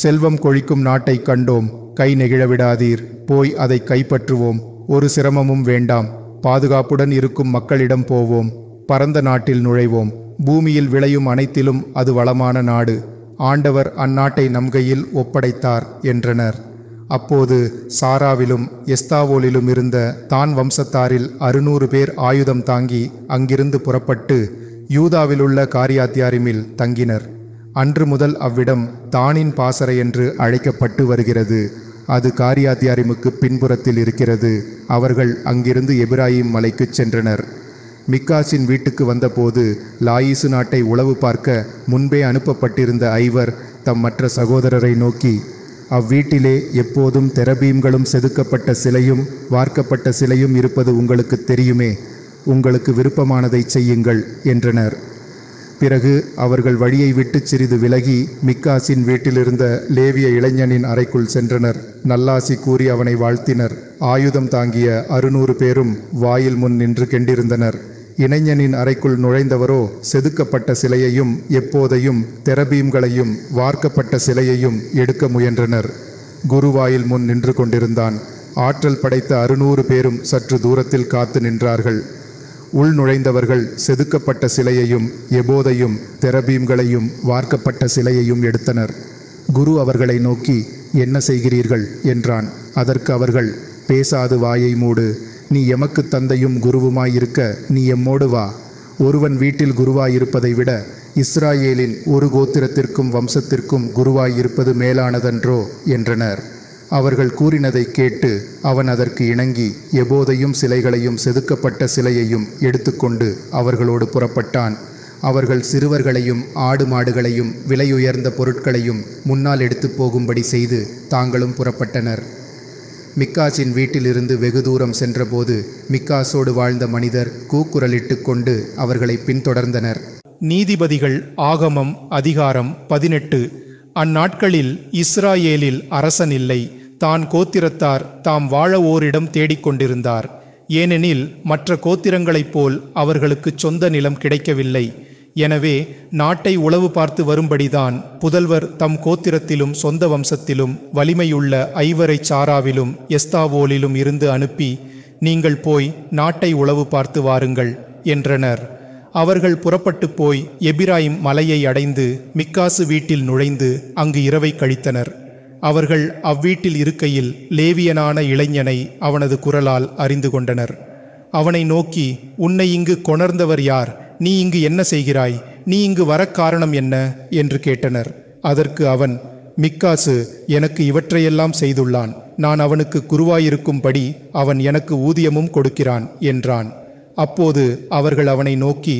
செல்வம் கொழிக்கும் நாட்டை கண்டோம், கை நெகிழவிடாதீர், போய் அதை கைப்பற்றுவோம். ஒரு சிரமமும் வேண்டாம், பாதுகாப்புடன் இருக்கும் மக்களிடம் போவோம். பரந்த நாட்டில் நுழைவோம். பூமியில் விளையும் அனைத்திலும் அது வளமான நாடு. ஆண்டவர் அந்நாட்டை நம் கையில் ஒப்படைத்தார் என்றனர். அப்போது சாராவிலும் எஸ்தாவோலிலும் இருந்த தான் வம்சத்தாரில் 600 பேர் ஆயுதம் தாங்கி அங்கிருந்து புறப்பட்டு யூதாவிலுள்ள காரியாத்யாரிமில் தங்கினர். அன்று முதல் அவ்விடம் தானின் பாசறை என்று அழைக்கப்பட்டு வருகிறது. அது காரியாத்யாரிமுக்கு பின்புறத்தில் இருக்கிறது. அவர்கள் அங்கிருந்து எபிராயிம் மலைக்கு சென்றனர். மிக்காசின் வீட்டுக்கு வந்தபோது லாயீசு நாட்டை உளவு பார்க்க முன்பே அனுப்பப்பட்டிருந்த ஐவர் தம் மற்ற சகோதரரை நோக்கி, அவ்வீட்டிலே எப்போதும் தெரபீம்களும் செதுக்கப்பட்ட சிலையும் வார்க்கப்பட்ட சிலையும் இருப்பது உங்களுக்கு தெரியுமே. உங்களுக்கு விருப்பமானதை செய்யுங்கள் என்றனர். பிறகு அவர்கள் வழியை விட்டு சிறிது விலகி மிக்காசின் வீட்டிலிருந்த லேவிய இளைஞனின் அறைக்குள் சென்றனர். நல்லாசி கூறி அவனை வாழ்த்தினர். ஆயுதம் தாங்கிய 600 பேரும் வாயில் முன் நின்று கெண்டிருந்தனர். இளைஞனின் அறைக்குள் நுழைந்தவரோ செதுக்கப்பட்ட சிலையையும் எப்போதையும் தெரபீம்களையும் வார்க்கப்பட்ட சிலையையும் எடுக்க முயன்றனர். குருவாயில் முன் நின்று கொண்டிருந்தான். ஆற்றல் படைத்த 600 பேரும் சற்று தூரத்தில் காத்து நின்றார்கள். உள் நுழைந்தவர்கள் செதுக்கப்பட்ட சிலையையும் எபோதையும் தெரபீம்களையும் வார்க்கப்பட்ட சிலையையும் எடுத்தனர். குரு அவர்களை நோக்கி, என்ன செய்கிறீர்கள் என்றான். அதற்கு அவர்கள், பேசாது வாயை மூடு. நீ எமக்கு தந்தையும் குருவுமாயிருக்க நீ எம்மோடு வா. ஒருவன் வீட்டில் குருவாயிருப்பதை விட இஸ்ராயேலின் ஒரு கோத்திரத்திற்கும் வம்சத்திற்கும் குருவாயிருப்பது மேலானதன்றோ என்றனர். அவர்கள் கூறினதை கேட்டு அவன் அதற்கு இணங்கி எபோதையும் சிலைகளையும் செதுக்கப்பட்ட சிலையையும் எடுத்துக்கொண்டு அவர்களோடு புறப்பட்டான். அவர்கள் சிறுவர்களையும் ஆடு மாடுகளையும் விலையுயர்ந்த பொருட்களையும் முன்னால் எடுத்து போகும்படி செய்து தாங்களும் புறப்பட்டனர். மிக்காசின் வீட்டிலிருந்து வெகு தூரம் சென்றபோது மிக்காசோடு வாழ்ந்த மனிதர் கூக்குரலிட்டு கொண்டு அவர்களை பின்தொடர்ந்தனர். நீதிபதிகள் ஆகமம் அதிகாரம் 18. அந்நாட்களில் இஸ்ராயேலில் அரசன் இல்லை. தான் கோத்திரத்தார் தாம் வாழ ஓரிடம் தேடிக்கொண்டிருந்தார். ஏனெனில் மற்ற கோத்திரங்களைப் போல் அவர்களுக்கு சொந்த நிலம் கிடைக்கவில்லை. எனவே நாட்டை உளவு பார்த்து வரும்படிதான் புதல்வர் தம் கோத்திரத்திலும் சொந்த வம்சத்திலும் வலிமையுள்ள ஐவரை சாராவிலும் எஸ்தாவோலிலும் இருந்து அனுப்பி, நீங்கள் போய் நாட்டை உளவு பார்த்து வாருங்கள் என்றனர். அவர்கள் புறப்பட்டு போய் எபிராயிம் மலையை அடைந்து மிக்காசு வீட்டில் நுழைந்து அங்கு இரவை கழித்தனர். அவர்கள் அவ்வீட்டில் இருக்கையில் லேவியனான இளைஞனை அவனது குரலால் அறிந்து கொண்டனர். அவனை நோக்கி, உன்னை இங்கு கொணர்ந்தவர் யார்? நீ இங்கு என்ன செய்கிறாய்? நீ இங்கு வரக் காரணம் என்ன என்று கேட்டனர். அதற்கு அவன், மிக்காசு எனக்கு இவற்றையெல்லாம் செய்துள்ளான். நான் அவனுக்கு குருவாயிருக்கும்படி அவன் எனக்கு ஊதியமும் கொடுக்கிறான் என்றான். அப்போது அவர்கள் அவனை நோக்கி,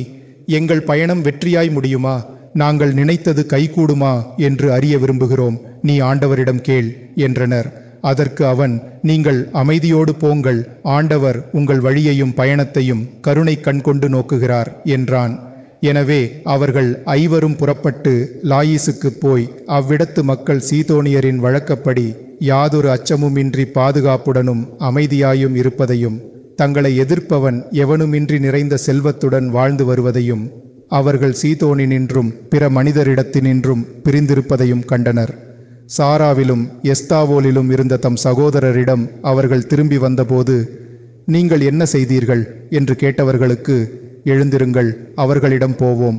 எங்கள் பயணம் வெற்றியாய் முடியுமா? நாங்கள் நினைத்தது கைகூடுமா என்று அறிய விரும்புகிறோம். நீ ஆண்டவரிடம் கேள் என்றனர். அதற்கு அவன், நீங்கள் அமைதியோடு போங்கள், ஆண்டவர் உங்கள் வழியையும் பயணத்தையும் கருணை கண்கொண்டு நோக்குகிறார் என்றான். எனவே அவர்கள் ஐவரும் புறப்பட்டு லாயீசுக்கு போய் அவ்விடத்து மக்கள் சீதோனியரின் வழக்கப்படி யாதொரு அச்சமுமின்றி பாதுகாப்புடனும் அமைதியாயும் இருப்பதையும் தங்களை எதிர்ப்பவன் எவனுமின்றி நிறைந்த செல்வத்துடன் வாழ்ந்து வருவதையும் அவர்கள் சீதோனினின்றும் பிற மனிதரிடத்தினின்றும் பிரிந்திருப்பதையும் கண்டனர். சாராவிலும் எஸ்தாவோலிலும் இருந்த தம் சகோதரரிடம் அவர்கள் திரும்பி வந்தபோது, நீங்கள் என்ன செய்தீர்கள் என்று கேட்டவர்களுக்கு, எழுந்திருங்கள், அவர்களிடம் போவோம்.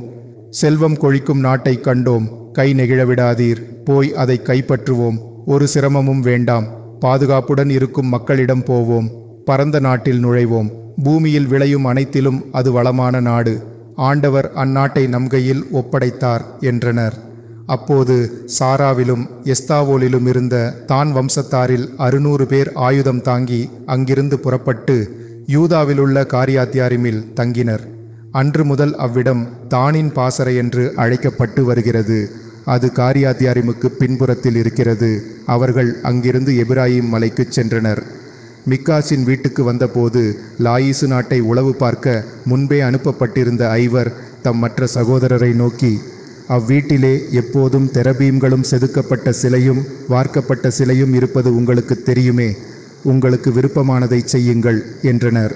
செல்வம் கொழிக்கும் நாட்டை கண்டோம், கை நெகிழவிடாதீர், போய் அதை கைப்பற்றுவோம். ஒரு சிரமமும் வேண்டாம், பாதுகாப்புடன் இருக்கும் மக்களிடம் போவோம். பரந்த நாட்டில் நுழைவோம். பூமியில் விளையும் அனைத்திலும் அது வளமான நாடு. ஆண்டவர் அந்நாட்டை நம் கையில் ஒப்படைத்தார் என்றனர். அப்போது சாராவிலும் எஸ்தாவோலிலும் இருந்த தான் வம்சத்தாரில் 600 பேர் ஆயுதம் தாங்கி அங்கிருந்து புறப்பட்டு யூதாவிலுள்ள காரியாத்யாரிமில் தங்கினர். அன்று முதல் அவ்விடம் தானின் பாசறை என்று அழைக்கப்பட்டு வருகிறது. அது காரியாத்யாரிமுக்கு பின்புறத்தில் இருக்கிறது. அவர்கள் அங்கிருந்து எபிராயிம் மலைக்கு சென்றனர். மிக்காசின் வீட்டுக்கு வந்தபோது லாயீசு நாட்டை உளவு பார்க்க முன்பே அனுப்பப்பட்டிருந்த ஐவர் தம் மற்ற சகோதரரை நோக்கி, அவ்வீட்டிலே எப்போதும் தெரபீம்களும் செதுக்கப்பட்ட சிலையும் வார்க்கப்பட்ட சிலையும் இருப்பது உங்களுக்கு தெரியுமே, உங்களுக்கு விருப்பமானதை செய்யுங்கள் என்றனர்.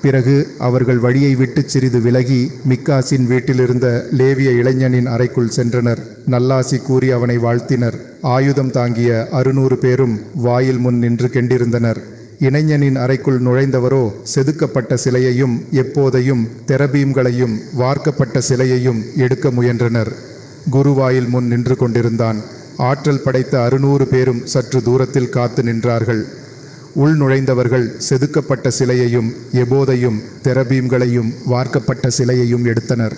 பிறகு அவர்கள் வழியை விட்டு சிறிது விலகி மிக்காசின் வீட்டிலிருந்த லேவிய இளைஞனின் அறைக்குள் சென்றனர். நல்லாசி கூறி அவனை வாழ்த்தினர். ஆயுதம் தாங்கிய 600 பேரும் வாயில் முன் நின்று கெண்டிருந்தனர். இளைஞனின் அறைக்குள் நுழைந்தவரோ செதுக்கப்பட்ட சிலையையும் எப்போதையும் தெரபீம்களையும் வார்க்கப்பட்ட சிலையையும் எடுக்க முயன்றனர். குருவாயில் முன் நின்று கொண்டிருந்தான். ஆற்றல் படைத்த 600 பேரும் சற்று தூரத்தில் காத்து நின்றார்கள். உள் நுழைந்தவர்கள் செதுக்கப்பட்ட சிலையையும் எபோதையும் தெரபீம்களையும் வார்க்கப்பட்ட சிலையையும் எடுத்தனர்.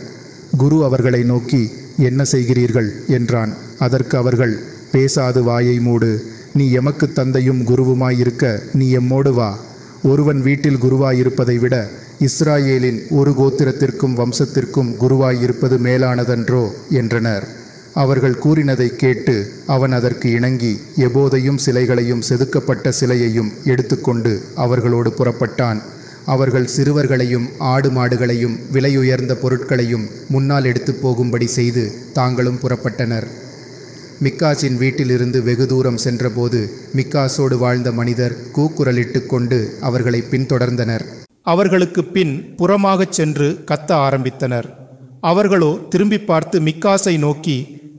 குரு அவர்களை நோக்கி, என்ன செய்கிறீர்கள் என்றான். அதற்கு அவர்கள், பேசாது வாயை மூடு, நீ எமக்கு தந்தையும் குருவுமாயிருக்க நீ எம்மோடு வா. ஒருவன் வீட்டில் குருவாயிருப்பதை விட இஸ்ராயேலின் ஒரு கோத்திரத்திற்கும் வம்சத்திற்கும் குருவாயிருப்பது மேலானதன்றோ என்றனர். அவர்கள் கூறினதை கேட்டு அவன் அதற்கு இணங்கி எபோதையும் சிலைகளையும் செதுக்கப்பட்ட சிலையையும் எடுத்துக்கொண்டு அவர்களோடு புறப்பட்டான். அவர்கள் சிறுவர்களையும் ஆடு மாடுகளையும் விலையுயர்ந்த பொருட்களையும் முன்னால் எடுத்து போகும்படி செய்து தாங்களும் புறப்பட்டனர். மிக்காசின் வீட்டிலிருந்து வெகு தூரம் சென்றபோது மிக்காசோடு வாழ்ந்த மனிதர் கூக்குரலிட்டு கொண்டு அவர்களை பின்தொடர்ந்தனர். அவர்களுக்கு பின் புறமாகச் சென்று கத்த ஆரம்பித்தனர். அவர்களோ திரும்பி பார்த்து மிக்காசை நோக்கி,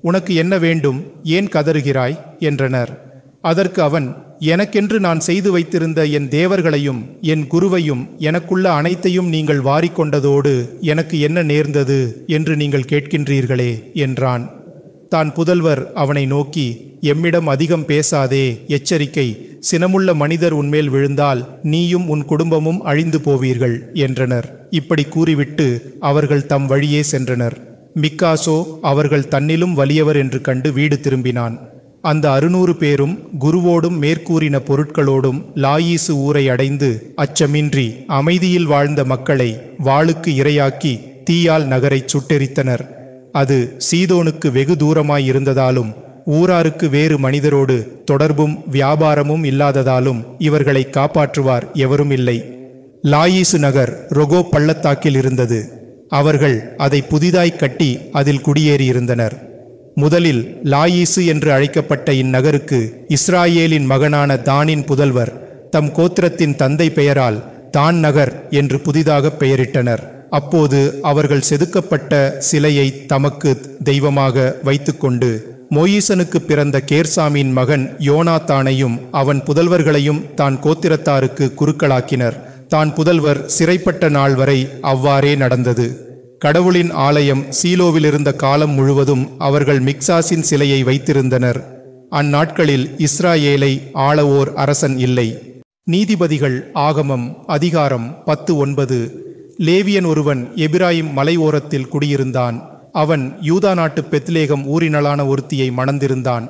உனக்கு என்ன வேண்டும், ஏன் கதறுகிறாய் என்றனர். அதற்கு அவன், எனக்கென்று நான் செய்து வைத்திருந்த என் தேவர்களையும் என் குருவையும் எனக்குள்ள அனைத்தையும் நீங்கள் வாரிக்கொண்டதோடு எனக்கு என்ன நேர்ந்தது என்று நீங்கள் கேட்கின்றீர்களே என்றான். தான் புதல்வர் அவனை நோக்கி, எம்மிடம் அதிகம் பேசாதே, எச்சரிக்கை, சினமுள்ள மனிதர் உன்மேல் விழுந்தால் நீயும் உன் குடும்பமும் அழிந்து போவீர்கள் என்றனர். இப்படி கூறிவிட்டு அவர்கள் தம் வழியே சென்றனர். மிக்காசோ அவர்கள் தன்னிலும் வலியவர் என்று கண்டு வீடு திரும்பினான். அந்த 600 பேரும் குருவோடும் மேற்கூறின பொருட்களோடும் லாயீசு ஊரை அடைந்து அச்சமின்றி அமைதியில் வாழ்ந்த மக்களை வாளுக்கு இரையாக்கி தீயால் நகரை சுட்டெரித்தனர். அது சீதோனுக்கு வெகு தூரமாய் இருந்ததாலும் ஊராருக்கு வேறு மனிதரோடு தொடர்பும் வியாபாரமும் இல்லாததாலும் இவர்களை காப்பாற்றுவார் எவரும் இல்லை. லாயீசு நகர் ரொகோ பள்ளத்தாக்கில் இருந்தது. அவர்கள் அதை புதிதாய் கட்டி அதில் குடியேறியிருந்தனர். முதலில் லாயீசு என்று அழைக்கப்பட்ட இந்நகருக்கு இஸ்ராயேலின் மகனான தானின் புதல்வர் தம் கோத்திரத்தின் தந்தை பெயரால் தான் நகர் என்று புதிதாக பெயரிட்டனர். அப்போது அவர்கள் செதுக்கப்பட்ட சிலையை தமக்கு தெய்வமாக வைத்துக்கொண்டு மோயிசனுக்கு பிறந்த கேர்சாமின் மகன் யோனாத்தானையும் அவன் புதல்வர்களையும் தான் கோத்திரத்தாருக்கு குருக்களாக்கினர். தான் புதல்வர் சிறைப்பட்ட நாள் வரை அவ்வாறே நடந்தது. கடவுளின் ஆலயம் சீலோவிலிருந்த காலம் முழுவதும் அவர்கள் மிக்சாசின் சிலையை வைத்திருந்தனர். அந்நாட்களில் இஸ்ராயேலை ஆளவோர் அரசன் இல்லை. நீதிபதிகள் ஆகமம் அதிகாரம் 10:9. லேவியன் ஒருவன் எபிராயிம் மலை ஓரத்தில் குடியிருந்தான். அவன் யூதா நாட்டு பெத்லேகம் ஊரினளான ஒருத்தியை மணந்திருந்தான்.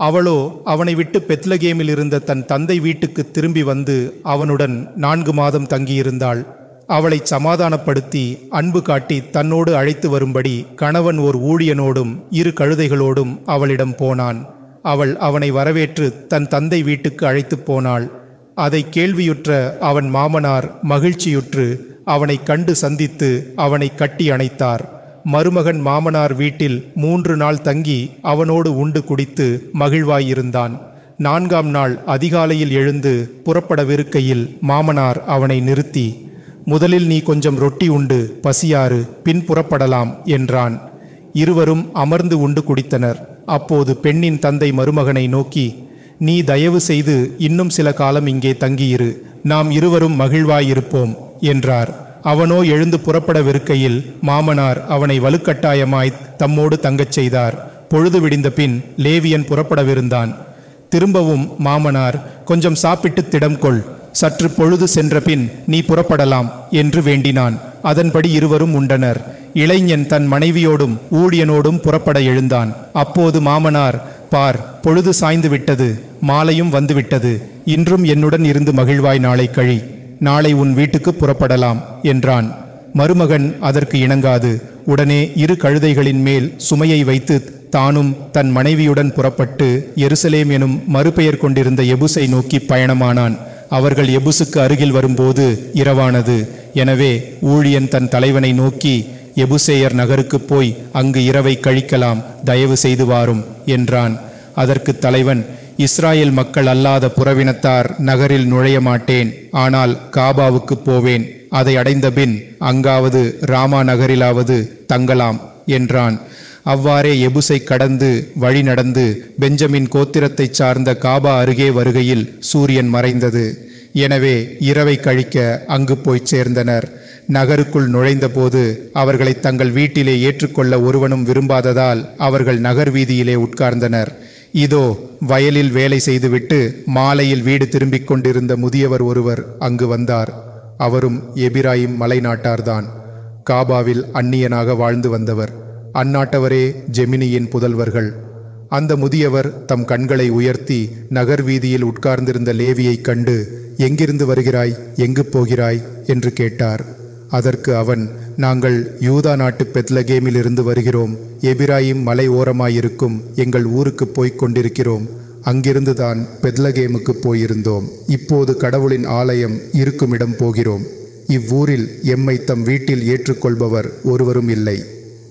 அவளோ அவனை விட்டு பெத்லகேமில் இருந்த தன் தந்தை வீட்டுக்கு திரும்பி வந்து அவனுடன் 4 மாதம் தங்கியிருந்தாள். அவளை சமாதானப்படுத்தி அன்பு காட்டி தன்னோடு அழைத்து வரும்படி கணவன் ஓர் ஊழியனோடும் 2 கழுதைகளோடும் அவளிடம் போனான். அவள் அவனை வரவேற்று தன் தந்தை வீட்டுக்கு அழைத்து போனாள். அதை கேள்வியுற்ற அவன் மாமனார் மகிழ்ச்சியுற்று அவனை கண்டு சந்தித்து அவனை கட்டி அணைத்தார். மருமகன் மாமனார் வீட்டில் 3 நாள் தங்கி அவனோடு உண்டு குடித்து மகிழ்வாயிருந்தான். 4ஆம் நாள் அதிகாலையில் எழுந்து புறப்படவிருக்கையில் மாமனார் அவனை நிறுத்தி, முதலில் நீ கொஞ்சம் ரொட்டி உண்டு பசியாறு, பின் புறப்படலாம் என்றான். இருவரும் அமர்ந்து உண்டு குடித்தனர். அப்போது பெண்ணின் தந்தை மருமகனை நோக்கி, நீ தயவு செய்து இன்னும் சில காலம் இங்கே தங்கியிரு, நாம் இருவரும் மகிழ்வாயிருப்போம் என்றார். அவனோ எழுந்து புறப்படவிருக்கையில் மாமனார் அவனை வலுக்கட்டாயமாய் தம்மோடு தங்கச் செய்தார். பொழுது விடிந்த பின் லேவியன் புறப்படவிருந்தான். திரும்பவும் மாமனார், கொஞ்சம் சாப்பிட்டு திடம் கொள், சற்று பொழுது சென்ற பின் நீ புறப்படலாம் என்று வேண்டினான். அதன்படி இருவரும் உண்டனர். இளைஞன் தன் மனைவியோடும் ஊழியனோடும் புறப்பட எழுந்தான். அப்போது மாமனார், பார், பொழுது சாய்ந்து விட்டது, மாலையும் வந்துவிட்டது, இன்றும் என்னுடன் இருந்து மகிழ்வாய் நாளை கழி, நாளை உன் வீட்டுக்கு புறப்படலாம் என்றான். மருமகன் அதற்கு இணங்காது உடனே 2 கழுதைகளின் மேல் சுமையை வைத்து தானும் தன் மனைவியுடன் புறப்பட்டு எருசலேம் எனும் மறுபெயர் கொண்டிருந்த எபுசை நோக்கி பயணமானான். அவர்கள் எபுசுக்கு அருகில் வரும்போது இரவானது. எனவே ஊழியன் தன் தலைவனை நோக்கி, எபுசேயர் நகருக்கு போய் அங்கு இரவை கழிக்கலாம், தயவு செய்து வாரும் என்றான். அதற்கு தலைவன், இஸ்ராயேல் மக்கள் அல்லாத புறவினத்தார் நகரில் நுழைய மாட்டேன், ஆனால் காபாவுக்கு போவேன், அதை அடைந்தபின் அங்காவது ராமா நகரிலாவது தங்கலாம் என்றான். அவ்வாறே எபுசை கடந்து வழி நடந்து பெஞ்சமின் கோத்திரத்தைச் சார்ந்த காபா அருகே வருகையில் சூரியன் மறைந்தது. எனவே இரவை கழிக்க அங்கு போய் சேர்ந்தனர். நகருக்குள் நுழைந்தபோது அவர்களை தங்கள் வீட்டிலே ஏற்றுக்கொள்ள ஒருவனும் விரும்பாததால் அவர்கள் நகர் வீதியிலே உட்கார்ந்தனர். இதோ வயலில் வேலை செய்துவிட்டு மாலையில் வீடு திரும்பிக் கொண்டிருந்த முதியவர் ஒருவர் அங்கு வந்தார். அவரும் எபிராயிம் மலை நாட்டார்தான். காபாவில் அந்நியனாக வாழ்ந்து வந்தவர். அந்நாட்டவரே ஜெமினியின் புதல்வர்கள். அந்த முதியவர் தம் கண்களை உயர்த்தி நகர் வீதியில் உட்கார்ந்திருந்த லேவியைக் கண்டு, எங்கிருந்து வருகிறாய், எங்கு போகிறாய் என்று கேட்டார். அதற்கு அவன், நாங்கள் யூதா நாட்டு பெத்லகேமிலிருந்து வருகிறோம், எபிராயிம் மலை ஓரமாயிருக்கும் எங்கள் ஊருக்கு போய்க் கொண்டிருக்கிறோம், அங்கிருந்துதான் பெத்லகேமுக்கு போயிருந்தோம், இப்போது கடவுளின் ஆலயம் இருக்குமிடம் போகிறோம். இவ்வூரில் எம்மை தம் வீட்டில் ஏற்றுக்கொள்பவர் ஒருவரும் இல்லை.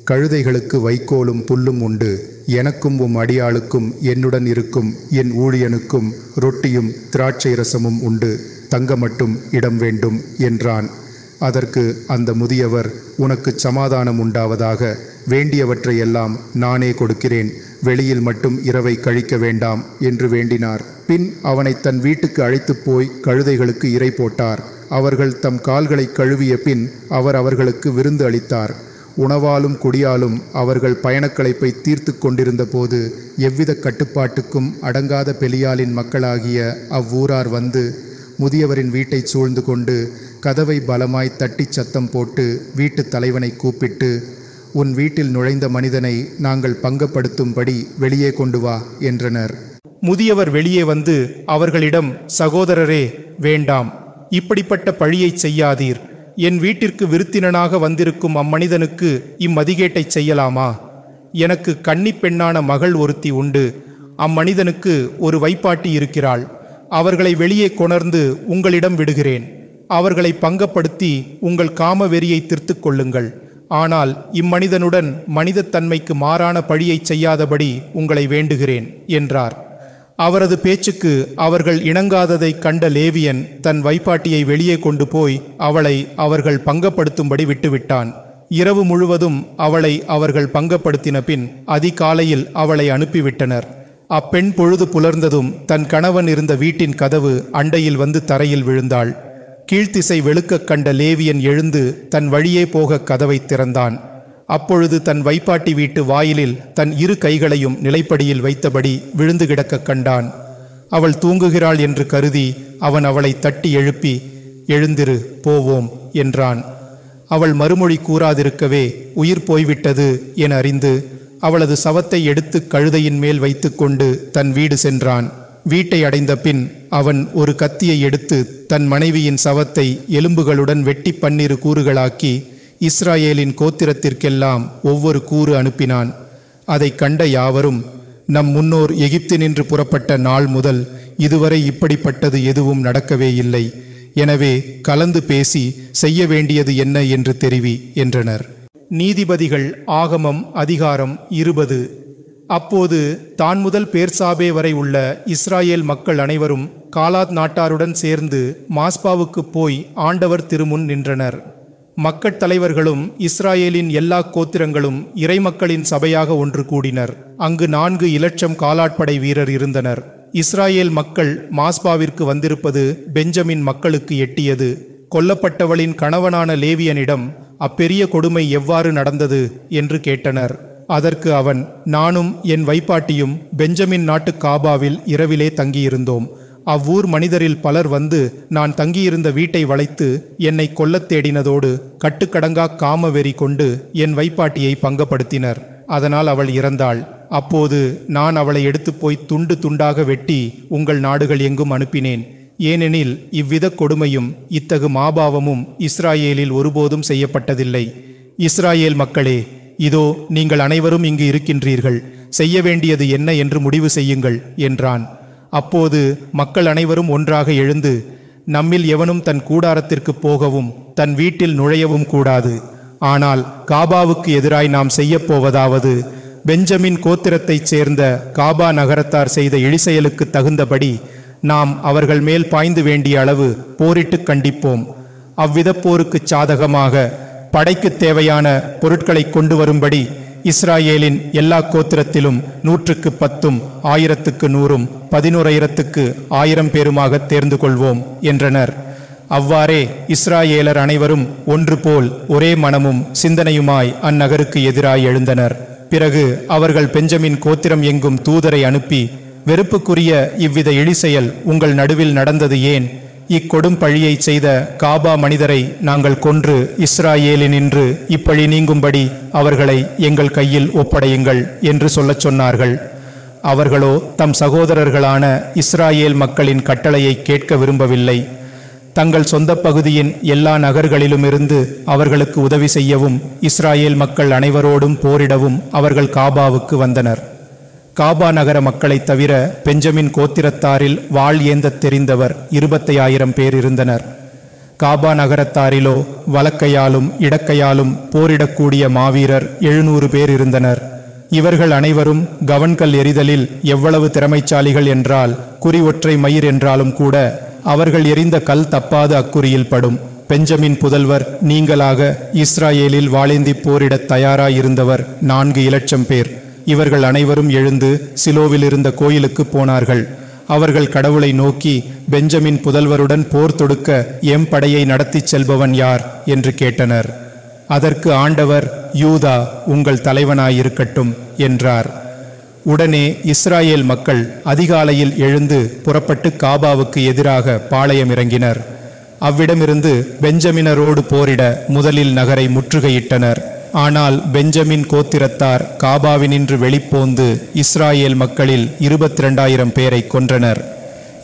கழுதைகளுக்கு வைக்கோலும் புல்லும் உண்டு, எனக்கும் உம் அடியாளுக்கும் என்னுடன் இருக்கும் என் ஊழியனுக்கும் ரொட்டியும் திராட்சை ரசமும் உண்டு, தங்க மட்டும் இடம் வேண்டும் என்றான். அதற்கு அந்த முதியவர், உனக்கு சமாதானம் உண்டாவதாக, வேண்டியவற்றையெல்லாம் நானே கொடுக்கிறேன், வெளியில் மட்டும் இரவை கழிக்க வேண்டாம் என்று வேண்டினார். பின் அவனை தன் வீட்டுக்கு அழைத்து போய் கழுதைகளுக்கு இரை போட்டார். அவர்கள் தம் கால்களை கழுவிய பின் அவர் அவர்களுக்கு விருந்து அளித்தார். உணவாலும் குடியாலும் அவர்கள் பயணக்களைப்பை தீர்த்து கொண்டிருந்த போது எவ்வித கட்டுப்பாட்டுக்கும் அடங்காத பெலியாலின் மக்களாகிய அவ்வூரார் வந்து முதியவரின் வீட்டை சூழ்ந்து கொண்டு கதவை பலமாய் தட்டி சத்தம் போட்டு வீட்டு தலைவனை கூப்பிட்டு, உன் வீட்டில் நுழைந்த மனிதனை நாங்கள் பங்கப்படுத்தும்படி வெளியே கொண்டு வா என்றனர். முதியவர் வெளியே வந்து அவர்களிடம், சகோதரரே, வேண்டாம், இப்படிப்பட்ட பழியை செய்யாதீர். என் வீட்டிற்கு விருத்தினனாக வந்திருக்கும் அம்மனிதனுக்கு இம்மதிகேட்டை செய்யலாமா? எனக்கு கன்னிப் பெண்ணான மகள் ஒருத்தி உண்டு. அம்மனிதனுக்கு ஒரு வைப்பாட்டி இருக்கிறாள். அவர்களை வெளியே கொணர்ந்து உங்களிடம் விடுகிறேன். அவர்களை பங்கப்படுத்தி உங்கள் காம வெறியை தீர்த்து கொள்ளுங்கள். ஆனால் இம்மனிதனுடன் மனிதத்தன்மைக்கு மாறான பழியை செய்யாதபடி உங்களை வேண்டுகிறேன் என்றார். அவரது பேச்சுக்கு அவர்கள் இணங்காததை கண்ட லேவியன் தன் வைப்பாட்டியை வெளியே கொண்டு போய் அவளை அவர்கள் பங்கப்படுத்தும்படி விட்டுவிட்டான். இரவு முழுவதும் அவளை அவர்கள் பங்கப்படுத்தின பின் அதிகாலையில் அவளை அனுப்பிவிட்டனர். அப்பெண் பொழுது புலர்ந்ததும் தன் கணவன் இருந்த வீட்டின் கதவு அண்டையில் வந்து தரையில் விழுந்தாள். கீழ்த்திசை வெளுக்க கண்ட லேவியன் எழுந்து தன் வழியே போக கதவை திறந்தான். அப்பொழுது தன் வைப்பாட்டி வீட்டு வாயிலில் தன் 2 கைகளையும் நிலைப்படியில் வைத்தபடி விழுந்து கிடக்க கண்டான். அவள் தூங்குகிறாள் என்று கருதி அவன் அவளை தட்டி எழுப்பி, எழுந்திரு, போவோம் என்றான். அவள் மறுமொழி கூறாதிருக்கவே உயிர் போய்விட்டது என அறிந்து அவளது சவத்தை எடுத்து கழுதையின் மேல் வைத்து கொண்டு தன் வீடு சென்றான். வீட்டை அடைந்த பின் அவன் ஒரு கத்தியை எடுத்து தன் மனைவியின் சவத்தை எலும்புகளுடன் வெட்டி 12 கூறுகளாக்கி இஸ்ராயேலின் கோத்திரத்திற்கெல்லாம் ஒவ்வொரு கூறு அனுப்பினான். அதை கண்ட யாவரும், நம் முன்னோர் எகிப்தினின்று புறப்பட்ட நாள் முதல் இதுவரை இப்படிப்பட்டது எதுவும் நடக்கவே இல்லை. எனவே கலந்து பேசி செய்ய வேண்டியது என்ன என்று தெரிவி என்றனர். நீதிபதிகள் ஆகமம் அதிகாரம் 20. அப்போது தான் முதல் பேர்சாபே வரை உள்ள இஸ்ராயேல் மக்கள் அனைவரும் காலாத் நாட்டாருடன் சேர்ந்து மாஸ்பாவுக்கு போய் ஆண்டவர் திருமுன் நின்றனர். மக்கட் தலைவர்களும் இஸ்ராயேலின் எல்லா கோத்திரங்களும் இறைமக்களின் சபையாக ஒன்று கூடினர். அங்கு 4 இலட்சம் காலாட்படை வீரர் இருந்தனர். இஸ்ராயேல் மக்கள் மாஸ்பாவிற்கு வந்திருப்பது பெஞ்சமின் மக்களுக்கு எட்டியது. கொல்லப்பட்டவளின் கணவனான லேவியனிடம் அப்பெரிய கொடுமை எவ்வாறு நடந்தது என்று கேட்டனர். அதற்கு அவன், நானும் என் வைப்பாட்டியும் பெஞ்சமின் நாட்டு காபாவில் இரவிலே தங்கியிருந்தோம். அவ்வூர் மனிதரில் பலர் வந்து நான் தங்கியிருந்த வீட்டை வளைத்து என்னை கொல்லத் தேடினதோடு கட்டுக்கடங்கா காமவெறி கொண்டு என் வைப்பாட்டியை பங்கப்படுத்தினர். அதனால் அவள் இறந்தாள். அப்போது நான் அவளை எடுத்து போய் துண்டு துண்டாக வெட்டி உங்கள் நாடுகள் எங்கும் அனுப்பினேன். ஏனெனில் இவ்வித கொடுமையும் இத்தகு மாபாவமும் இஸ்ராயேலில் ஒருபோதும் செய்யப்பட்டதில்லை. இஸ்ராயேல் மக்களே, இதோ நீங்கள் அனைவரும் இங்கு இருக்கின்றீர்கள். செய்ய வேண்டியது என்ன என்று முடிவு செய்யுங்கள் என்றான். அப்போது மக்கள் அனைவரும் ஒன்றாக எழுந்து, நம்மில் எவனும் தன் கூடாரத்திற்கு போகவும் தன் வீட்டில் நுழையவும் கூடாது. ஆனால் காபாவுக்கு எதிராய் நாம் செய்யப்போவதாவது, பெஞ்சமின் கோத்திரத்தைச் சேர்ந்த காபா நகரத்தார் செய்த இழிசெயலுக்கு தகுந்தபடி நாம் அவர்கள் மேல் பாய்ந்து வேண்டிய அளவு போரிட்டு கண்டிப்போம். அவ்வித போருக்கு சாதகமாக படைக்கு தேவையான பொருட்களை கொண்டு வரும்படி இஸ்ராயேலின் எல்லா கோத்திரத்திலும் 100க்கு 10, 1000க்கு 100, 11,000க்கு 1000 பேருமாக தேர்ந்து கொள்வோம் என்றனர். அவ்வாறே இஸ்ராயேலர் அனைவரும் ஒன்று போல் ஒரே மனமும் சிந்தனையுமாய் அந்நகருக்கு எதிராய் எழுந்தனர். பிறகு அவர்கள் பெஞ்சமின் கோத்திரம் எங்கும் தூதரை அனுப்பி, வெறுப்புக்குரிய இவ்வித இழிசெயல் உங்கள் நடுவில் நடந்தது ஏன்? இக்கொடும் பழியை செய்த காபா மனிதரை நாங்கள் கொன்று இஸ்ராயேலினின்று இப்பழி நீங்கும்படி அவர்களை எங்கள் கையில் ஒப்படையுங்கள் என்று சொல்லச் சொன்னார்கள். அவர்களோ தம் சகோதரர்களான இஸ்ராயேல் மக்களின் கட்டளையை கேட்க விரும்பவில்லை. தங்கள் சொந்த பகுதியின் எல்லா நகர்களிலுமிருந்து அவர்களுக்கு உதவி செய்யவும் இஸ்ராயேல் மக்கள் அனைவரோடும் போரிடவும் அவர்கள் காபாவுக்கு வந்தனர். காபா நகர மக்களைத் தவிர பெஞ்சமின் கோத்திரத்தாரில் வாள் ஏந்தத் தெரிந்தவர் 25,000 பேர் இருந்தனர். காபா நகரத்தாரிலோ வலக்கையாலும் இடக்கையாலும் போரிடக்கூடிய மாவீரர் 700 பேர் இருந்தனர். இவர்கள் அனைவரும் கவன்கல் எறிதலில் எவ்வளவு திறமைசாலிகள் என்றால், குறி ஒற்றை மயிர் என்றாலும் கூட அவர்கள் எறிந்த கல் தப்பாது அக்குறியில் படும். பெஞ்சமின் புதல்வர் நீங்களாக இஸ்ராயேலில் வாளேந்தி போரிடத் தயாராயிருந்தவர் 4 இலட்சம் பேர். இவர்கள் அனைவரும் எழுந்து சிலோவில் இருந்த கோயிலுக்கு போனார்கள். அவர்கள் கடவுளை நோக்கி, பெஞ்சமின் புதல்வருடன் போர் தொடுக்க எம் படையை நடத்திச் செல்பவன் யார் என்று கேட்டனர். அதற்கு ஆண்டவர், யூதா உங்கள் தலைவனாயிருக்கட்டும் என்றார். உடனே இஸ்ராயேல் மக்கள் அதிகாலையில் எழுந்து புறப்பட்டு காபாவுக்கு எதிராக பாளையம் இறங்கினர். அவ்விடமிருந்து பெஞ்சமினரோடு போரிட முதலில் நகரை முற்றுகையிட்டனர். ஆனால் பெஞ்சமின் கோத்திரத்தார் காபாவினின்று வெளிப்போந்து இஸ்ராயேல் மக்களில் 22,000 பேரை கொன்றனர்.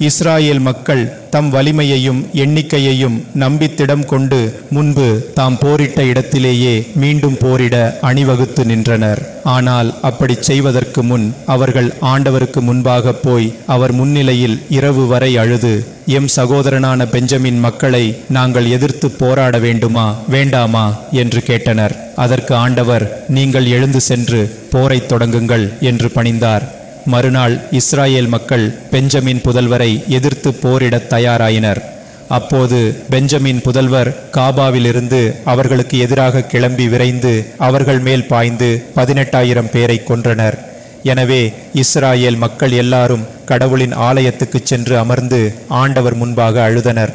இஸ்ராயேல் மக்கள் தம் வலிமையையும் எண்ணிக்கையையும் நம்பித்திடம் கொண்டு முன்பு தாம் போரிட்ட இடத்திலேயே மீண்டும் போரிட அணிவகுத்து நின்றனர். ஆனால் அப்படி செய்வதற்கு முன் அவர்கள் ஆண்டவருக்கு முன்பாக போய் அவர் முன்னிலையில் இரவு வரை அழுது, எம் சகோதரனான பெஞ்சமின் மக்களை நாங்கள் எதிர்த்து போராட வேண்டுமா வேண்டாமா என்று கேட்டனர். அதற்கு ஆண்டவர், நீங்கள் எழுந்து சென்று போரை தொடங்குங்கள் என்று பணிந்தார். மறுநாள் இஸ்ராயேல் மக்கள் பெஞ்சமின் புதல்வரை எதிர்த்து போரிடத் தயாராயினர். அப்போது பெஞ்சமின் புதல்வர் காபாவிலிருந்து அவர்களுக்கு எதிராக கிளம்பி விரைந்து அவர்கள் மேல் பாய்ந்து 18,000 பேரை கொன்றனர். எனவே இஸ்ராயேல் மக்கள் எல்லாரும் கடவுளின் ஆலயத்துக்கு சென்று அமர்ந்து ஆண்டவர் முன்பாக அழுதனர்.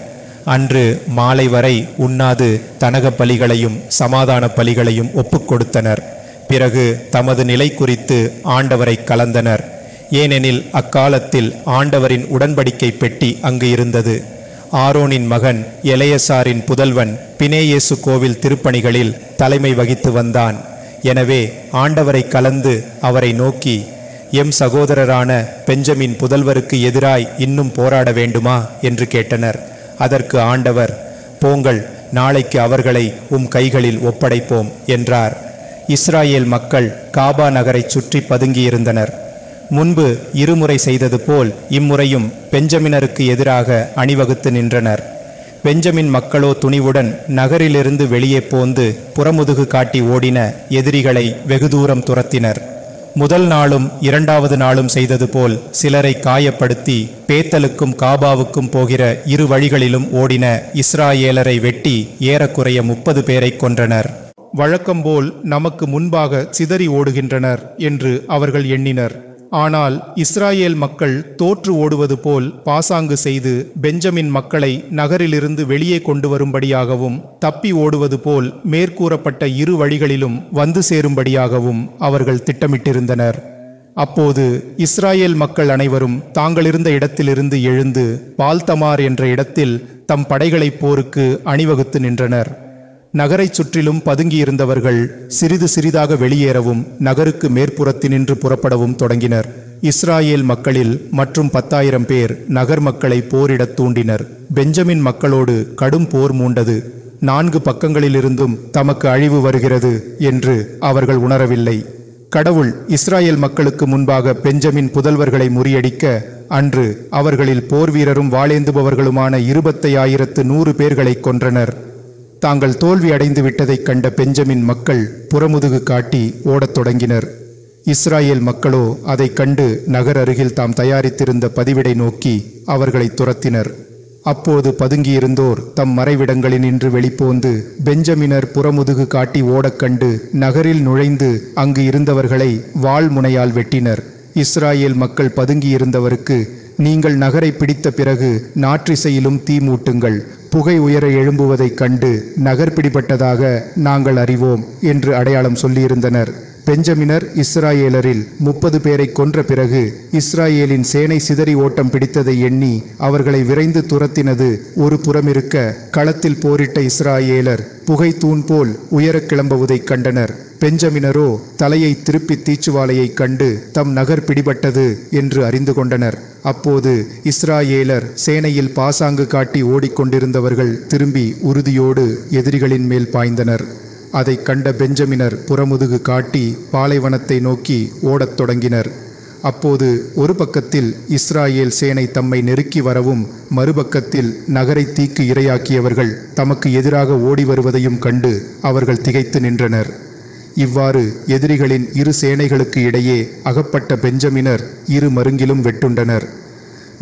அன்று மாலை வரை உண்ணாது தனக பலிகளையும் சமாதான பலிகளையும் ஒப்புக் கொடுத்தனர். பிறகு தமது நிலை குறித்து ஆண்டவரை கலந்தனர். ஏனெனில் அக்காலத்தில் ஆண்டவரின் உடன்படிக்கை பெட்டி அங்கு இருந்தது. ஆரோனின் மகன் எலெயசாரின் புதல்வன் பினேயேசு கோவில் திருப்பணிகளில் தலைமை வகித்து வந்தான். எனவே ஆண்டவரை கலந்து அவரை நோக்கி, எம் சகோதரரான பெஞ்சமின் புதல்வருக்கு எதிராய் இன்னும் போராட வேண்டுமா என்று கேட்டனர். அதற்கு ஆண்டவர், போங்கள், நாளைக்கு அவர்களை உம் கைகளில் ஒப்படைப்போம் என்றார். இஸ்ராயேல் மக்கள் காபா நகரை சுற்றி பதுங்கியிருந்தனர். முன்பு இருமுறை செய்தது போல் இம்முறையும் பெஞ்சமினருக்கு எதிராக அணிவகுத்து நின்றனர். பெஞ்சமின் மக்களோ துணிவுடன் நகரிலிருந்து வெளியே போந்து புறமுதுகு காட்டி ஓடின எதிரிகளை வெகு தூரம் துரத்தினர். முதல் நாளும் இரண்டாவது நாளும் செய்தது போல் சிலரை காயப்படுத்தி பேத்தலுக்கும் காபாவுக்கும் போகிற இரு வழிகளிலும் ஓடின இஸ்ராயேலரை வெட்டி ஏறக்குறைய 30 பேரை கொன்றனர். வழக்கம்போல் நமக்கு முன்பாக சிதறி ஓடுகின்றனர் என்று அவர்கள் எண்ணினர். ஆனால் இஸ்ராயேல் மக்கள் தோற்று ஓடுவது போல் பாசாங்கு செய்து பெஞ்சமின் மக்களை நகரிலிருந்து வெளியே கொண்டு வரும்படியாகவும் தப்பி ஓடுவது போல் மேற்கூறப்பட்ட இரு வழிகளிலும் வந்து சேரும்படியாகவும் அவர்கள் திட்டமிட்டிருந்தனர். அப்போது இஸ்ராயேல் மக்கள் அனைவரும் தாங்களிருந்த இடத்திலிருந்து எழுந்து பால்தமார் என்ற இடத்தில் தம் படைகளை போருக்கு அணிவகுத்து நின்றனர். நகரைச் சுற்றிலும் பதுங்கியிருந்தவர்கள் சிறிது சிறிதாக வெளியேறவும் நகருக்கு மேற்புறத்தினின்று புறப்படவும் தொடங்கினர். இஸ்ராயேல் மக்களில் மற்றும் 10,000 பேர் நகர் மக்களை போரிடத் தூண்டினர். பெஞ்சமின் மக்களோடு கடும் போர் மூண்டது. 4 பக்கங்களிலிருந்தும் தமக்கு அழிவு வருகிறது என்று அவர்கள் உணரவில்லை. கடவுள் இஸ்ராயேல் மக்களுக்கு முன்பாக பெஞ்சமின் புதல்வர்களை முறியடிக்க அன்று அவர்களில் போர் வீரரும் வாளேந்துபவர்களுமான 25,100 பேர்களை கொன்றனர். தாங்கள் தோல்வி அடைந்து விட்டதைக் கண்ட பெஞ்சமின் மக்கள் புறமுதுகு காட்டி ஓடத் தொடங்கினர். இஸ்ராயேல் மக்களோ அதைக் கண்டு நகர் அருகில் தாம் தயாரித்திருந்த பதிவிடை நோக்கி அவர்களை துரத்தினர். அப்போது பதுங்கியிருந்தோர் தம் மறைவிடங்களினின்று வெளிப்போந்து பெஞ்சமினர் புறமுதுகு காட்டி ஓடக் கண்டு நகரில் நுழைந்து அங்கு இருந்தவர்களை வாள் முனையால் வெட்டினர். இஸ்ராயேல் மக்கள் பதுங்கியிருந்தவருக்கு, நீங்கள் நகரை பிடித்த பிறகு நாற்றிசையிலும் தீ மூட்டுங்கள், புகை உயர எழும்புவதைக் கண்டு நகர் பிடிபட்டதாக நாங்கள் அறிவோம் என்று அடையாளம் சொல்லியிருந்தனர். பெஞ்சமினர் இஸ்ராயேலரில் 30 பேரை கொன்ற பிறகு இஸ்ராயேலின் சேனை சிதறி ஓட்டம் பிடித்ததை எண்ணி அவர்களை விரைந்து துரத்தினது ஒரு புறமிருக்க, களத்தில் போரிட்ட இஸ்ராயேலர் புகை தூண் போல் உயர கிளம்புவதைக் கண்டனர். பெஞ்சமினரோ தலையை திருப்பி தீச்சுவாலையை கண்டு தம் நகர் பிடிபட்டது என்று அறிந்து கொண்டனர். அப்போது இஸ்ராயேலர் சேனையில் பாசாங்கு காட்டி ஓடிக்கொண்டிருந்தவர்கள் திரும்பி உறுதியோடு எதிரிகளின் மேல் பாய்ந்தனர். அதை கண்ட பெஞ்சமினர் புறமுதுகு காட்டி பாலைவனத்தை நோக்கி ஓடத் தொடங்கினர். அப்போது ஒரு பக்கத்தில் இஸ்ராயேல் சேனை தம்மை நெருக்கி வரவும், மறுபக்கத்தில் நகரை தீக்கு இரையாக்கியவர்கள் தமக்கு எதிராக ஓடி வருவதையும் கண்டு அவர்கள் திகைத்து நின்றனர். இவ்வாறு எதிரிகளின் இரு சேனைகளுக்கு இடையே அகப்பட்ட பெஞ்சமினர் இரு மருங்கிலும் வெட்டுண்டனர்.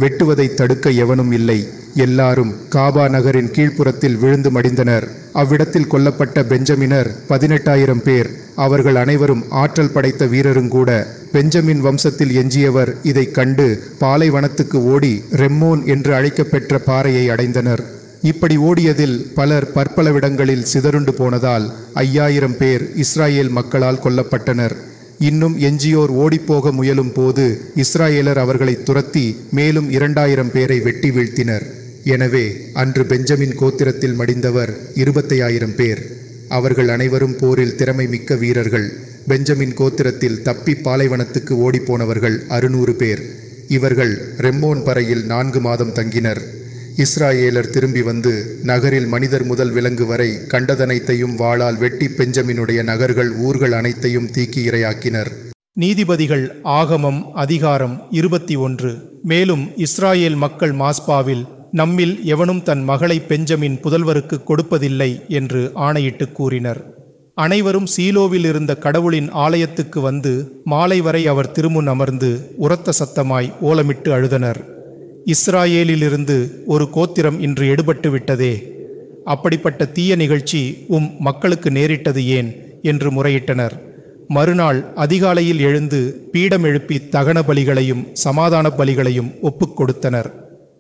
வெட்டுவதை தடுக்க எவனும் இல்லை. எல்லாரும் காபா நகரின் கீழ்ப்புறத்தில் விழுந்து மடிந்தனர். அவ்விடத்தில் கொல்லப்பட்ட பெஞ்சமினர் 18,000 பேர். அவர்கள் அனைவரும் ஆற்றல் படைத்த வீரருங்கூட. பெஞ்சமின் வம்சத்தில் எஞ்சியவர் இதைக் கண்டு பாலைவனத்துக்கு ஓடி ரெம்மோன் என்று அழைக்கப்பெற்ற பாறையை அடைந்தனர். இப்படி ஓடியதில் பலர் பற்பலவிடங்களில் சிதறுண்டு போனதால் 5,000 பேர் இஸ்ராயேல் மக்களால் கொல்லப்பட்டனர். இன்னும் எஞ்சியோர் ஓடிப்போக முயலும் போது இஸ்ராயேலர் அவர்களை துரத்தி மேலும் 2,000 பேரை வெட்டி வீழ்த்தினர். எனவே அன்று பெஞ்சமின் கோத்திரத்தில் மடிந்தவர் 25,000 பேர். அவர்கள் அனைவரும் போரில் திறமை மிக்க வீரர்கள். பெஞ்சமின் கோத்திரத்தில் தப்பி பாலைவனத்துக்கு ஓடிப்போனவர்கள் 600 பேர். இவர்கள் ரெம்மோன் பறையில் 4 மாதம் தங்கினர். இஸ்ராயேலர் திரும்பி வந்து நகரில் மனிதர் முதல் விலங்கு வரை கண்டதனைத்தையும் வாளால் வெட்டி பெஞ்சமினுடைய நகர்கள் ஊர்கள் அனைத்தையும் தீக்கி இரையாக்கினர். நீதிபதிகள் ஆகமம் அதிகாரம் 21. மேலும் இஸ்ராயேல் மக்கள் மாஸ்பாவில், நம்மில் எவனும் தன் மகளை பெஞ்சமின் புதல்வருக்கு கொடுப்பதில்லை என்று ஆணையிட்டு கூறினர். அனைவரும் சீலோவில் இருந்த கடவுளின் ஆலயத்துக்கு வந்து மாலை வரை அவர் திருமுன் அமர்ந்து உரத்த சத்தமாய் ஓலமிட்டு அழுதனர். இஸ்ராயேலிலிருந்து ஒரு கோத்திரம் இன்று எடுபட்டு விட்டதே, அப்படிப்பட்ட தீய நிகழ்ச்சி மக்களுக்கு நேரிட்டது ஏன் என்று முறையிட்டனர். மறுநாள் அதிகாலையில் எழுந்து பீடம் எழுப்பி தகன பலிகளையும் சமாதான பலிகளையும் ஒப்புக் கொடுத்தனர்.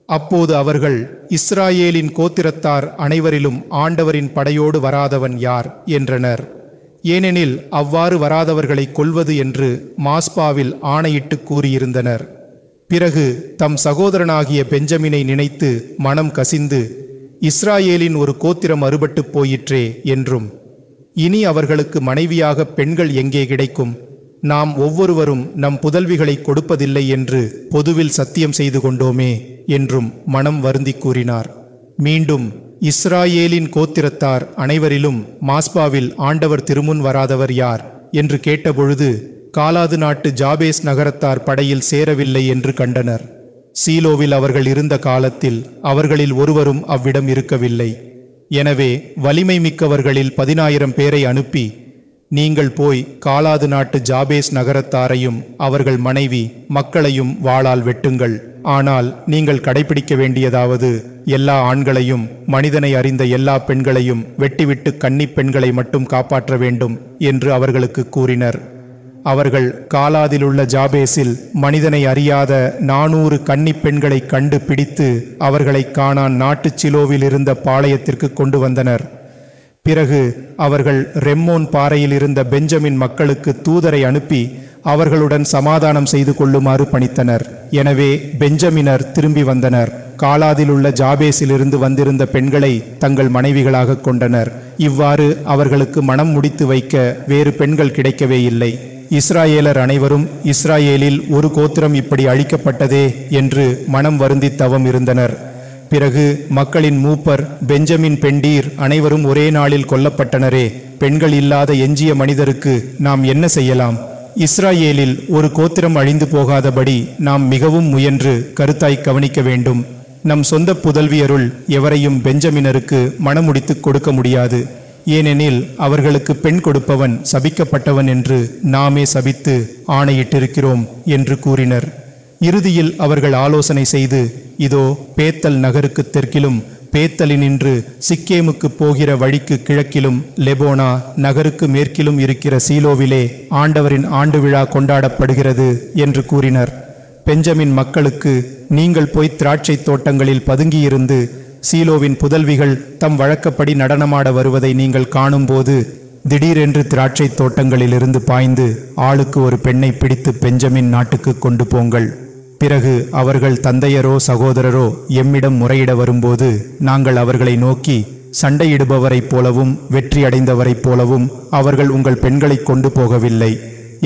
அப்போது அவர்கள், இஸ்ராயேலின் கோத்திரத்தார் அனைவரிலும் ஆண்டவரின் படையோடு வராதவன் யார் என்றனர். ஏனெனில் அவ்வாறு வராதவர்களை கொல்வது என்று மாஸ்பாவில் ஆணையிட்டு கூறியிருந்தனர். பிறகு தம் சகோதரனாகிய பெஞ்சமினை நினைத்து மனம் கசிந்து, இஸ்ராயேலின் ஒரு கோத்திரம் அறுபட்டு போயிற்றே என்றும், இனி அவர்களுக்கு மனைவியாக பெண்கள் எங்கே கிடைக்கும்? நாம் ஒவ்வொருவரும் நம் புதல்விகளை கொடுப்பதில்லை என்று பொதுவில் சத்தியம் செய்து கொண்டோமே என்றும் மனம் வருந்தி கூறினார். மீண்டும் இஸ்ராயேலின் கோத்திரத்தார் அனைவரிலும் மாஸ்பாவில் ஆண்டவர் திருமுன் வராதவர் யார் என்று கேட்டபொழுது, காலாது நாட்டு ஜாபேஸ் நகரத்தார் படையில் சேரவில்லை என்று கண்டனர். சீலோவில் அவர்கள் இருந்த காலத்தில் அவர்களில் ஒருவரும் அவ்விடம் இருக்கவில்லை. எனவே வலிமை மிக்கவர்களில் 10,000 பேரை அனுப்பி, நீங்கள் போய் காலாது நாட்டு ஜாபேஸ் நகரத்தாரையும் அவர்கள் மனைவி மக்களையும் வாளால் வெட்டுங்கள். ஆனால் நீங்கள் கடைபிடிக்க வேண்டியதாவது, எல்லா ஆண்களையும் மனிதனை அறிந்த எல்லா பெண்களையும் வெட்டிவிட்டு கன்னிப் பெண்களை மட்டும் காப்பாற்ற வேண்டும் என்று அவர்களுக்கு கூறினர். அவர்கள் காலாதிலுள்ள ஜாபேஸில் மனிதனை அறியாத 400 கன்னிப் பெண்களை கண்டு பிடித்து அவர்களை கானான் நாட்டு சிலோவில் இருந்த பாளையத்திற்கு கொண்டு வந்தனர். பிறகு அவர்கள் ரெம்மோன் பாறையில் இருந்த பெஞ்சமின் மக்களுக்கு தூதரை அனுப்பி அவர்களுடன் சமாதானம் செய்து கொள்ளுமாறு பணித்தனர். எனவே பெஞ்சமினர் திரும்பி வந்தனர். காலாதிலுள்ள ஜாபேஸிலிருந்து வந்திருந்த பெண்களை தங்கள் மனைவிகளாக கொண்டனர். இவ்வாறு அவர்களுக்கு மனம் முடித்து வைக்க வேறு பெண்கள் கிடைக்கவே இல்லை. இஸ்ராயேலர் அனைவரும் இஸ்ராயேலில் ஒரு கோத்திரம் இப்படி அழிக்கப்பட்டதே என்று மனம் வருந்தி தவம் இருந்தனர். பிறகு மக்களின் மூப்பர், பெஞ்சமின் பெண்டீர் அனைவரும் ஒரே நாளில் கொல்லப்பட்டனரே, பெண்கள் இல்லாத எஞ்சிய மனிதருக்கு நாம் என்ன செய்யலாம்? இஸ்ராயேலில் ஒரு கோத்திரம் அழிந்து போகாதபடி நாம் மிகவும் முயன்று கருத்தாய் கவனிக்க வேண்டும். நம் சொந்த புதல்வியருள் எவரையும் பெஞ்சமினருக்கு மணமுடித்து கொடுக்க முடியாது. ஏனெனில் அவர்களுக்கு பெண் கொடுப்பவன் சபிக்கப்பட்டவன் என்று நாமே சபித்து ஆணையிட்டிருக்கிறோம் என்று கூறினர். இறுதியில் அவர்கள் ஆலோசனை செய்து, இதோ பேத்தல் நகருக்கு தெற்கிலும் பேத்தலினின்று சிக்கேமுக்கு போகிற வழிக்கு கிழக்கிலும் லெபோனா நகருக்கு மேற்கிலும் இருக்கிற சீலோவிலே ஆண்டவரின் ஆண்டு விழா கொண்டாடப்படுகிறது என்று கூறினர். பெஞ்சமின் மக்களுக்கு, நீங்கள் போய் திராட்சை தோட்டங்களில் பதுங்கியிருந்து சீலோவின் புதல்விகள் தம் வழக்கப்படி நடனமாட வருவதை நீங்கள் காணும்போது திடீரென்று திராட்சை தோட்டங்களிலிருந்து பாய்ந்து ஆளுக்கு ஒரு பெண்ணை பிடித்து பெஞ்சமின் நாட்டுக்கு கொண்டு போங்கள். பிறகு அவர்கள் தந்தையரோ சகோதரரோ எம்மிடம் முறையிட வரும்போது நாங்கள் அவர்களை நோக்கி, சண்டையிடுபவரைப் போலவும் வெற்றி அடைந்தவரைப் போலவும் அவர்கள் உங்கள் பெண்களை கொண்டு போகவில்லை.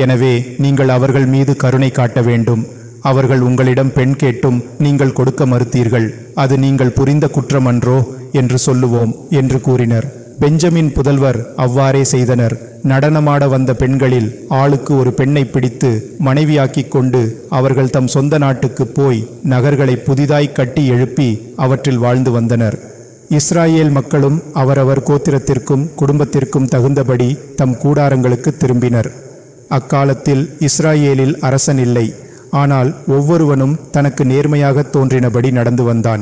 எனவே நீங்கள் அவர்கள் மீது கருணை காட்ட வேண்டும். அவர்கள் உங்களிடம் பெண் கேட்டும் நீங்கள் கொடுக்க மறுத்தீர்கள். அது நீங்கள் புரிந்த குற்றமன்றோ என்று சொல்லுவோம் என்று கூறினர். பெஞ்சமின் புதல்வர் அவ்வாறே செய்தனர். நடனமாட வந்த பெண்களில் ஆளுக்கு ஒரு பெண்ணை பிடித்து மனைவியாக்கி கொண்டு அவர்கள் தம் சொந்த நாட்டுக்கு போய் நகர்களை புதிதாய் கட்டி எழுப்பி அவற்றில் வாழ்ந்து வந்தனர். இஸ்ராயேல் மக்களும் அவரவர் கோத்திரத்திற்கும் குடும்பத்திற்கும் தகுந்தபடி தம் கூடாரங்களுக்கு திரும்பினர். அக்காலத்தில் இஸ்ராயேலில் அரசன் இல்லை. ஆனால் ஒவ்வொருவனும் தனக்கு நேர்மையாக தோன்றினபடி நடந்து வந்தான்.